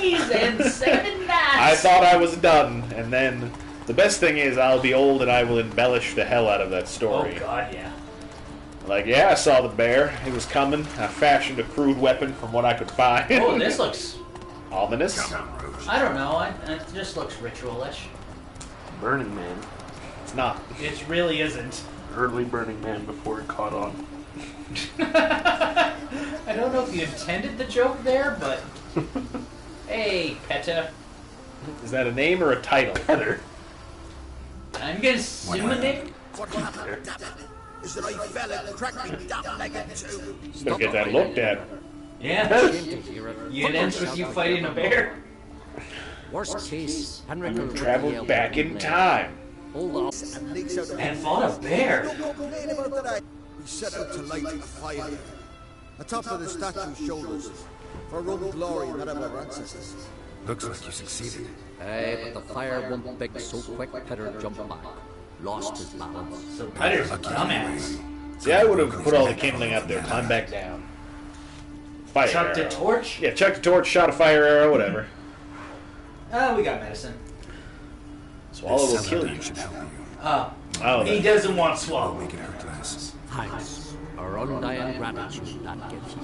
days and 7 nights. I thought I was done, and then the best thing is I'll be old and I will embellish the hell out of that Oh, story. God, yeah. Like, yeah, I saw the bear. It was coming. I fashioned a crude weapon from what I could find. Oh, this looks... Ominous. I don't know. It just looks ritualish. Burning Man. It's not. It really isn't. Early Burning Man before it caught on. I don't know if you intended the joke there, but... Hey, Peta. Is that a name or a title? Heather. I'm gonna simulate... What happened is that I fell and cracked me down like a two. Better get that looked at. Yeah. It ends with you fighting a bear. Worst case, Henrik will Traveled back in time. Hold up. And leaks out And fought a bear. Don't go complaining about that. We set out to light a fire. Atop of the statue's shoulders. For our own glory and that of our ancestors. Looks like you succeeded. But the fire won't big so quick, Peter jumped back. Lost his balance. So Peter's a dumbass. See, I would have put all the kindling up there, climbed back down. Fire Chucked a arrow. torch. Yeah, chucked a torch, shot a fire arrow, whatever. We got medicine. Swallow will kill you. Should help you. Oh, He that- doesn't want swallow. Make it hurt less. Thanks. Our undying gratitude that gives you.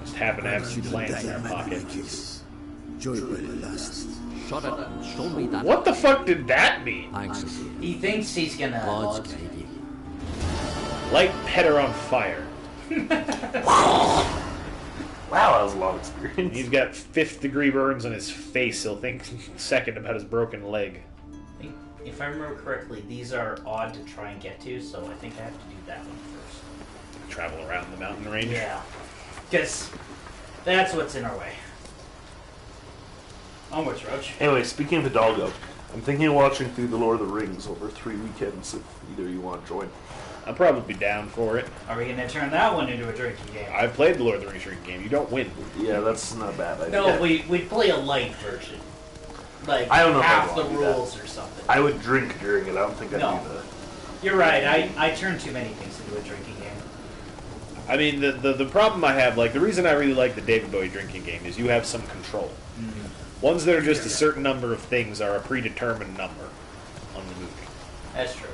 Just happen to have some plants in our pocket. Joy will last. Shut it and show me that. What the fuck did that mean? Thanks again. He thinks he's gonna... Godspeed you. Light Petter on fire. Wow, that was a long experience. He's got 5th degree burns on his face. He'll think second about his broken leg. If I remember correctly, these are odd to try and get to, so I think I have to do that one first. Travel around the mountain range. Yeah. Because that's what's in our way. Onwards, Roach. Anyway, speaking of Hidalgo, I'm thinking of watching through The Lord of the Rings over 3 weekends if either you want to join. I'll probably be down for it. Are we going to turn that one into a drinking game? I've played the Lord of the Rings drinking game. You don't win. Yeah, that's not a bad idea. No, we'd play a light version. Like I don't know if half I'd the want to do that. rules or something. I would drink during it. I don't think I'd No. do that. You're right. I turn too many things into a drinking game. I mean, the problem I have, like, the reason I really like the David Bowie drinking game is you have some control. Ones that are just a certain number of things are a predetermined number on the movie. That's true.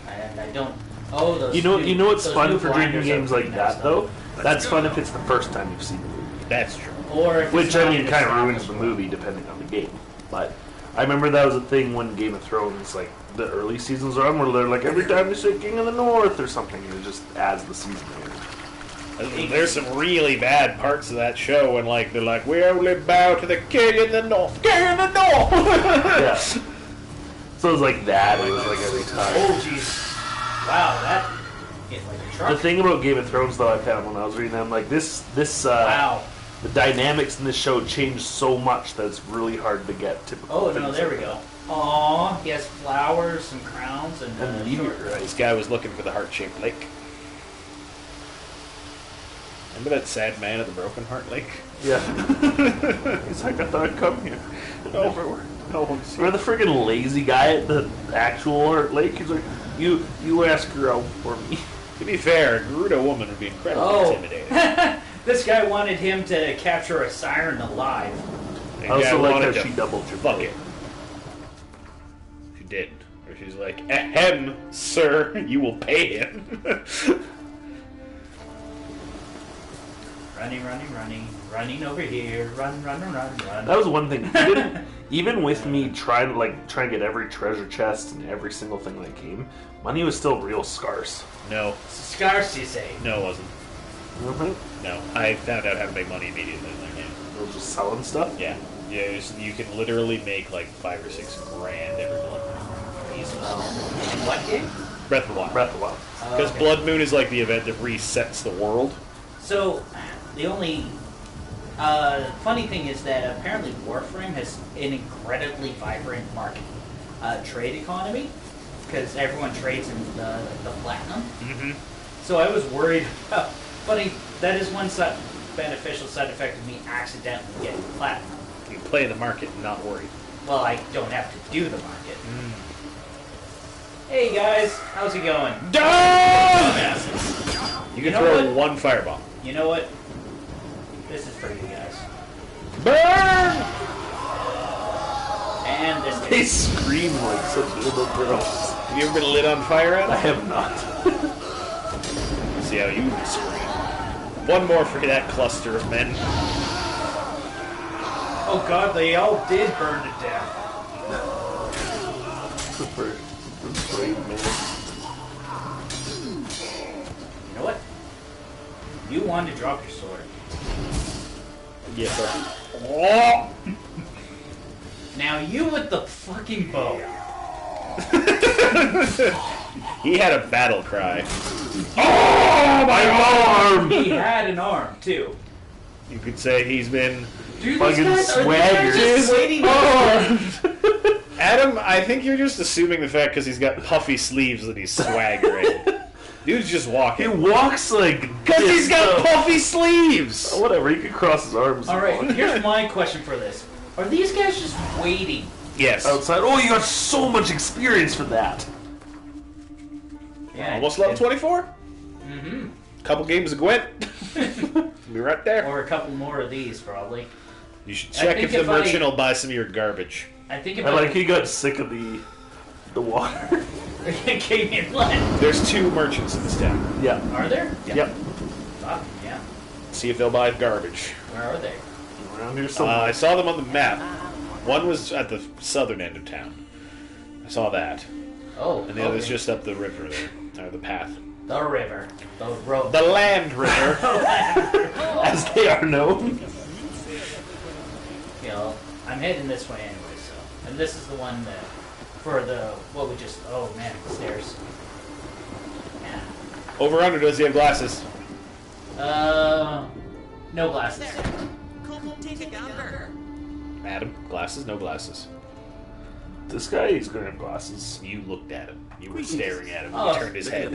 And I don't. Oh, those. You know what's those fun new for drinking blinders are games like pretty that nice, though? That's fun if it's the first time you've seen the movie. That's true. Or if Which it's I not mean an kind of ruins established the world. movie depending on the game. But I remember that was a thing when Game of Thrones, like the early seasons are on, where they're like every time you say King of the North or something, it just adds the season later. There's some really bad parts of that show when, like, they're like, we only bow to the king in the north. King in the north! Yeah. So it was like that. It was like every time. Oh, jeez. Wow, that hit like a The truck. thing about Game of Thrones, though, I found when I was reading them, like this Wow. the dynamics in this show change so much that it's really hard to get typical. Oh, no, things there we like go. Aw, he has flowers and crowns and... that. And meteorites. This guy was looking for the heart-shaped lake. Remember that sad man at the Broken Heart Lake? Yeah. He's like, I thought I'd come here. No. No one's here. Or the friggin' lazy guy at the actual Heart Lake. He's like, you ask her out for me. To be fair, a Gerudo woman would be incredibly intimidating. This guy wanted him to capture a siren alive. The I guy also like wanted how to she doubled your fuck it. She did. Or she's like, ahem, sir, you will pay him. Running over here, run. That was one thing. Even with me trying to get every treasure chest and every single thing that came, money was still real scarce. No. Scarce, you say? No, it wasn't. Mm-hmm. No. I found out how to make money immediately in that game. They were just selling stuff. Yeah. Yeah, you can literally make like 5 or 6 grand every month. In what game? Breath of the Wild. Breath of the Wild. Because Okay. Blood Moon is like the event that resets the world. So, the only funny thing is that apparently Warframe has an incredibly vibrant market trade economy because everyone trades in the platinum. Mm-hmm. So I was worried about, but that is one beneficial side effect of me accidentally getting platinum. You can play the market and not worry. Well, I don't have to do the market. Hey guys, how's it going? You can know throw what? one fireball. You know what? This is for you guys. Burn! And this They is scream like such little girls. Have you ever been lit on fire, I Adam? have not. See how you scream. One more for that cluster of men. Oh god, they all did burn to death. Super brave man. You know what? You wanted to drop your sword. Yes, sir. Now you with the fucking bow. He had a battle cry. Oh, my arm! He had an arm too. You could say he's been... Dude, Fucking these guys are just waiting. Adam, I think you're just assuming the fact because he's got puffy sleeves that he's swaggering. Dude's just He walking. walks like Because this, he's got though. puffy sleeves! Whatever, he can cross his arms. All right, here's my question for this: are these guys just waiting? Yes. Outside. Oh, you got so much experience for that. Yeah, Almost level 24? Mm-hmm. Couple games of Gwent. Be right there. Or a couple more of these, probably. You should I check think if the if I- merchant will buy some of your garbage. I think if I like he got sick of the water. came in line. There's 2 merchants in this town. Yeah. Are there? Yep. Fuck, yeah. See if they'll buy garbage. Where are they? Around here somewhere. I saw them on the map. One was at the southern end of town. I saw that. Oh, And the other's okay. just up the river there. Or the path. The river. The road. The land river. As they are known. You know, I'm heading this way anyway, so. And this is the one that, for the, what we just, oh man, the stairs. Yeah. Over under, does he have glasses? No glasses. Adam, glasses, no glasses. This guy, he's gonna have glasses. You looked at him. You were staring at him. He Oh. turned his head.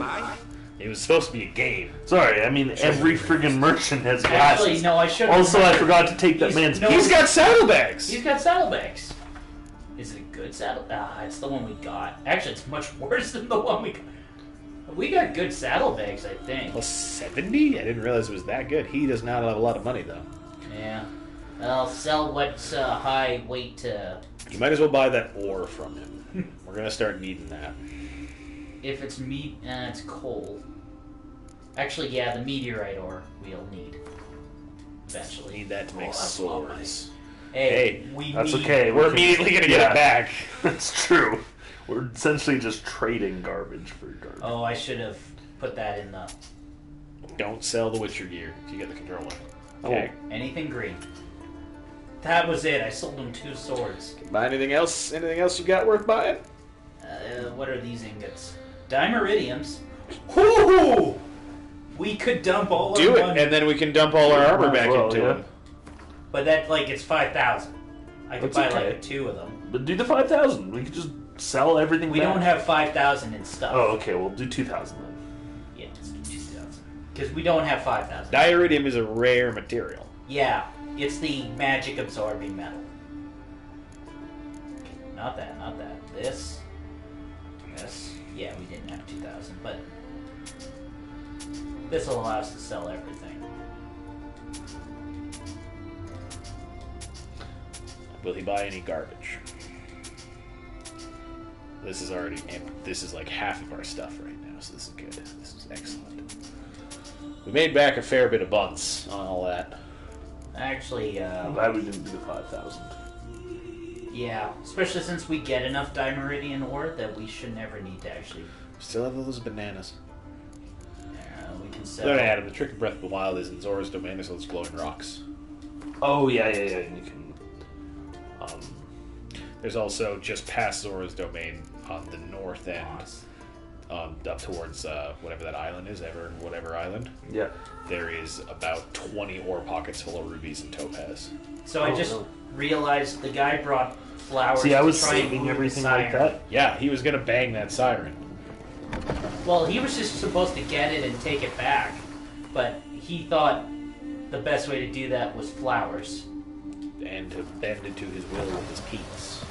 It was supposed to be a game. Sorry, I mean every friggin' merchant has glasses. Actually, no, I should. Also, I forgot to take that man's. no, He's got saddlebags! He's got saddlebags. Is it a good saddle? Ah, it's the one we got. Actually, it's much worse than the one we got. We got good saddlebags, I think. Well, 70? I didn't realize it was that good. He does not have a lot of money, though. Yeah. I'll sell what's high weight. You might as well buy that ore from him. We're going to start needing that. If it's meat, it's coal. Actually, yeah, the meteorite ore we'll need eventually. Need that to make that's a lot of money. swords. Hey, Hey, That's need, okay. We're we can- immediately going to get yeah, it back. That's true. We're essentially just trading garbage for garbage. Oh, I should have put that in the Don't sell the Witcher gear if you get the controller. I Okay. anything green. That was it. I sold him 2 swords. Buy anything else? Anything else you got worth buying? What are these ingots? Dimeridiums. Whoo! We could dump all Do our it, money. and then we can dump all our armor Might as back well, into yeah. him. But that, like, it's 5,000. I could That's buy, okay. like, 2 of them. But do the 5,000. We could just sell everything. We back. don't have 5,000 in stuff. Oh, okay. We'll do 2,000 then. Yeah, let's do 2,000. Because we don't have 5,000. Dioridium is a rare material. Yeah, it's the magic absorbing metal. Okay, not that, not that. This. Yeah, we didn't have 2,000, but this will allow us to sell everything. Will he buy any garbage? This is already this is like half of our stuff right now, so this is good. This is excellent. We made back a fair bit of bunts on all that. Actually, I'm glad we didn't do the 5,000. yeah, especially since we get enough Dimeridian ore that we should never need to actually. Still have all those bananas. We can sell. They're Adam. The trick of Breath of the Wild is in Zora's domain is those glowing rocks. Oh, yeah. And you can... There's also just past Zora's domain on the north end, up towards whatever that island is, whatever island. Yeah. There is about 20 ore pockets full of rubies and topaz. So I just realized the guy brought flowers. See, I was to try and saving woo everything the like siren. that. Yeah, he was gonna bang that siren. Well, he was just supposed to get it and take it back, but he thought the best way to do that was flowers. And to bend it to his will with his penis.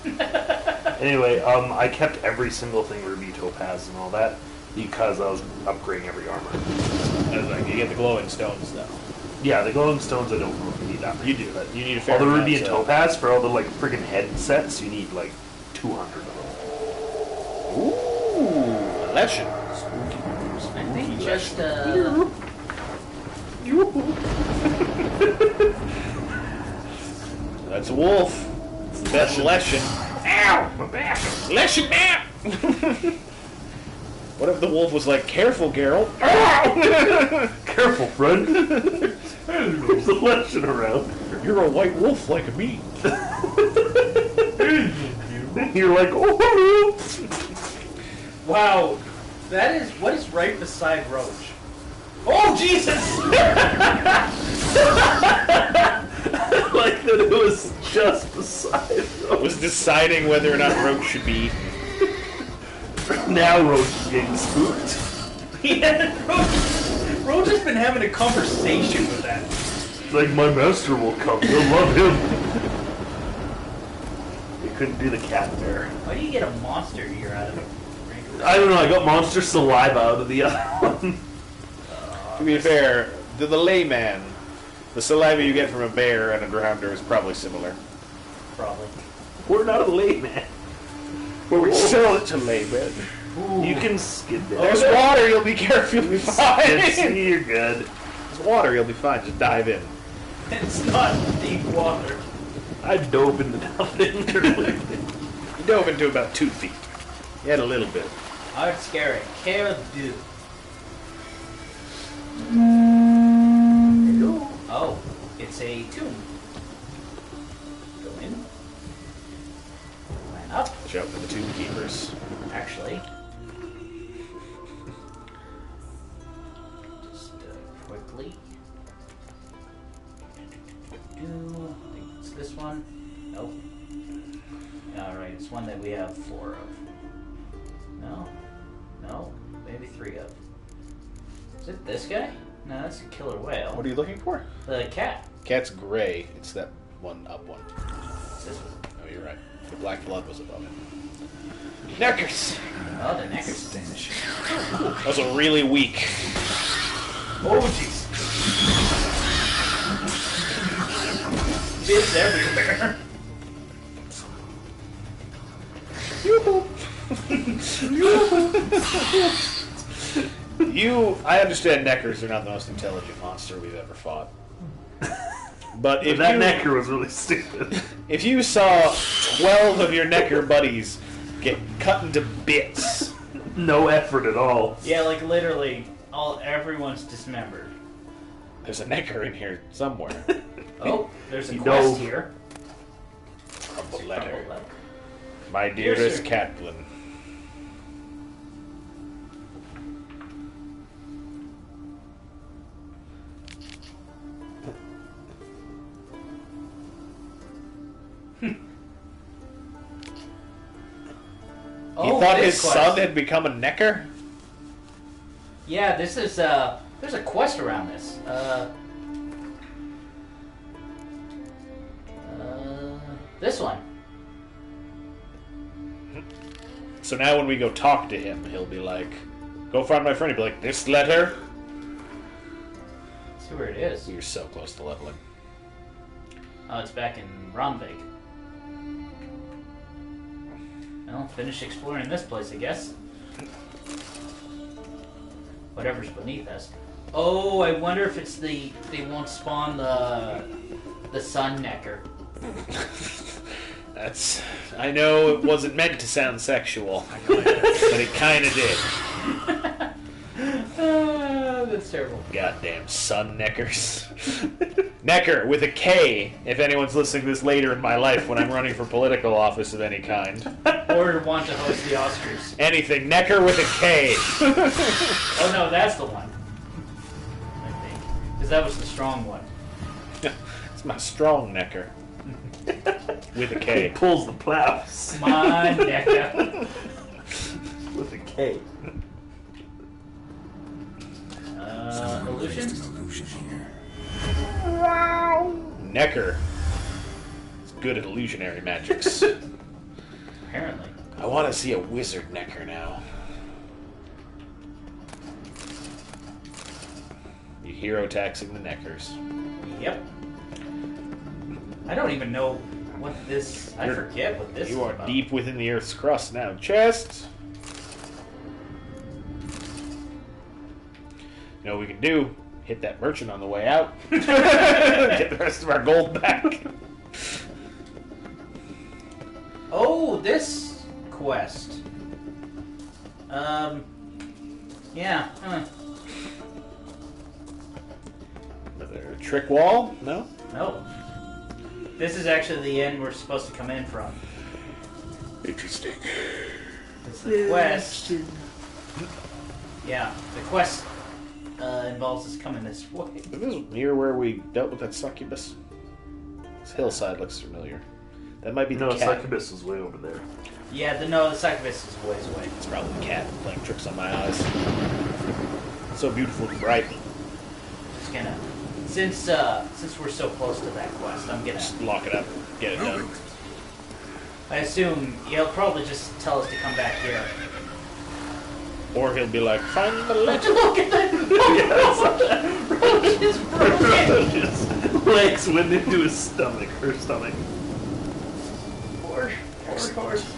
Anyway, I kept every single thing ruby, topaz, and all that because I was upgrading every armor. I was like, you get the glowing stones though. Yeah, the glowing stones I don't really need that many. You do. You need a fair All the amount, ruby and so- topaz for all the like friggin' headsets, you need like 200 of them. Ooh, election. I think just That's a wolf. That's election. Ow! My back. Election now! What if the wolf was like, careful, Geralt? Careful, friend. There's a legend around. You're a white wolf like me. You're like, oh. wow. That is what is right beside Roach. Oh Jesus! Like that it was just beside Roach. Was deciding whether or not Roach should be. Now Roach is getting spooked. Yeah, Roach has been having a conversation with that. Like, my master will come. You'll love him. You couldn't do the cat there. Why do you get a monster ear out of it? I don't know, I got monster saliva out of the other one. To be fair, to the layman, the saliva you get from a bear and a grounder is probably similar. Probably. We're not a layman. But we sell it to laymen. You can skid it. There's water, you'll be careful, you'll be fine. See, you're good. There's water, you'll be fine, just dive in. It's not deep water. I dove into nothing earlier. You dove into about 2 feet. You had a little bit. Art scary. Care do. Oh, it's a tomb. Go in. Line up. Shout out to the tomb keepers. Actually. Just quickly. I think it's this one. Nope. Alright, it's one that we have 4 of. No, maybe 3 of. Is it this guy? No, that's a killer whale. What are you looking for? The cat. Cat's gray. It's that one up one. It's this one. Oh, you're right. The black blood was above it. Neckers! Oh, the neckers. Those are really weak. Oh, jeez. Bits everywhere. I understand Neckers are not the most intelligent monster we've ever fought. But if That you, necker was really stupid. if you saw 12 of your Necker buddies get cut into bits, No effort at all. Yeah, like literally, everyone's dismembered. there's a Necker in here somewhere. Oh, there's a You quest know- here. A letter. Letter. My Dear dearest sir. Catelyn. He thought his this quest. son had become a necker? Yeah, this is, there's a quest around this. This one. So now when we go talk to him, he'll be like, go find my friend. He'll be like, this letter? Let's see where it is. We were so close to leveling. Oh, it's back in Romvig. Well, finish exploring this place, I guess. Whatever's beneath us. Oh, I wonder if it's they won't spawn the sun necker. That's... I know it wasn't meant to sound sexual, but it kind of did. That's terrible. Goddamn sun neckers. Necker with a K, if anyone's listening to this later in my life when I'm running for political office of any kind. Or want to host the Oscars. Anything. Necker with a K. Oh no, that's the one. I think. Because that was the strong one. It's my strong necker. With a He K. pulls the plows Come on, Necker. with a K. Illusion? Illusion here. Necker. It's good at illusionary magics. Apparently. I want to see a wizard Necker now. You hero taxing the Neckers. Yep. I don't even know what this... I You're- forget what this is You are about. deep within the Earth's crust now. Chest! You know what we can do? Hit that merchant on the way out. Get the rest of our gold back. Oh, this quest. Yeah. Another trick wall? No? No. This is actually the end we're supposed to come in from. Interesting. It's the quest. Yeah, the quest involves us coming this way. Is this near where we dealt with that succubus? This hillside looks familiar. That might be the No, cat. succubus is way over there. Yeah, the succubus is ways away. It's probably the cat playing tricks on my eyes. So beautiful and bright. Just gonna, since we're so close to that quest, I'm gonna. Just lock it up. Get it done. I assume he'll probably just tell us to come back here. Or he'll be like, find the letter. Look at that! Look at his broken. His legs went into his stomach. Her stomach. Poor horse.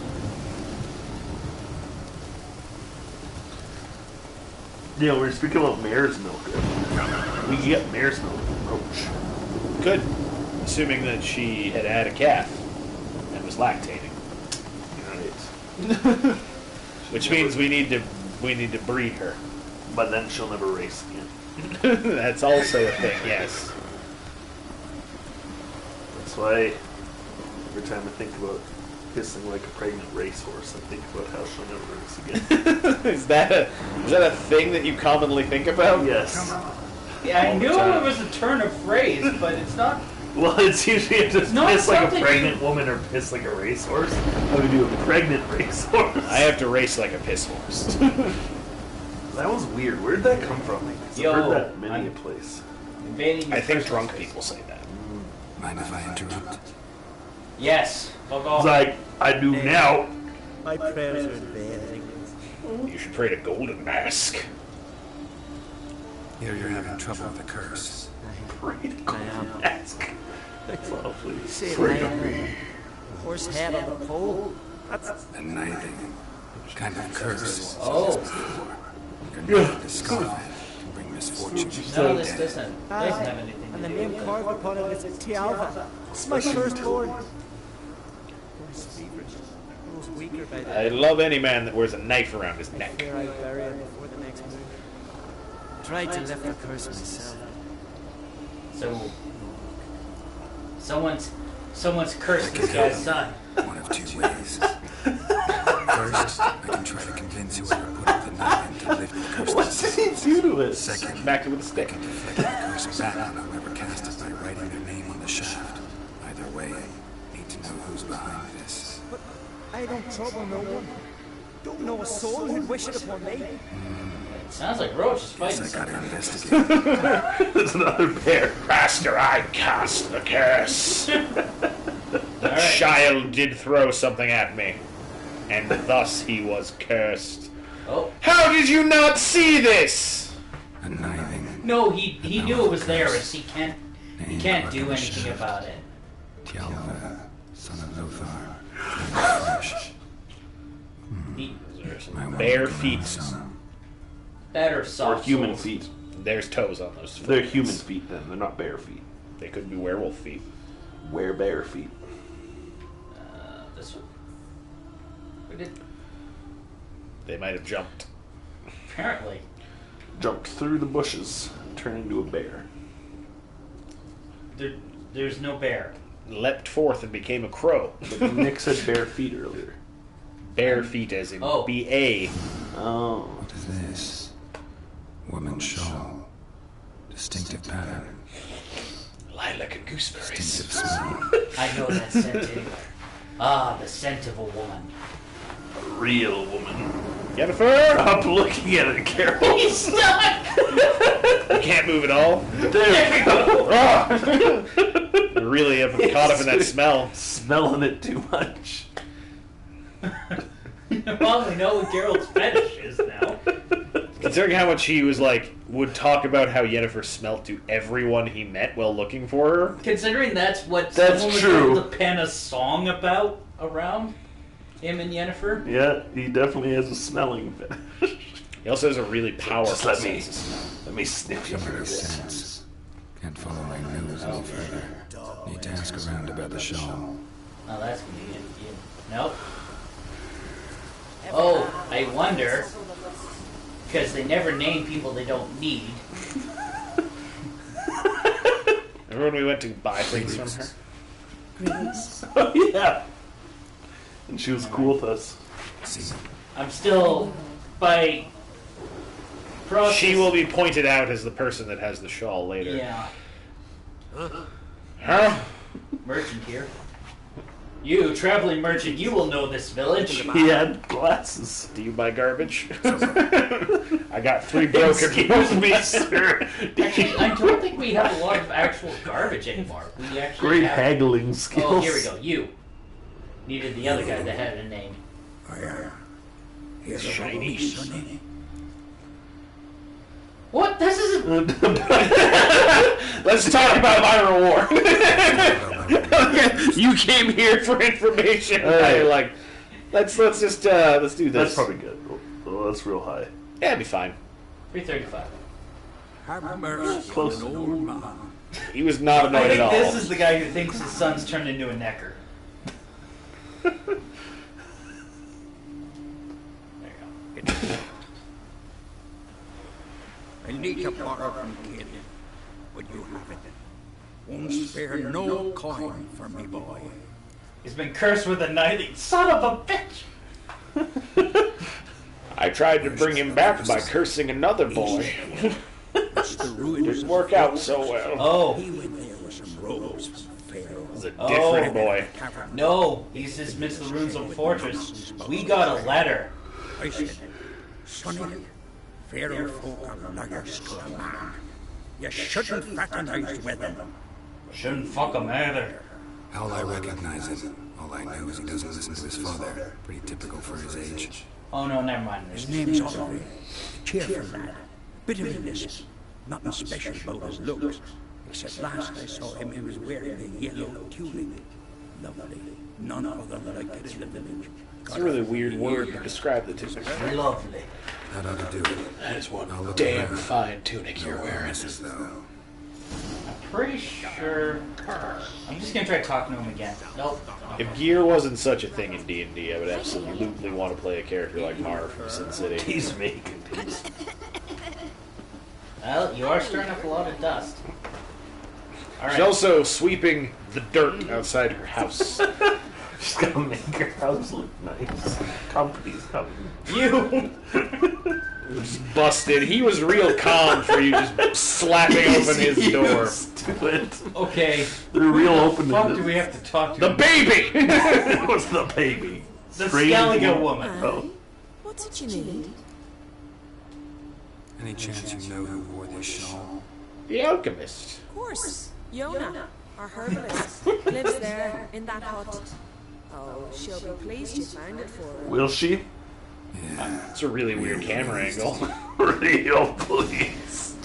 Yeah, we're speaking about mare's milk. We can get mare's milk from Roach. Good. Assuming that she had had a calf and was lactating. Right. Which means we need to breed her. But then she'll never race again. That's also a thing, yes. That's why every time I think about pissing like a pregnant racehorse, I think about how she'll never race again. Is that a thing that you commonly think about? Yes. Yeah, I All the knew time. it was a turn of phrase, but it's not. Well, it's usually to not piss like a something pregnant woman or piss like a racehorse. How do we do a pregnant racehorse? I have to race like a piss horse. That was weird. Where did that come from? 'Cause Yo, I've heard that many I'm- a place. Invading your I think personal drunk space. people say that. Mind if I interrupt? Yes. Fuck off. It's like, I do now. My prayers are availing. You should pray to Golden Mask. Here you're having trouble with the curse. Pray to I am. ask. Well, please. Say Pray it to me. Horse head on the pole. A knifing kind of curse. Oh. Can never discover it. Can bring misfortune. No, this doesn't have anything And to the do name with it. carved upon it is Tialva. It's my firstborn. Always feverish. Almost weaker by the I love any man that wears a knife around his neck. fear I bury it before the next move. Tried to lift the curse myself. So, someone's cursed this guy's son. One of two ways. First, I can try to convince whoever put up the knife in to lift the curse. What did he do to it? Second, Smacked it with a stick. I can deflect the curse back on whoever cast it by writing their name on the shaft. Either way, I need to know who's behind this. But I don't trouble no one. Don't know a soul who'd wish it upon me. Sounds like Roach is fighting I something. gotta investigate. There's another bear. Master, I cast the curse. The Alright. child did throw something at me, and thus he was cursed. Oh. How did you not see this? A kniving. No, he knew it was there, as he can't do anything about it. Tjalva, son of Lothar. He, My one Bare good feet. son. better Or soft human souls. feet. There's toes on those. They're footprints. human feet then. They're not bear feet. They could be werewolf feet. Wear bear feet. This one. We did, They might have jumped. apparently. Jumped through the bushes, turned into a bear. There's no bear. Leapt forth and became a crow. But Nick said bare feet earlier. Bare feet as in Oh. B-A. Oh. What is this? Woman's shawl. Distinctive pattern. Lilac and gooseberries. Distinctive smell. I know that scent anywhere. Ah, the scent of a woman. A real woman. Jennifer! Stop looking at it, Carol. He's not! You can't move at all. There we go. You're really caught up in that smell. Smelling it too much. Well, we know what Geralt's fetish is now. Considering how much he was like, would talk about how Yennefer smelt to everyone he met while looking for her. Considering that's what That's someone was true. able to pen a song about around him and Yennefer. Yeah, he definitely has a smelling fetish. He also has a really powerful Just let me sniff Too your many nervous. scents. Can't follow my nose any further. Need to ask around about the shawl. Oh, that's convenient. Nope. Oh, I wonder, because they never name people they don't need. Remember when we went to buy things from her? Oh, yeah. And she was cool with us. See, I'm still, by process... She will be pointed out as the person that has the shawl later. Yeah. Huh? Merchant here. You, traveling merchant, you will know this village. He had glasses. Do you buy garbage? I got 3 broken. Excuse me, sir. Actually, I don't think we have a lot of actual garbage anymore. We actually Great have... haggling skills. Oh, here we go. You needed the other guy that had a name. Shiny. What? This isn't... Let's talk about my reward. You came here for information. You're like, let's do this. That's probably good. Oh, that's real high. Yeah, it'd be fine. 335. Close. He was not I annoyed think at all. this is the guy who thinks his son's turned into a necker. There you go. I need to borrow from Kid. Would you have it? Won't spare no coin for me, boy. He's been cursed with a knight. Son of a bitch! I tried to bring him back by cursing another boy. Mr. Ruin Didn't work out so well. Oh, He went there with some robes from Pharaoh. He's a different boy. no. He's just missed the ruins of the fortress. We got a letter. I said, Sonny, Pharaoh folk are liars to a man. You shouldn't fraternize with them. Shouldn't fuck him either. How'll I recognize him? All I know is he doesn't listen to his father. Pretty typical for his age. Oh no, never mind. His name's Oliver. Cheerful lad. Bit of illness. Nothing special about his looks. Except last I saw him, he was wearing a yellow tunic. Lovely. None other like it in the village. It's a really weird word to describe the tunic. Lovely. That ought to do it. That is one I'll look damn around. fine tunic you're wearing. Misses, though. Pretty sure. I'm just gonna try talking to him again. Nope. If gear wasn't such a thing in D&D, I would absolutely want to play a character like Mara from Sin City. He's making things. Well, you are stirring up a lot of dust. All She's right. also sweeping the dirt outside her house. She's gonna make her house look nice. Company's coming. You. busted. He was real calm for you just slapping open his door. Do it. Okay. They're real open What to do we have to talk to? The baby! It was the baby. The Strange Skellige woman. Oh. What's it you need? Any chance you know who wore this shawl? The alchemist. Of course. Yona, our herbalist, lives there in that hut. Oh, she'll be pleased you found it for her. Will she? Yeah. It's a really weird camera angle. Real please.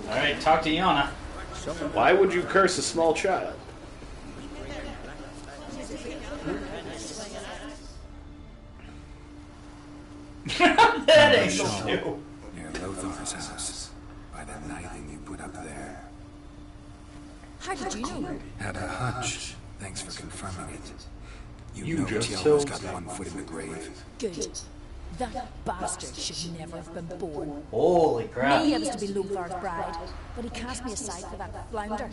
Alright, talk to Yona. Why would you curse a small child? That angle too. Near Lothar's house. By the knifing you put up there. How did you know? Had a hunch. Thanks for confirming it. You know just Tielma's told got me. one foot in the grave. Good. That bastard should never have been born. Holy crap. Me, I was to be Lothar's bride, but he cast me aside for that flounder.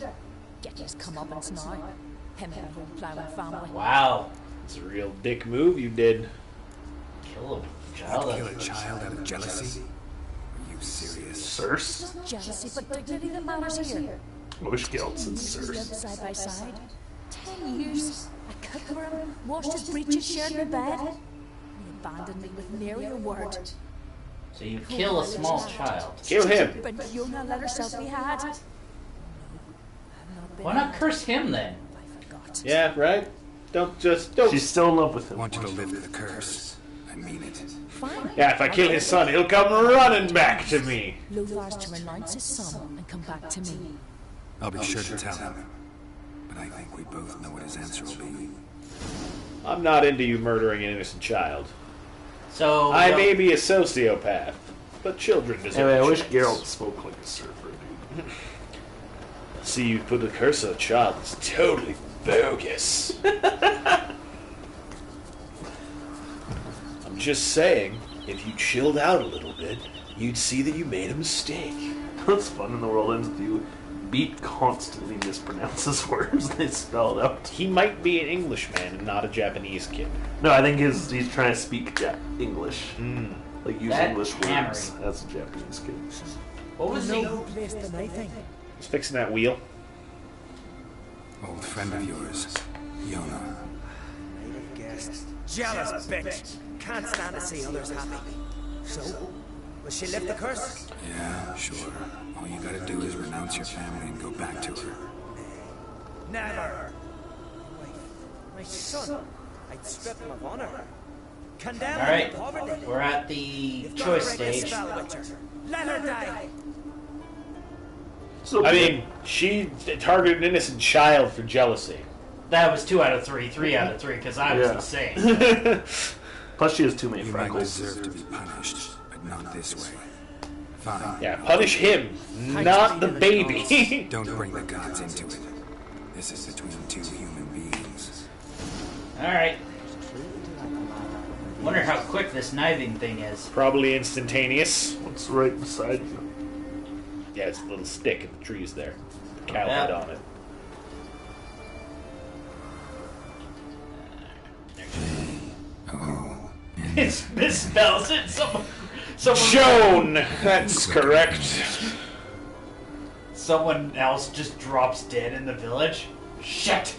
Get his comeuppance now. Him and the whole ploughing family. Wow. It's a real dick move you did. Kill a You'd child. kill a child out of jealousy? Are you serious? Circe? Not jealousy, but dignity that matters here. Wish guilt said 10 years we lived Circe. side by side. 10 years. I cooked for him, washed his breeches, shared my bed. He abandoned me with nary a word. So you kill a small child. Kill him. But Yona let herself be had. Why not curse him then? I forgot. Yeah, right? Don't. She's still in love with I him. want you to live the curse. I mean it. Fine. Yeah, if I kill his son, he'll come running back to me. Lothar's to renounce his son and come back to me. I'll be sure to tell him. But I think we both know what his answer will be. I'm not into you murdering an innocent child. So I may be a sociopath, but children deserve Anyway, I a wish chance. Geralt spoke like a surfer, dude. See, you put a curse on a child. It's totally bogus. I'm just saying, if you chilled out a little bit, you'd see that you made a mistake. What's fun in the world ends with you. Beat constantly mispronounces words they spelled out. He might be an Englishman and not a Japanese kid. No, I think he's trying to speak English. Like use That English hammering. words as a Japanese kid. What was he? placed the knifing. He's fixing that wheel. Old friend of yours, Yona. Guest. Jealous bitch. Can't stand to see others happy. So, will she lift the curse? Yeah, sure. All you gotta do is renounce your family and go back to her. Never. My son. I'd strip him of honor. Condemn him Alright, to poverty. we're at the You've got choice to break a stage. spell with her. Let her die. So I mean, she targeted an innocent child for jealousy. That was 2 out of 3, 3 out of 3, because I was Yeah. insane. plus she has too many You might freckles. deserve to be punished, but not this way. Fine. Yeah, punish him, not the baby. Don't bring the gods into it. This is between two human beings. Alright. Wonder how quick this knifing thing is. Probably instantaneous. What's right beside you? Yeah, it's a little stick in the trees there. The cow Yeah. head on it. Oh, It misspells it. Someone Joan! That's correct. Someone else just drops dead in the village. Shit.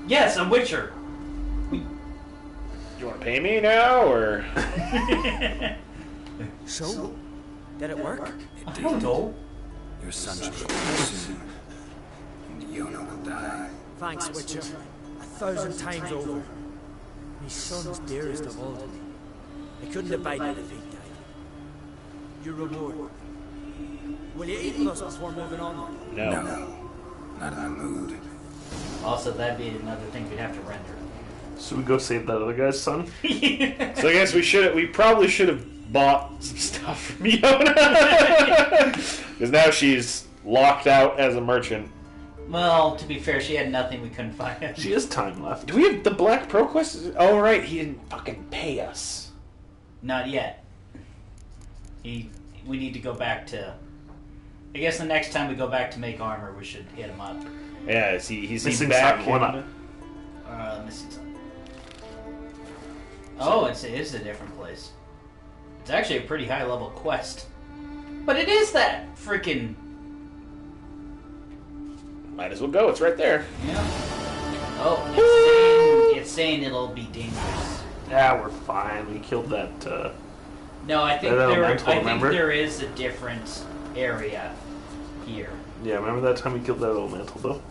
Yes, a Witcher. You want to pay me now, or...? So, did it work? I don't know. your son should be here soon. And Yona will die. Thanks, Witcher. 1,000 times over. My son's dearest of all to me. I couldn't abide it if he died. Your reward. Will you eat with us before moving on? No. No, not in the mood. Also, that'd be another thing we'd have to render. So we go save that other guy's son? So I guess we probably should have bought some stuff from Yona. Because now she's locked out as a merchant. Well, to be fair, she had nothing we couldn't find. She has time left. Do we have the Black ProQuest? Oh, right, he didn't fucking pay us. Not yet. We need to go back to... I guess the next time we go back to make armor, we should hit him up. Yeah, is he's Missing back? son, why not? Missing something. Oh, it is a different place. It's actually a pretty high level quest. But it is that freaking... Might as well go. It's right there. Yeah. Oh, it's saying it'll be dangerous. Yeah, we're fine. We killed that. No, I think that there. elemental, I think remember? there is a different area here. Yeah, remember that time we killed that elemental though?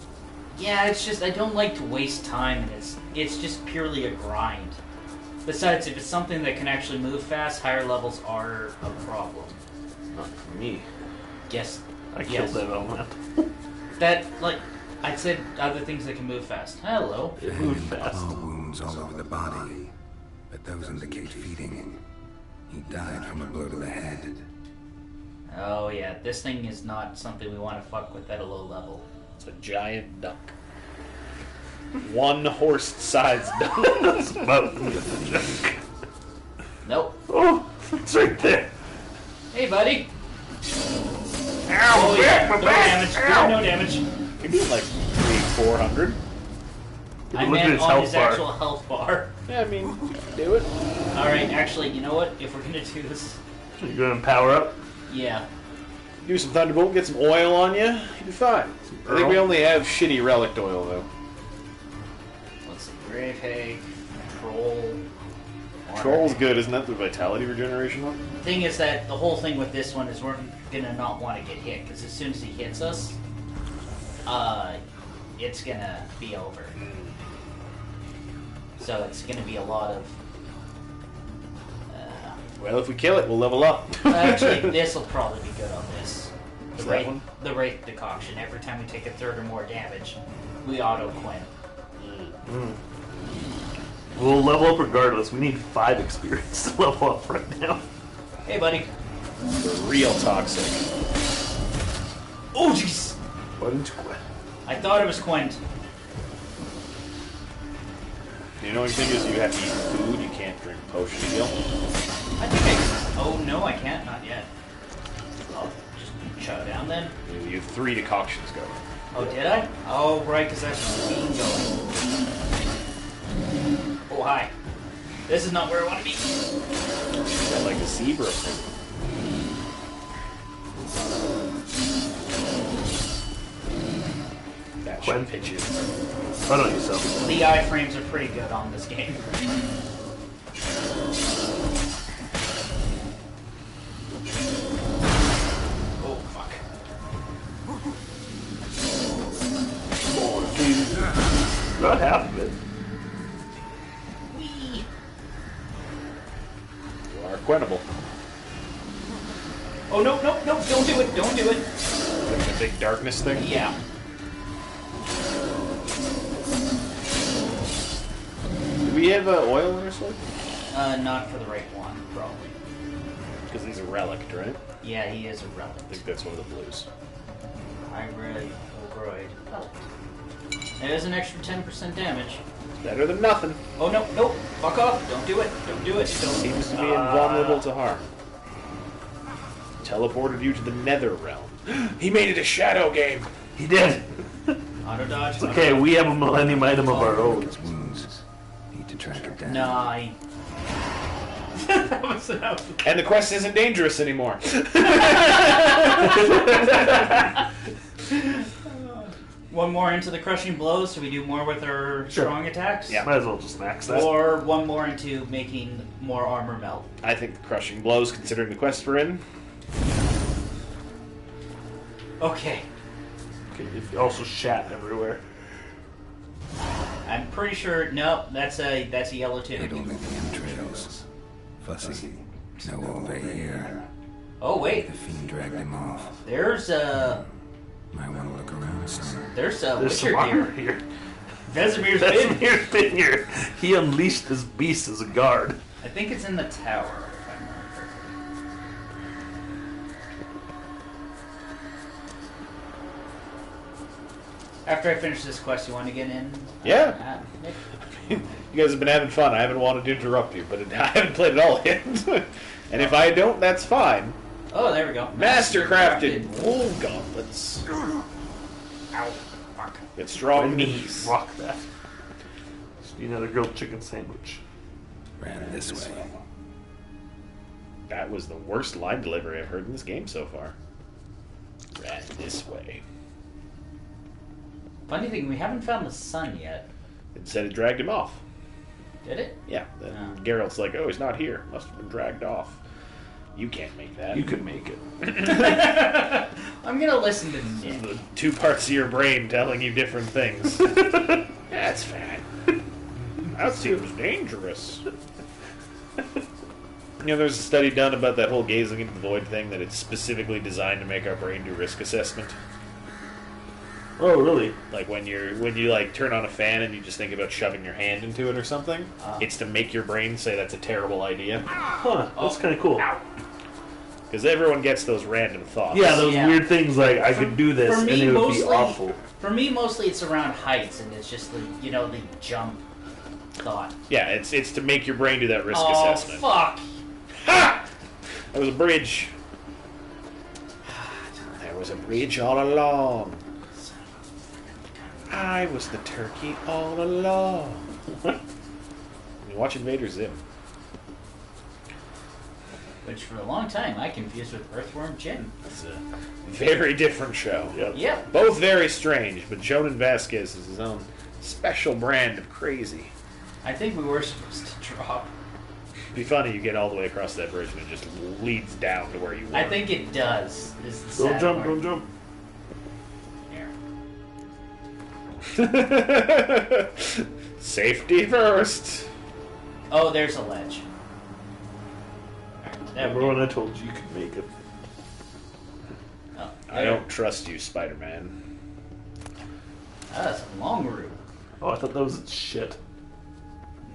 Yeah, it's just I don't like to waste time, and it's just purely a grind. Besides, if it's something that can actually move fast, higher levels are a problem. Not for me. Yes. I killed that elemental. That, like, I said other things that can move fast. Hello. It moved fast. Claw wounds all over the body, but those indicate feeding. He died from a blow to the head. Oh yeah, this thing is not something we want to fuck with at a low level. It's a giant duck. One horse-sized duck. That's about the joke. Nope. Oh, it's right there. Hey, buddy. Ow, Oh yeah, my no back. damage. Ow. No damage. You're doing like 400. I Look at meant his on health his bar. actual health bar. Yeah, I mean, do it. Alright, actually, you know what? If we're gonna do this... You gonna power up? Yeah. Do some Thunderbolt, get some oil on you, you'll be fine. I think we only have shitty relic oil, though. Let's see. Grave Hay, Troll... Troll's good, isn't that the Vitality regeneration one? The thing is that the whole thing with this one is we're gonna not want to get hit, because as soon as he hits us, it's gonna be over. So it's gonna be a lot of... Well, if we kill it, we'll level up. Actually, this will probably be good on this. Is that one? The Wraith Decoction. Every time we take a third or more damage, we auto-quin. We'll level up regardless. We need 5 experience to level up right now. Hey, buddy. They're real toxic. Oh, jeez! Why didn't you quit? I thought it was Quint. The annoying thing is you have to eat food, you can't drink potion heal. I think I... Oh, no, I can't. Not yet. I'll just chow down then. You have 3 decoctions going. Oh, did I? Oh, right, because that's just bean going. Oh, hi. This is not where I want to be. Is that like a zebra? That should pitch you. Why don't you sell? The iframes are pretty good on this game. Oh, fuck. About half of it. Whee! You are quinnable. Oh, no, no, no, don't do it, don't do it. Like the big darkness thing? Yeah. Do we have oil in our slug? Not for the right one, probably. Because he's a relic, right? Yeah, he is a relic. I think that's one of the blues. Hybrid, Ogroid. Oh. It is an extra 10% damage. Better than nothing. Oh, no, no, fuck off. Don't do it, don't do it. Don't. Seems to be invulnerable to harm. Teleported you to the nether realm. He made it a shadow game. He did. Auto dodge. It's okay, we have a millennium item of our own. His wounds. Need to track it down. No, I... That was enough. And the quest isn't dangerous anymore. One more into the crushing blows, so we do more with our strong attacks? Yeah, might as well just max that. Or one more into making more armor melt. I think the crushing blows, considering the quest we're in. Okay. Okay, if also shat everywhere. I'm pretty sure... No, that's a yellow too. Hit only the entrails. Fussy. No over here. Oh, wait. The fiend dragged him off. There's a... Might want to look around somewhere. There's a There's some Witcher armor here. here. Vesemir's been... Vesemir's been here. He unleashed his beast as a guard. I think it's in the tower, if I remember correctly. After I finish this quest, you want to get in? Yeah. You guys have been having fun. I haven't wanted to interrupt you, but I haven't played it all yet. And if I don't, that's fine. Oh, there we go. Mastercrafted wool gauntlets. Ow. Fuck. Get strong Brendan, knees. Rock that. Just need another grilled chicken sandwich. Ran this way. That was the worst line delivery I've heard in this game so far. Ran this way. Funny thing, we haven't found the sun yet. Instead, it dragged him off. Did it? Yeah. Then Geralt's like, oh, he's not here. Must have been dragged off. You can't make that. You could make it. I'm gonna listen to Nick. The two parts of your brain telling you different things. That's fine. That seems dangerous. You know, there's a study done about that whole gazing into the void thing, that it's specifically designed to make our brain do risk assessment. Oh, really? Like when you like turn on a fan and you just think about shoving your hand into it or something, it's to make your brain say that's a terrible idea. Huh, that's kind of cool. Because everyone gets those random thoughts. Yeah, those weird things like, I could do this and it would be awful. For me, mostly it's around heights, and it's just the jump thought. Yeah, it's to make your brain do that risk assessment. Oh, fuck! Ha! There was a bridge. There was a bridge all along. I was the turkey all along. You watch Invader Zim. Which, for a long time, I confused with Earthworm Jim. It's a very different show. Yep. Both very strange, but Jonan Vasquez is his own special brand of crazy. I think we were supposed to drop. It'd be funny, you get all the way across that bridge and it just leads down to where you were. I think it does. Is the Don't sad jump, part. don't jump. Here. Safety first. Oh, there's a ledge. Remember when I told you could make it? Oh, I don't trust you, Spider-Man. That's a long route. Oh, I thought that was shit.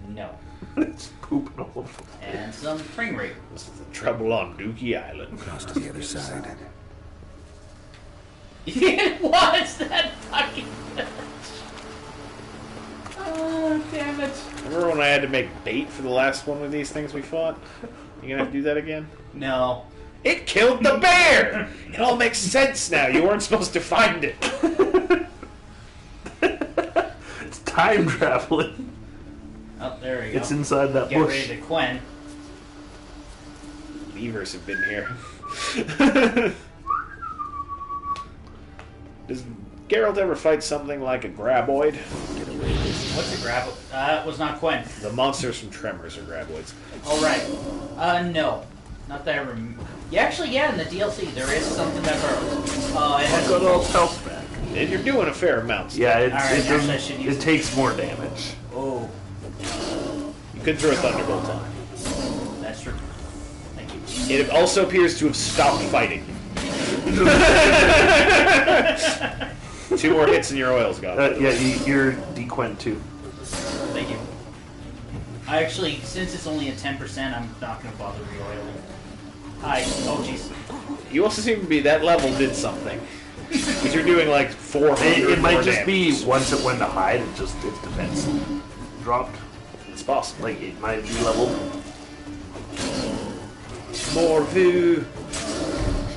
No. It's pooping all over. And some spring rate. This is the trouble on Dookie Island. Cross to the other side. It was that fucking bitch. Oh, damn it. Remember when I had to make bait for the last one of these things we fought? You gonna have to do that again? No. It killed the bear! It all makes sense now. You weren't supposed to find it. It's time traveling. Oh, there we go. It's inside that Get bush. ready to Quen. Beavers have been here. Does Geralt ever fight something like a graboid? What's a grab? It was not Quen. The monsters from Tremors are graboids. Oh, right. No. Not that I remember. Yeah, actually, yeah, in the DLC, there is something that burrows. I got all health back. And you're doing a fair amount. Yeah, All right, actually, I should use it takes more damage. Oh. You could throw a Thunderbolt on it. That's true. Thank you. It also appears to have stopped fighting. 2 more hits and your oil's gone. Yeah, you're dequent too. Thank you. I actually, since it's only at 10%, I'm not going to bother re-oiling. Hi. Oh, jeez. You also seem to be, that level did something. Because you're doing like 400 It might more just be damage. once it went to hide, its defense dropped. It's possible. Like it might be leveled. More view.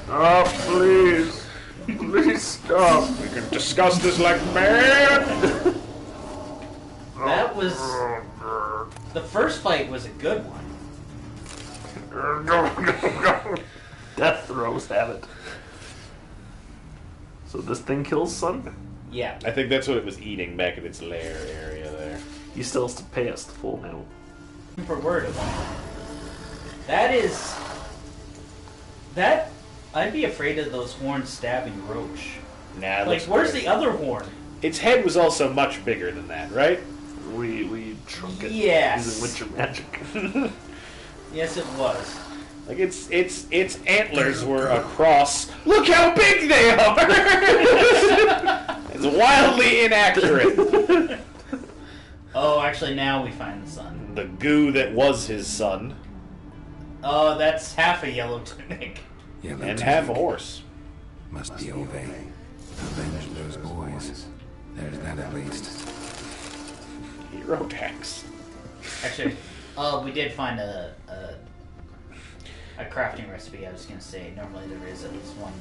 Oh, please. Please stop. We can discuss this like man. That was... The first fight was a good one. Death throws have it. So this thing kills Sun? Yeah. I think that's what it was eating back in its lair area there. You still has to pay us the full now. Per word of it. That is... That... I'd be afraid of those horns stabbing Roach. Nah, Like, where's the other horn? Its head was also much bigger than that, right? We shrunk it Yes. using witcher magic. Yes, it was. Like its antlers were across. Look how big they are! It's wildly inaccurate. Oh, actually, now we find the sun. The goo that was his son. Oh, that's half a yellow tunic. Yellow And tunic. half a horse. Must be Ove. Avenge those boys. There's that at least. Hero tax. Actually, we did find a crafting recipe. I was gonna say normally there is at least one.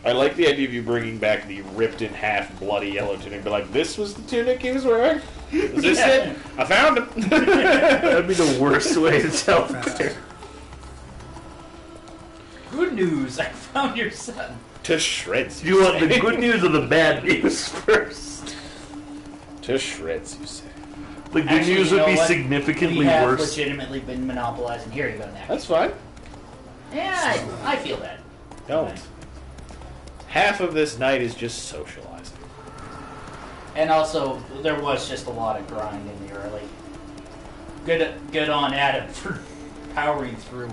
I like the idea of you bringing back the ripped in half bloody yellow tunic, but like, this was the tunic he was wearing? Is this it? I found him! That'd be the worst way to tell the player. Good news, I found your son. To shreds. Do you want the good news or the bad news first? To shreds, you say. The good Actually, news you would know be what? significantly We have worse. legitimately been monopolizing. Here, you go next. That's fine. Yeah, I feel that. Don't. Half of this night is just socializing. And also, there was just a lot of grind in the early. Good on Adam for powering through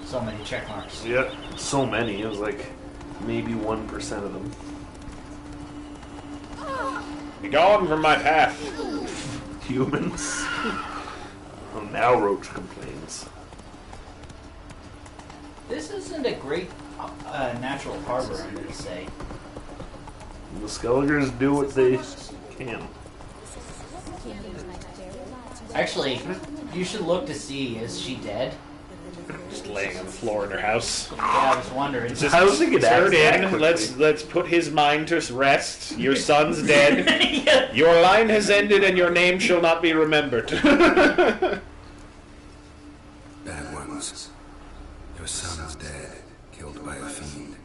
so many check marks. Yep, so many. It was like maybe 1% of them. Be gone from my path. Humans. Oh, now Roach complains. This isn't a great natural harbor, I'm going to say. The Skelligers do what they can. Actually, you should look to see, is she dead? Just laying on the floor in her house. Yeah, I was wondering. Just I was thinking turn that in. quickly. Let's put his mind to rest. Your son's dead. Yeah. Your line has ended, and your name shall not be remembered. Bad ones. Your son's dead, killed by a fiend.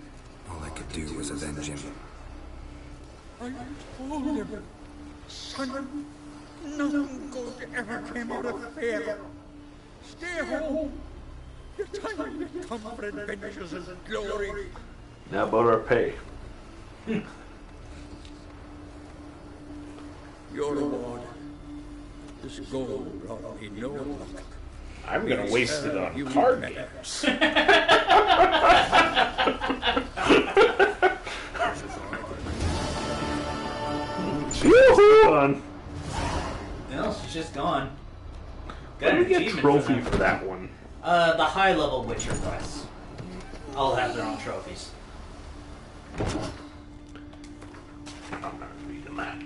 All I could do was avenge him. I told him, son, nothing good ever came out of fear. Stay home. Your time will come for adventures and glory. Now about our pay. Your reward. This gold brought me no luck. I'm gonna waste it on card games. Woohoo! No, she's just gone. Got an to get a achievement trophy for for that one. The high level Witcher quests all have their own trophies. I'm not reading that.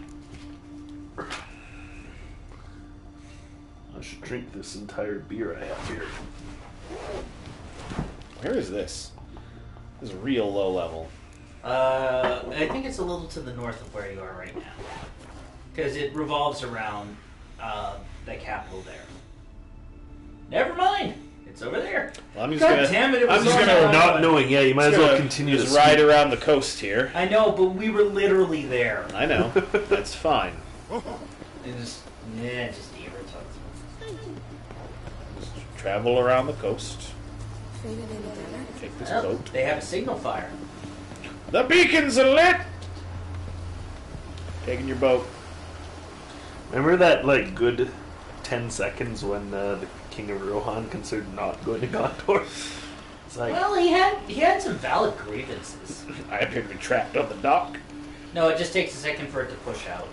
I should drink this entire beer I have here. Where is this? This is real low level. I think it's a little to the north of where you are right now. Because it revolves around the capital there. Never mind. It's over there. Well, I'm just God gonna. damn it, it was I'm just on gonna that Not one. knowing, yeah, you might as well continue to just ride speak. around the coast here. I know, but we were literally there. I know. That's fine. It just irritates. Just travel around the coast. Take this Oh, boat. they have a signal fire. The beacons are lit. Taking your boat. Remember that, like, good 10 seconds when the King of Rohan considered not going to Gondor? It's like, Well, he had some valid grievances. I appear to be trapped on the dock. No, it just takes a second for it to push out.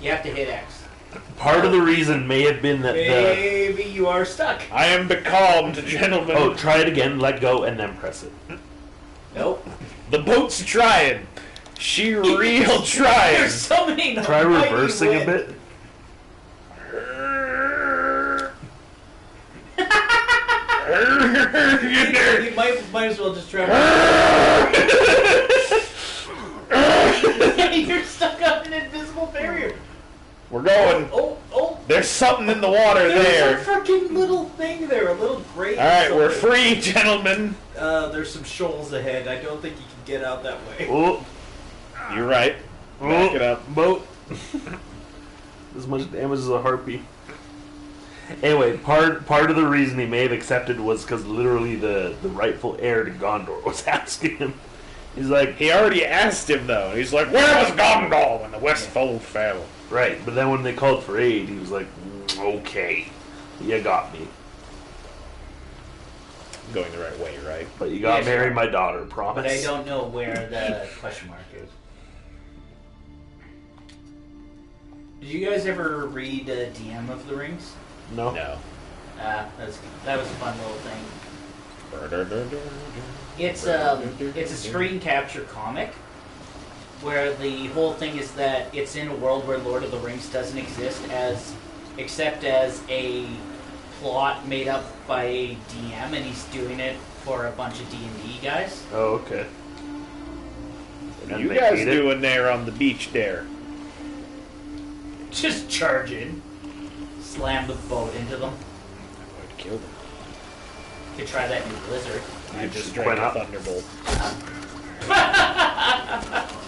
You have to hit X. part of the reason may have been that the... Maybe you are stuck. I am becalmed, gentlemen. Oh, try it again, let go, and then press it. Nope. The boat's trying. She real trying. There's so many. Try reversing a bit. You might as well just try. You're stuck on an invisible barrier. We're going. Oh. There's something in the water there. There's a freaking little thing there, a little grate. All right, we're free, gentlemen. There's some shoals ahead. I don't think you can get out that way. Oh, You're right. Back it up. Boat. As much damage as a harpy. Anyway, part of the reason he may have accepted was because literally the rightful heir to Gondor was asking him. He's like, He already asked him though. He's like, "Where was Gondor when the Westfold fell?" right, but then when they called for aid, he was like, okay, you got me. I'm going the right way, right? But you got to Yeah, marry sure. my daughter, promise. But I don't know where the question mark is. Did you guys ever read DM of the Rings? No. No. That was a fun little thing. It's a screen capture comic where the whole thing is that it's in a world where Lord of the Rings doesn't exist except as a plot made up by a DM, and he's doing it for a bunch of D&D guys. Oh, okay. What are And you they guys hate it? doing there on the beach there? Just charge in, slam the boat into them. I'm going to kill them. Could try that new blizzard. You just Why drank a not? thunderbolt.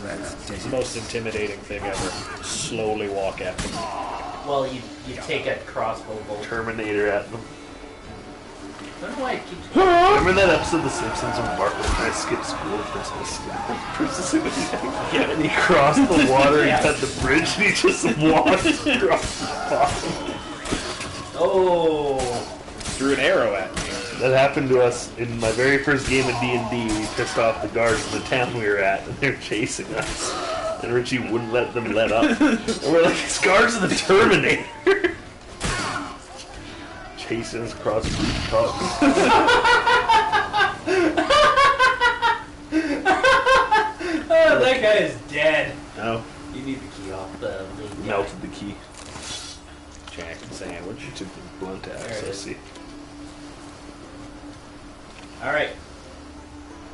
That's It's the dead. most intimidating thing ever. Slowly walk at them. Well, you take a crossbow bolt. Terminator at them. I don't know why it keeps. Remember that episode of The Simpsons when Bart was trying to skip school yeah, and he crossed the water, Yes. he cut the bridge, and he just walked across the bottom. Oh. Threw an arrow at me. That happened to us in my very first game of D&D. We pissed off the guards in the town we were at, and they were chasing us. And Richie wouldn't let them let up. And we're like, these guards are the Terminator. Chasing us across rooftops. Oh, that guy is dead. No. You need the key off the lead guy. Melted the key. Chicken sandwich. Took the blunt There axe, it I is. see. Alright.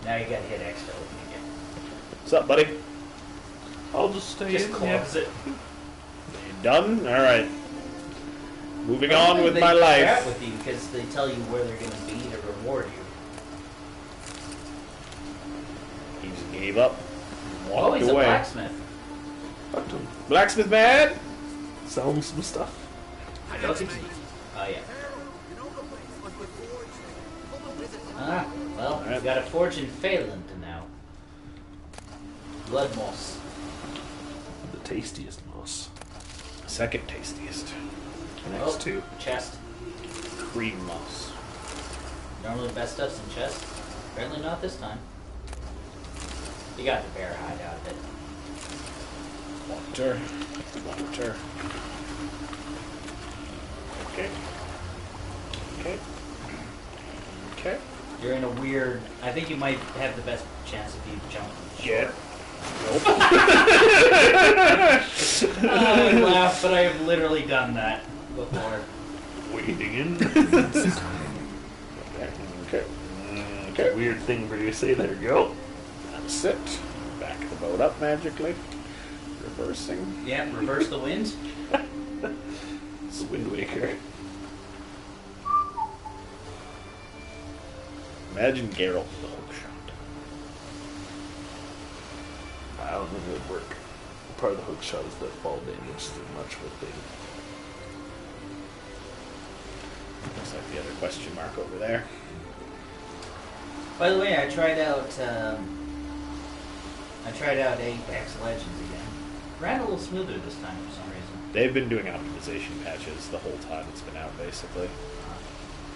Now you gotta hit X to open again. What's up, buddy? I'll just stay Just in. close it. You done? Alright. Moving on with They my chat life. with you because they tell you where they're gonna be to reward you. He just gave up. Oh, Walked he's away. a blacksmith. Fucked him. Blacksmith man? Sell him some stuff. I don't think he... Oh, yeah. Ah, well, Alright. we've got a forge in Phelan now. Blood moss. The tastiest moss. Second tastiest. Next two. Chest. Cream moss. Normally the best stuff's in chest. Apparently not this time. You got the bear hide out of it. Water. Water. Okay. Okay. Okay. You're in a weird... I think you might have the best chance if you jump. Get. Nope. I laugh, but I have literally done that before. Wading in. Okay. Okay. Weird thing for you to say there, go. Sit. Back the boat up magically. Reversing. Yeah, reverse the wind. It's the Wind Waker. Imagine Geralt with a hook shot. I don't think it would work. Part of the hook shot is that fall damage is much of a thing. Looks like the other question mark over there. By the way, I tried out Apex Legends again. Ran a little smoother this time for some reason. They've been doing optimization patches the whole time it's been out, basically.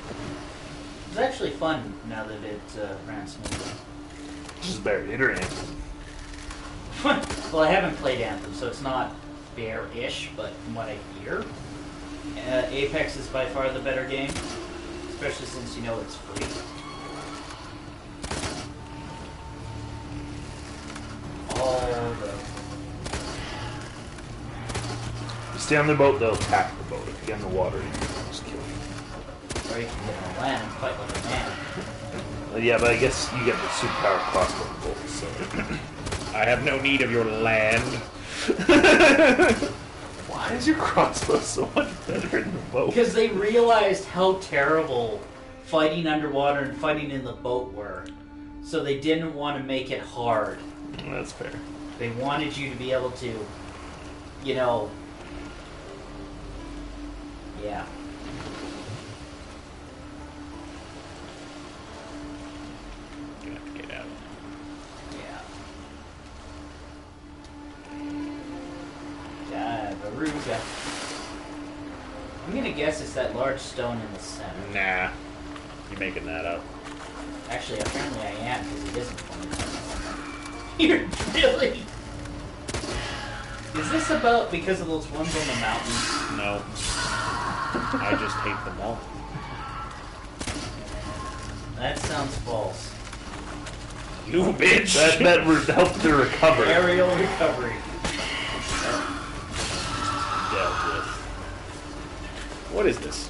It was actually fun now that it ran smoothly. Just better iter Anthem. Well, I haven't played Anthem, so it's not fair-ish, but from what I hear, Apex is by far the better game, especially since you know it's free. Stay on the boat, they'll attack the boat. If you get in the water, you can just kill them. Or you can get on the land and fight like a man. Yeah, but I guess you get the superpower crossbow bolt, so... I have no need of your land. Why is your crossbow so much better than the boat? Because they realized how terrible fighting underwater and fighting in the boat were. So they didn't want to make it hard. That's fair. They wanted you to be able to, you know... Yeah. You have to get out. Yeah. Baruga. I'm gonna guess it's that large stone in the center. Nah. You're making that up. Actually, apparently I am, because it isn't funny. You're really... Is this about because of those ones on the mountains? No. I just hate them all. That sounds false. You bitch! That would help to recover. Aerial recovery. Dealt with. What is this?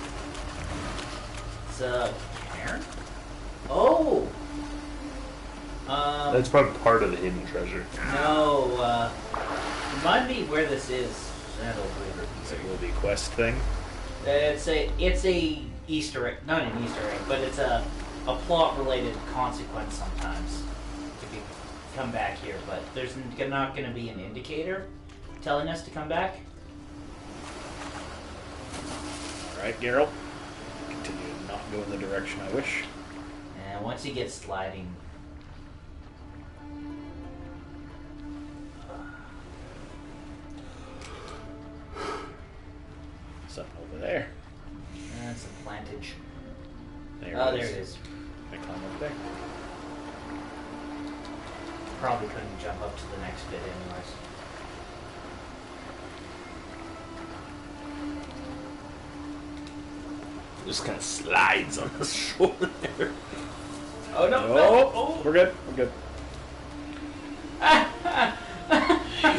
It's a cairn? Oh! That's probably part of the hidden treasure. No, remind me where this is. That'll later. Is it a little quest thing? It's a Easter egg, not an Easter egg, but it's a a plot-related consequence sometimes if you come back here, but there's not going to be an indicator telling us to come back. Alright, Geralt. Continue to not go in the direction I wish. And once he gets sliding... Something over there. That's a plantage. There There it is. I climb up there. Probably couldn't jump up to the next bit anyways. Just kind of slides on the shoulder. Oh no! Oh, we're good. We're good.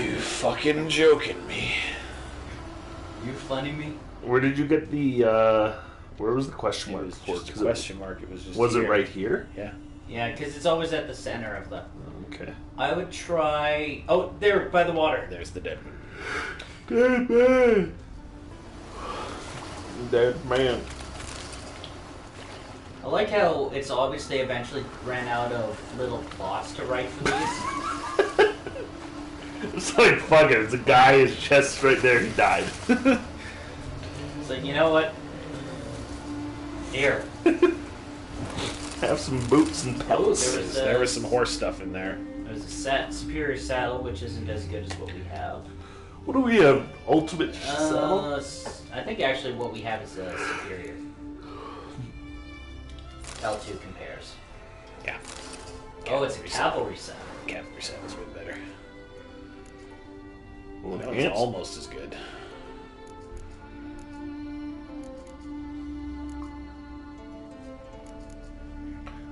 You fucking joking me. You funny me? Where did you get the? Where was the question It mark? was for? just a 'Cause question mark. It was just. Was here. it right here? Yeah. Yeah, because it's always at the center of the... Okay. I would try... Oh, there, by the water. There's the dead one. Dead man. Dead man. I like how it's obvious they eventually ran out of little plots to write for these. It's like, fuck it. It's a guy, his chest's right there, he died. So, you know what? Here. Have some boots and pelts. There was some horse stuff in there. There's a superior saddle, which isn't as good as what we have. What do we have? Ultimate saddle? I think actually what we have is a superior. L2 compares. Yeah. Oh, it's a cavalry saddle. Cavalry saddle's way better. Well, No, it's ants. almost as good.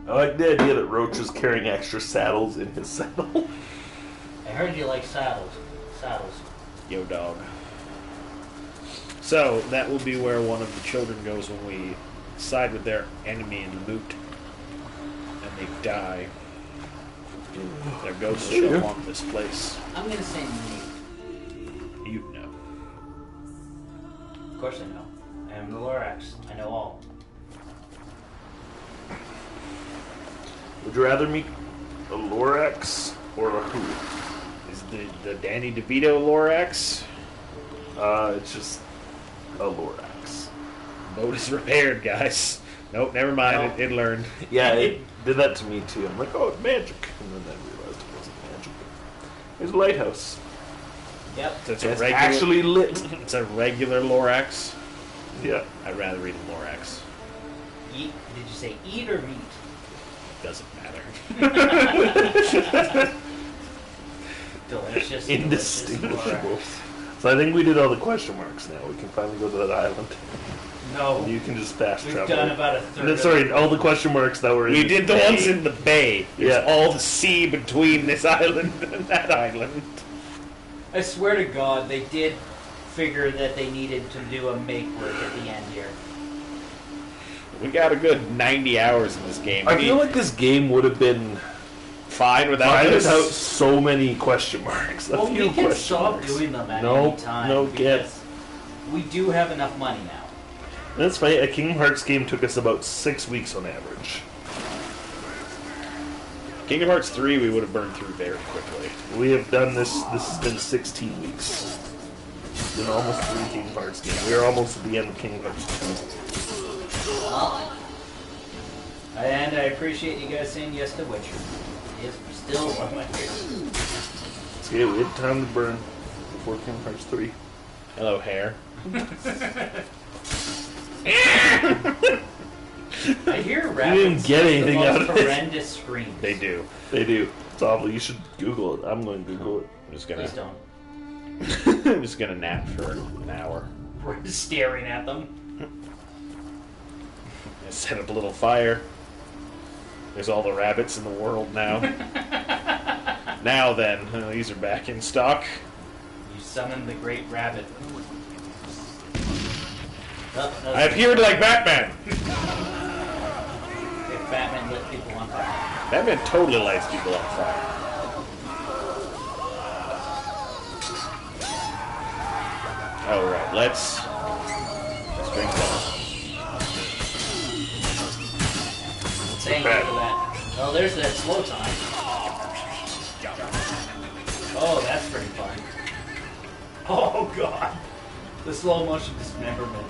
I like the idea that Roach is carrying extra saddles in his saddle. I heard you like saddles. Saddles. Yo, dog. So, that will be where one of the children goes when we side with their enemy and loot. And they die. Their ghosts shall haunt this place. I'm gonna say mute. You know. Of course I know. I am the Lorax. I know all. Would you rather meet a Lorax or a who? Is the Danny DeVito Lorax? It's just a Lorax. Boat is repaired, guys. Nope, never mind. No. It learned. Yeah, it did that to me too. I'm like, oh, it's magic. And then I realized it wasn't magic. It's a lighthouse. Yep. So it's It's a regular, actually lit. It's a regular Lorax. Yeah. I'd rather read a Lorax. Eat. Did you say eat or meat? Doesn't matter. Delicious. Indistinguishable. So I think we did all the question marks now. We can finally go to that island. No. You can just fast We've travel. done about a third. No, sorry, all the question marks that were in We did the bay. ones in the bay. There's Yeah. all the sea between this island and that island. I swear to God, they did figure that they needed to do a make work at the end here. We got a good 90 hours in this game. I feel like this game would have been fine without fine this. without so many question marks. Well, we can stop doing them at any time. No, get. because we do have enough money now. That's funny. A Kingdom Hearts game took us about 6 weeks on average. Kingdom Hearts 3 we would have burned through very quickly. We have done this. This has been 16 weeks. It's been almost 3 Kingdom Hearts games. We are almost at the end of Kingdom Hearts 2. Well, and I appreciate you guys saying yes to Witcher. It's still one of my favorites. So yeah, we had time to burn before Kingdom Hearts 3. Hello, hair. I hear You rabbits didn't get have anything the out most of it. horrendous screams. They do. They do. It's awful. You should Google it. I'm going to Google it. I'm just gonna. Please don't. I'm just gonna nap for an hour. We're staring at them. I set up a little fire. There's all the rabbits in the world now. Now then, these are back in stock. You summon the great rabbit. Oh, I appeared like Batman. If Batman lit people on fire. Batman totally lights people on fire. Alright, let's drink that. Thank you for that. Oh, there's that slow time. Oh, that's pretty fun. Oh, God. The slow motion dismemberment.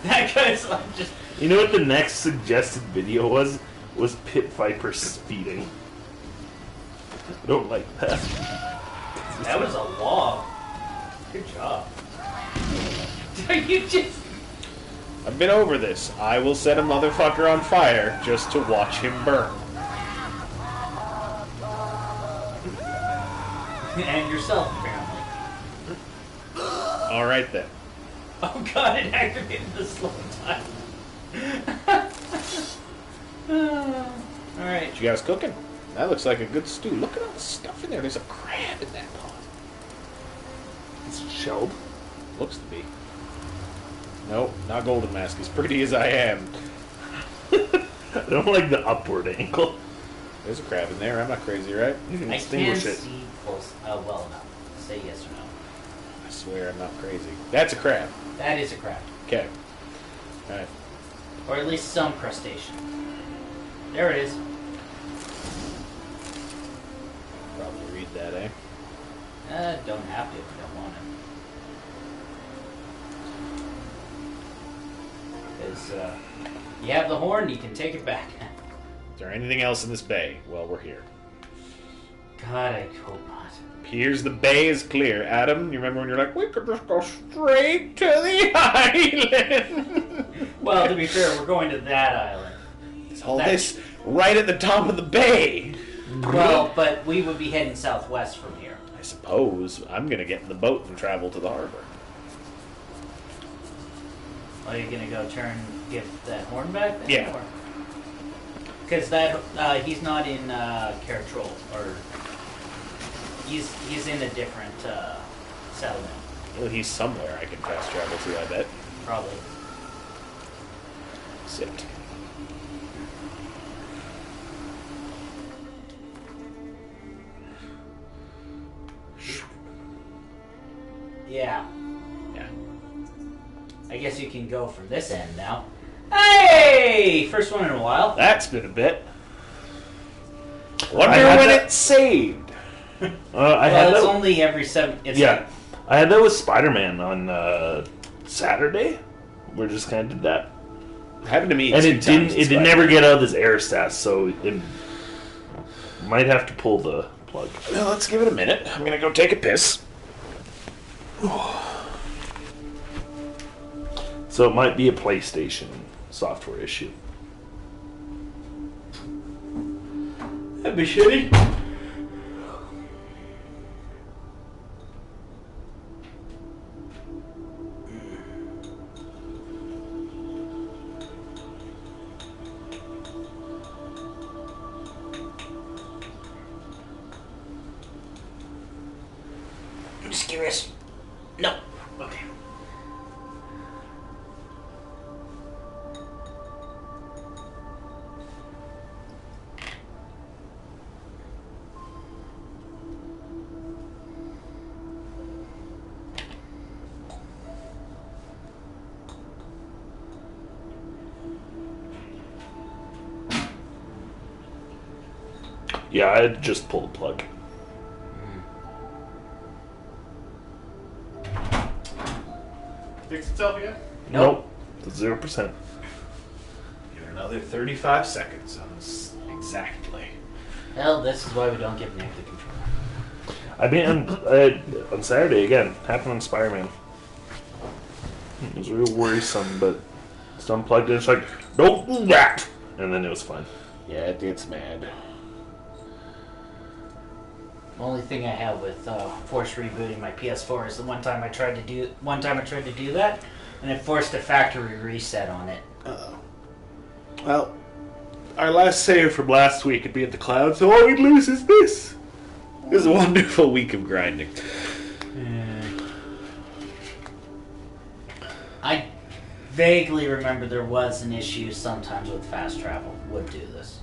That guy's like just... You know what the next suggested video was? Was Pit Viper speeding. I don't like that. That was a log. Good job. You just... I've been over this. I will set a motherfucker on fire just to watch him burn. And yourself, apparently. Alright then. Oh God, it activated the slow time. Alright. What you guys cooking? That looks like a good stew. Look at all the stuff in there. There's a crab in that pot. It's shelled. Looks to be. Nope, not Golden Mask. As pretty as I am. I don't like the upward angle. There's a crab in there. I'm not crazy, right? You can I extinguish can't it. see close, well enough. Say yes or no. I swear I'm not crazy. That's a crab. That is a crab. Okay. Alright. Or at least some crustacean. There it is. Probably read that, eh? Don't have to if you don't want to. Because, you have the horn, you can take it back. Is there anything else in this bay? Well, we're here. God, I hope not. Here's the bay is clear. Adam, you remember when you're like, we could just go straight to the island? Well, to be fair, we're going to that island. All this right at the top of the bay. Well, but we would be heading southwest from here. I suppose I'm going to get in the boat and travel to the harbor. Are you going to go give that horn back then? Yeah. Because that, he's not in Caratrol, or he's in a different settlement. Well, he's somewhere I can fast travel to, I bet. Probably. Sit. Yeah. Yeah. I guess you can go from this end now. Hey! First one in a while. That's been a bit. Wonder when it's saved. I had it's that, only every 7... It's yeah. I had that with Spider-Man on Saturday. We just kind of did that. Happened to me. And it did never get out of this air stats, so it might have to pull the plug. Well, let's give it a minute. I'm going to go take a piss. So it might be a PlayStation software issue. That'd be shitty. I'm just curious. No. Okay. Yeah, I had just pulled the plug. Fix itself yet? Nope. 0%. Give it another 35 seconds on this exactly. Well, this is why we don't give Nick the controller. I mean, on Saturday again, happened on Spider-Man. It was real worrisome, but it's unplugged and it's like, don't do that! And then it was fine. Yeah, it gets mad. The only thing I have with force rebooting my PS4 is the one time I tried to do that, and it forced a factory reset on it. Uh-oh. Well, our last save from last week would be at the cloud, so all we'd lose is this. It was a wonderful week of grinding. I vaguely remember there was an issue sometimes with fast travel would do this.